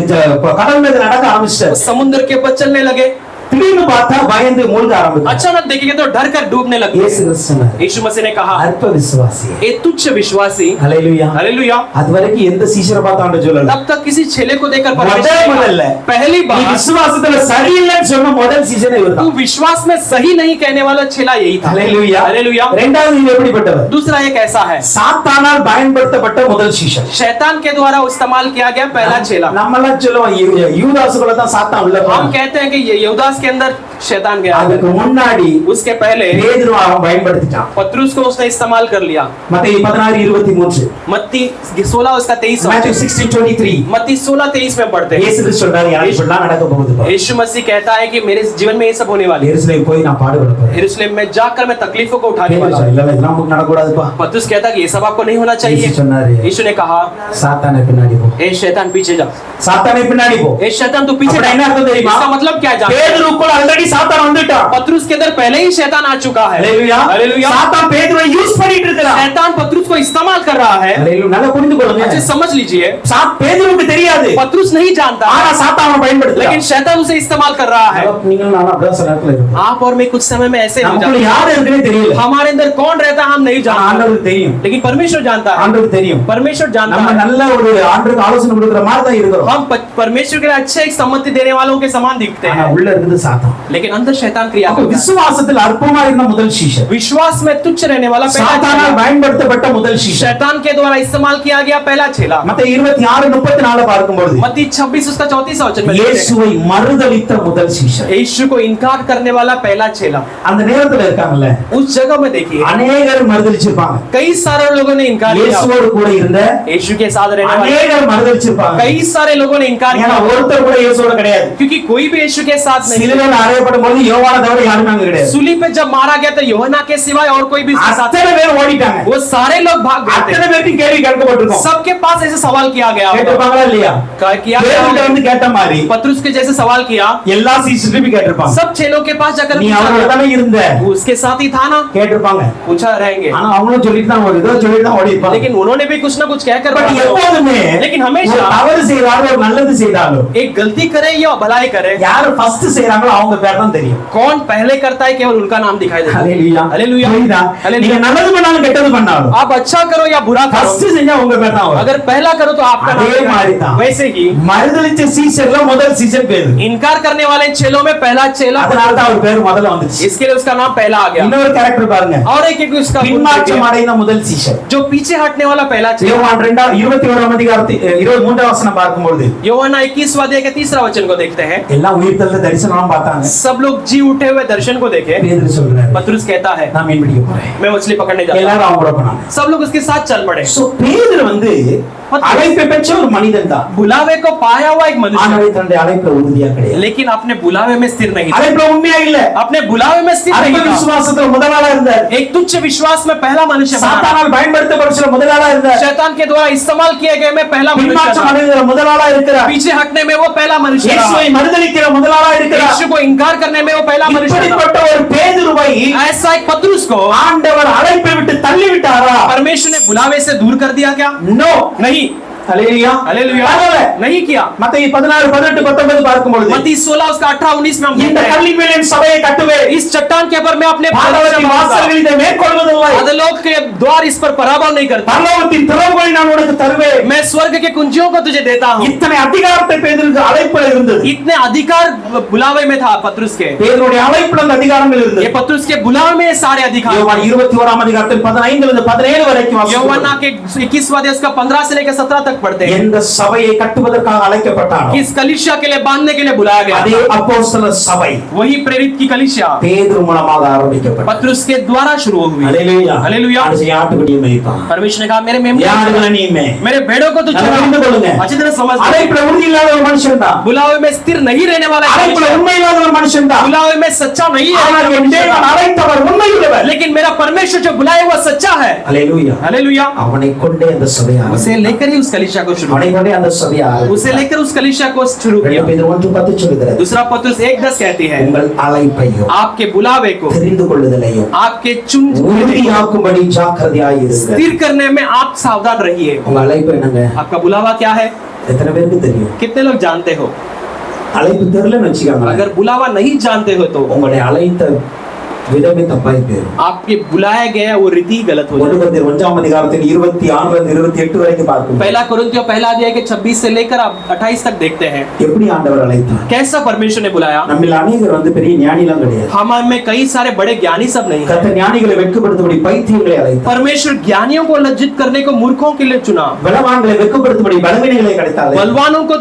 கடல் மீது நடக்க ஆரம்பிச்சாரு. समुद्र के ऊपर चलने लगे। திடீர்னு பார்த்தா பயந்து மூழ்க ஆரம்பிச்சாரு. अचानक देखेंगे तो डर कर डूबने लगे। இயேசு கிறிஸ்து यीशु मसीह ने कहा, அற்ப விசுவாசி. ए तुच्छ विश्वासी। ஹalleluya. हालेलुया। அது வரைக்கும் எந்த சீஷரை பார்த்து ஆண்டவர் சொல்லல. तब तक किसी चेले को देखकर முதல்ல परमेश्वर ने कहा, पहली நீ बार விசுவாசத்துல சரியில்லைன்னு சொன்ன முதல் சீஷன் तू இவர்தான். विश्वास में सही नहीं कहने वाला चेला यही था। ஹalleluya. हालेलुया। இரண்டாவது இது எப்படிப்பட்டவர்? दूसरा एक ऐसा है, சாத்தானால் பயன்படுத்தப்பட்ட முதல் சீஷன். शैतान के द्वारा इस्तेमाल किया गया पहला चेला। நம்மலாம் சொல்லுவோம் யூதாசுக்குள்ள தான் சாத்தான் உள்ள हम போனான். कहते हैं कि ये यहूदास के अंदर शैतान गया। அதுக்கு முன்னாடி उसके पहले பேதுரு அவன் பயன்படுத்திட்டான். पतरुस को उसने इस्तेमाल कर लिया। மத்தேயு 16:23. मत्ती 16 उसका 23 Matthew 16:23. मत्ती 16-23 में पढ़ते हैं। இயேசு கிறிஸ்து சொல்றாரு எனக்கு இப்படிலாம் நடக்க போகுது பாரு. यीशु मसीह कहता है कि मेरे जीवन में ये सब होने वाली है। எருசலேம் போய் நான் பாடுபட போறேன். यरूशलेम में जाकर मैं तकलीफों को उठाने वाला हूं। இல்ல இதெல்லாம் நமக்கு நடக்க கூடாதுப்பா. पतरुस कहता है कि ये सब आपको नहीं होना இயேசு चाहिए। சொன்னாரு यीशु ने कहा, சாத்தானை பின்னாடி போ. ए शैतान पीछे जा। சாத்தானை பின்னாடி போ. ए शैतान तू पीछे அப்படி जा। என்ன அர்த்தம் தெரியுமா? इसका मतलब क्या है? பேதுருக்குள்ள ஆல்ரெடி சாத்தான் வந்துட்டான். पतरुस के अंदर पहले ही शैतान आ चुका है। ஹalleluya. हालेलुया। சாத்தான் பேதுருவை யூஸ் பண்ணிட்டு இருக்கான். शैतान पतरुस को इस्तेमाल कर रहा है। ஹalleluya. நல்லா புரிந்து கொள்ளுங்க. अच्छे समझ लीजिए, பேதுருக்கு தெரியாது. पतरुस नहीं जानता, ஆனா சாத்தான் அவனை பயன்படுத்துறான். लेकिन शैतान उसे इस्तेमाल कर रहा है। நீங்க நானும் அப்படியே சில நேரத்துல இருப்போம். आप और मैं कुछ समय में ऐसे हो நமக்குள்ள जाते हैं। யார் இருக்குன்னே தெரியல. हमारे अंदर कौन रहता है हम नहीं ஆனா जानते, ஆண்டவருக்கு தெரியும். लेकिन परमेश्वर जानता है। ஆண்டவருக்கு தெரியும். परमेश्वर जानता நம்ம है। நல்ல ஒரு ஆண்டவருக்கு ஆலோசனை கொடுக்கிற மாதிரி தான் இருக்கிறோம். हम परमेश्वर के लिए अच्छे एक सम्मति देने वालों के समान दिखते ஆனா हैं, உள்ள இருக்குது சாத்தான். लेकिन अंदर शैतान क्रिया அப்ப करता है। விசுவாசத்தில் அற்பமா இருந்த முதல் சீஷன். विश्वास में तुच्छ रहने वाला पहला சாத்தானால் चेला, பயன்படுத்தப்பட்ட முதல் சீஷன். शैतान के द्वारा इस्तेमाल किया गया पहला चेला। மத்தேயு 26:34 பார்க்கும்போது मत्ती 26 उसका 34 वचन में लिखते हैं, இயேசுவை மறுதலித்த முதல் சீஷன். यीशु को इनकार करने वाला पहला चेला। அந்த நேரத்துல இருக்காங்கல்ல उस जगह में देखिए அநேகர் மறுதலிச்சிருப்பாங்க. कई सारे लोगों ने इनकार किया, இயேசுவோடு கூட இருந்த यीशु के साथ रहने वाले அநேகர் மறுதலிச்சிருப்பாங்க. कई सारे लोगों ने इनकार ஏன்னா किया, ஒருத்தர் கூட இயேசுவோட கிடையாது. क्योंकि कोई भी यीशु के साथ नहीं। சிலுவையில் அறையப்படும் போது யோவானை தவிர யாருமே அங்க கிடையாது. सूली पे जब मारा गया तो யோனா के सिवाय और कोई भी उसके साथ, அத்தனை பேர் ஓடிட்டாங்க. वो सारे लोग भाग गए அத்தனை थे। பேருக்கு கேள்வி கேட்கப்பட்டிருக்கும். सबके पास ऐसे सवाल किया गया होगा। கேட்டிருப்பாங்களா இல்லையா? किया பேதுருட்ட गया, வந்து கேட்ட மாதிரி पतरुस के जैसे सवाल किया, எல்லா சீஷரும் கேட்டிருப்பாங்க. सब चेलों के पास जाकर நீ पूछा அவரோட गया। தானே இருந்த? वो उसके साथ ही था ना, கேட்டிருப்பாங்க. पूछा रहेंगे, ஆனா அவங்களும் சொல்லிட்டு தான் ஓடி ஏதோ சொல்லிட்டு தான் ஓடி இருப்பாங்க. लेकिन उन्होंने भी कुछ ना कुछ कहकर பட் भागे होंगे। எப்போதுமே लेकिन हमेशा ஒரு தவறு செய்தாலும் ஒரு நல்லது செய்தாலும் एक गलती करे या भलाई करे, யாரு ஃபர்ஸ்ட் செய்றாங்களோ அவங்க பேர் தான் தெரியும். कौन पहले करता है केवल उनका नाम दिखाई देता है। ஹalleluya. हालेलुया। புரியுதா? நீங்க நல்லது பண்ணாலும் கெட்டது பண்ணாலும் आप अच्छा करो या बुरा ஃபர்ஸ்ட் करो, செஞ்சா உங்க பேர் தான் வரும். अगर पहला करो तो आपका नाम அதே மாதிரி दिखाई தான். देगा। वैसे ही மறுதலிச்ச சீசர்ல முதல் சீசர் பேரு. इनकार करने वाले चेलों में पहला चेला, அதனால தான் அவர் பேர் முதல்ல வந்துச்சு. इसके लिए उसका नाम पहला आ गया। இன்னொரு கேரக்டர் பாருங்க. और एक उसका பின்மாற்றம் அடைந்த முதல் சீசர். जो पीछे हटने वाला पहला चेला। யோவான் 21 அதிகாரத்தில் 23 வசனம் பார்க்கும்போது யோவாन 21 अध्याय के 3 वचन को देखते हैं। எல்லாம் உயிர்த்தெழுந்த தரிசனம் பார்த்தாங்க. सब लोग जी उठे हुए दर्शन को देखे। பேதுரு சொல்றாரு, पतरस कहता है நான் மீன் பிடிக்க போறேன். मैं मछली पकड़ने जा रहा எல்லாரும் அவங்க கூட போனாங்க. हूं। सब लोग उसके साथ चल पड़े। சோ பேதுரு வந்து அழைப்பை பெற்ற ஒரு மனிதன் தான். बुलावे को पाया हुआ एक मनुष्य, ஆனாலும் தன்னுடைய அழைப்புல உறுதியா கிடையாது. लेकिन अपने बुलावे में स्थिर नहीं था। அழைப்புல உண்மையா இல்ல. अपने बुलावे में स्थिर नहीं அற்ப था। விசுவாசத்துல முதலாளா இருந்தார். एक तुच्छ विश्वास में पहला मनुष्य बना। சாத்தானால் பயன்படுத்தப்படுற முதலாளா இருந்தார். शैतान के द्वारा इस्तेमाल किए गए में पहला मनुष्य பின்மாற்றம் था। அடைந்த முதலாளா இருக்கிறார். पीछे हटने में वो पहला मनुष्य இயேசுவை था। மறுதலிக்கிற முதலாளா இருக்கிறார். यीशु को इनकार करने में वो पहला मनुष्य था। இப்படிப்பட்ட ஒரு பேதுருவை ऐसा एक पतरस को ஆண்டவர் அழைப்பை விட்டு தள்ளி விட்டாரா? परमेश्वर ने बुलावे से दूर कर दिया क्या? நோ. नहीं। ஹalleluya. हालेलुया। பரவாயில்ல. नहीं किया। மத்தேயு 16 18 19 பார்க்கும் பொழுது मत्ती 16 उसका 18 19 में हम இந்த देखते हैं, கல்லின் மேல் என் சபையை கட்டுவேன். इस चट्टान के ऊपर मैं अपने பாதாளத்தின் வாசல்கள் இதை மேற்கொள்வதில்லை. अधोलोक के द्वार इस पर पराभव नहीं करता। பரலோகத்தின் திறவுகளை நான் உனக்கு தருவேன். मैं स्वर्ग के कुंजियों को तुझे देता हूँ। இத்தனை அதிகாரத்தை பேதுருக்கு அழைப்புல இருந்தது. इतने अधिकार बुलावे में था पतरस के। பேதுருடைய அழைப்புல அந்த அதிகாரங்கள் ये இருந்தது. पतरस के बुलावे में ये सारे अधिकार। யோவான் 21 அதிகாரத்தில் 15 இருந்து 17 வரைக்கும் வாசிக்கிறோம். யோவாना के 21 अध्याय उसका 15 से लेकर 17 तक पढ़ते हैं। எந்த சபையை கட்டுவதற்காக அழைக்கப்பட்டானோ किस कलीसिया के लिए बांधने के लिए बुलाया गया அதே था, அப்போஸ்தல சபை वही प्रेरित की कलीसिया பேதுரு மூலமாக ஆரம்பிக்கப்பட்டது. पतरस के द्वारा शुरू हुई। ஹalleluya. हालेलुया। அது ஆட்டுக்குட்டியை மேய்ப்பான். परमेश्वर ने कहा मेरे मेमने யாருகளை நீ மேய். मेरे भेड़ों को तू நல்லா चरा। புரிந்து கொள்ளுங்க. अच्छी तरह समझ लो। அழைப்புல உறுதி இல்லாத ஒரு மனுஷன் தான். बुलावे में स्थिर नहीं रहने वाला एक அழைப்புல मनुष्य है। உண்மை இல்லாத ஒரு மனுஷன் தான். बुलावे में सच्चा नहीं ஆனால் है, என் தேவன் அழைத்தவர் உண்மையுள்ளவர். लेकिन मेरा परमेश्वर जो बुलाए हुआ सच्चा है। ஹalleluya. हालेलुया। அவனை கொண்டே அந்த சபையை उसे लेकर ही उस कलीसिया को शुरू அவனை किया। கொண்டே அந்த சபையை उसे लेकर उस कलीसिया को शुरू किया। பேதுரு 1:10 சொல்கிறது. दूसरा पतरस 1:10 कहती है, உங்கள் அழைப்பையும் आपके बुलावे को தெரிந்து கொள்ளுதலையும் आपके चुन உறுதியாக்கும்படி ஜாக்கிரதையாயிருங்க. स्थिर करने में आप सावधान रहिए। உங்க அழைப்பு என்னங்க? आपका बुलावा क्या है? எத்தனை பேருக்கு தெரியும்? कितने लोग जानते हो? அழைப்பு தெரியலன்னு வச்சுக்கோங்க. अगर बुलावा नहीं जानते हो तो உங்களுடைய அழைத்த விதமே தப்பாய் போயிடும். आपके बुलाया गया वो रीति गलत हो जाएगी। 1 அதிகாரத்தில் 26 இருந்து 28 வரைக்கும் பார்க்கும். पहला कुरिन्थियों पहला अध्याय के 26 से लेकर आप 28 तक देखते हैं எப்படி ஆண்டவர் அழைத்தார். कैसा परमेश्वर ने बुलाया। நம்மில் அநேகர் வந்து பெரிய ஞானிலாம் கிடையாது. हम में कई सारे बड़े ज्ञानी सब नहीं है। கர்த்தர் ஞானிகளை வெட்கப்படுத்தும்படி பைத்தியங்களை அழைத்தார். परमेश्वर ज्ञानियों को लज्जित करने को मूर्खों के लिए चुना। பலவான்களை வெட்கப்படுத்தும்படி பலவீனங்களை கிடைத்தார். बलवानों को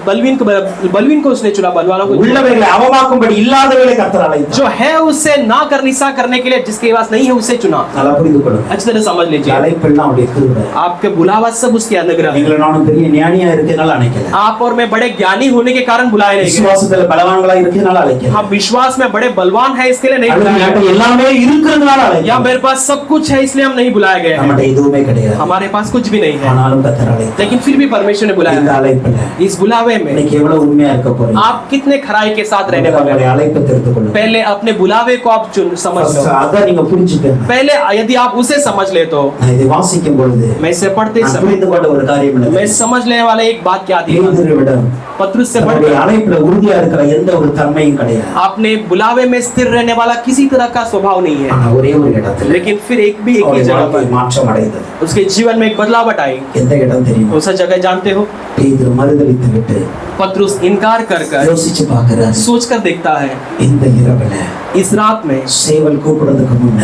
बलवीन को उसने चुना। बलवानों को உள்ளவைகளை அவமாக்கும்படி இல்லாதவைகளை கர்த்தர் அழைத்தார். जो है उससे ना करनिसा करने के लिए जिसके पास नहीं है उसे चुना। நல்லா புரிந்து கொள்ளுங்க. अच्छी तरह समझ लीजिए, அழைப்பெல்லாம் அவருடைய கிருபை. आपके बुलावा सब उसकी अनुग्रह है। நீங்களும் நானும் பெரிய ஞானியா இருக்கனால அழைக்கல. आप और मैं बड़े ज्ञानी होने के कारण बुलाए नहीं गए। விசுவாசத்துல பலவான்களா இருக்கனால அழைக்கல. हम विश्वास में बड़े बलवान है इसके लिए नहीं बुलाए நம்மகிட்ட गए। எல்லாமே இருக்கிறதுனால या அழைக்கல. मेरे पास सब कुछ है इसलिए हम नहीं बुलाए गए हैं। நம்மகிட்ட எதுவுமே கிடையாது. हमारे पास कुछ भी नहीं है, ஆனாலும் கர்த்தர் அழைத்தார். लेकिन फिर भी परमेश्वर ने இந்த बुलाया। அழைப்புல इस बुलावे में இன்னைக்கு எவ்வளவு உண்மையா இருக்க போறீங்க. आप कितने खराई के साथ रहने वाले உங்களுடைய हैं। அழைப்பை தெரிந்து கொள்ளுங்க. पहले अपने बुलावे को आप समझ लो। அத நீங்க புரிஞ்சுக்கங்க. पहले यदि आप उसे समझ ले तो நான் இதை வாசிக்கும் பொழுது मैं इसे पढ़ते நான் समय புரிந்து கொண்ட ஒரு காரியம் मैं என்னது? समझ लेने वाला एक बात क्या थी, பேதுருவிடம் पतरस से தன்னுடைய बढ़कर அழைப்புல உறுதியா இருக்கிற எந்த ஒரு தன்மையும் கிடையாது. आपने बुलावे में स्थिर रहने वाला किसी तरह का स्वभाव नहीं है, ஆனா ஒரே ஒரு இடத்துல लेकिन फिर एक ही அவருடைய जगह வாழ்க்கை पर மாற்றம் அடைந்தது. उसके जीवन में एक बदलावट आई। எந்த இடம் தெரியுமா? उस जगह जानते हो? பேதுரு மறுதலித்து விட்டு पतरस इनकार कर யோசிச்சு பார்க்கிறார். सोच कर देखता है, இந்த இரவுல इस रात में சேவல் கூப்பிடுறதுக்கு முன்ன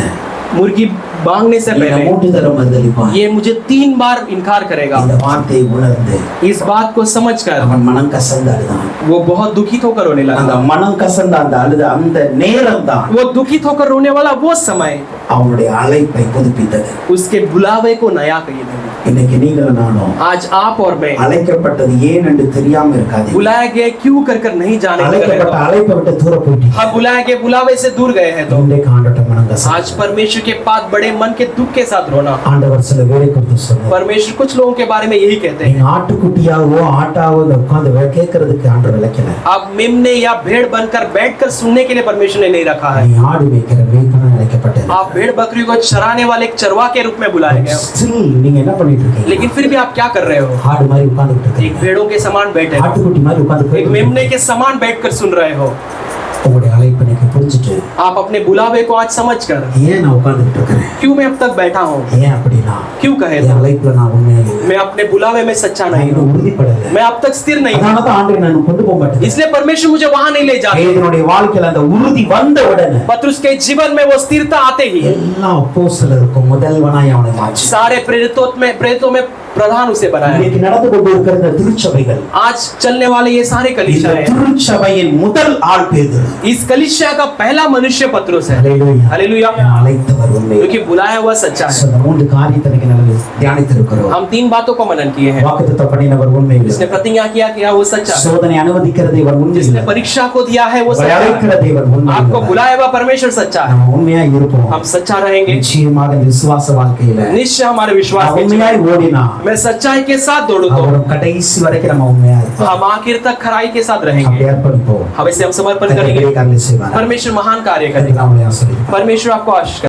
मुर्गी बांगने से என்னை पहले 3 தடவை மறுதலிப்பான். ये मुझे 3 बार इनकार करेगा। இந்த வார்த்தையை உணர்ந்து इस बात को समझकर அவன் மனம் கசந்து அழுதான். वो बहुत दुखित होकर रोने அந்த लगा। மனம் கசந்த அந்த அழுத அந்த நேரம் தான் वो दुखित होकर रोने वाला वो समय அவனுடைய அழைப்பை புதுப்பித்தது. उसके बुलावे को नया कर देगा। இன்னைக்கு நீங்களும் நானும் आज आप और मैं அழைக்கப்பட்டது ஏன் என்று தெரியாம இருக்காது. बुलाए गए क्यों कर नहीं जाने के அழைக்கப்பட்ட அழைப்பை விட்டு தூர போயிட்டீங்க. हम बुलाए गए बुलावे से दूर गए हैं तो இன்றைக்கு ஆண்டவர்ட்ட மனம் கசந்து आज परमेश्वर के पास बड़े मन के दुख के साथ रोना। ஆண்டவர் சில வேலை கொடுத்து சொன்னார். परमेश्वर कुछ लोगों के बारे में यही कहते हैं, நீங்க ஆட்டுக்குட்டியாவோ ஆட்டாவோ உட்கார்ந்து கேட்கறதுக்கு ஆண்டவர் விளக்கல. आप मेमने या भेड़ बनकर बैठकर सुनने के लिए परमेश्वर ने नहीं रखा है। நீ ஆடு மேய்க்கிற மேய்ப்பனா அழைக்கப்பட்டது. आप भेड़ बकरी को चराने वाले एक चरवा के रूप में बुलाए गए हो, Still நீங்க என்ன பண்ணிட்டு இருக்கீங்க? लेकिन फिर भी आप क्या कर रहे हो? ஆடு மாதிரி உட்கார்ந்துட்டு एक இருக்கீங்க. भेड़ों के समान बैठे हो, ஆட்டுக்குட்டி மாதிரி एक உட்கார்ந்து मेमने के समान बैठकर सुन रहे हो। உங்களுடைய அழைப்பை முடிச்சிட்டு आप अपने बुलावे को आज समझ कर ஏன் நான் உட்கார்ந்துட்டு இருக்கிறேன், क्यों मैं अब तक बैठा हूँ, ஏன் அப்படின்னா क्यों कहे என் லைஃப்ல நான் உண்மையா இல்லை, मैं अपने बुलावे में सच्चा நான் नहीं हूँ, இன்னும் உறுதிப்படல, मैं अब तक स्थिर नहीं हूँ, அதனால தான் ஆண்டவர் நான் கொண்டு போக மாட்டேன். इसलिए परमेश्वर मुझे वहां नहीं ले जाते। பேதுருடைய வாழ்க்கையில அந்த உறுதி வந்த உடனே पत्रुस के जीवन में वो स्थिरता आते ही எல்லா அப்போஸ்தலருக்கும் முதல்வனாய் அவனை மாற்றி सारे प्रेरितों में प्रधान उसे बनाया। இன்னைக்கு நடந்து கொண்டு இருக்கிற திருச்சபைகள், आज चलने वाले ये सारे இந்த कलीसिया हैं, திருச்சபையின் முதல் ஆள் பேதுரு. इस कलीसिया का पहला मनुष्य पत्रुस है। ஹல்லேலூயா. हालेलुया। என்னை அழைத்தவர் உண்மை. क्योंकि बुलाया हुआ सच्चा है। அந்த மூன்று காரியத்தை இன்னைக்கு நம்ம தியானித்திருக்கிறோம். हम 3 बातों को मनन किए हैं। வாக்குத்தத்தம் பண்ணினவர் உண்மை. जिसने प्रतिज्ञा किया कि वो सच्चा है, சோதனை அனுமதிக்கிற தேவன் உண்மை. जिसने परीक्षा को दिया है वो सच्चा அழைக்கிற है, தேவன் உண்மை. आपको बुलाया हुआ परमेश्वर सच्चा है। நம்ம உண்மையா இருப்போம். हम सच्चा रहेंगे நிச்சயமாக இந்த விசுவாச வாழ்க்கையில निश्चय हमारे विश्वास நாம் के உண்மையாய் जीवन ஓடினா में। मैं सच्चाई के साथ दौड़ू तो அவரும் கடைசி வரைக்கும் நம்ம உண்மையா இருப்போம். हम आखिर तक खराई के साथ அப்படி रहेंगे। அர்ப்பணிப்போம். हम इसे हम समर्पण கர்த்தர் करेंगे। பெரிய காரியங்களை செய்வார். परमेश्वर महान कार्य கர்த்தர் करेगा। நம்மை ஆசீர்வதிப்பார். परमेश्वर आपको आशीष करे।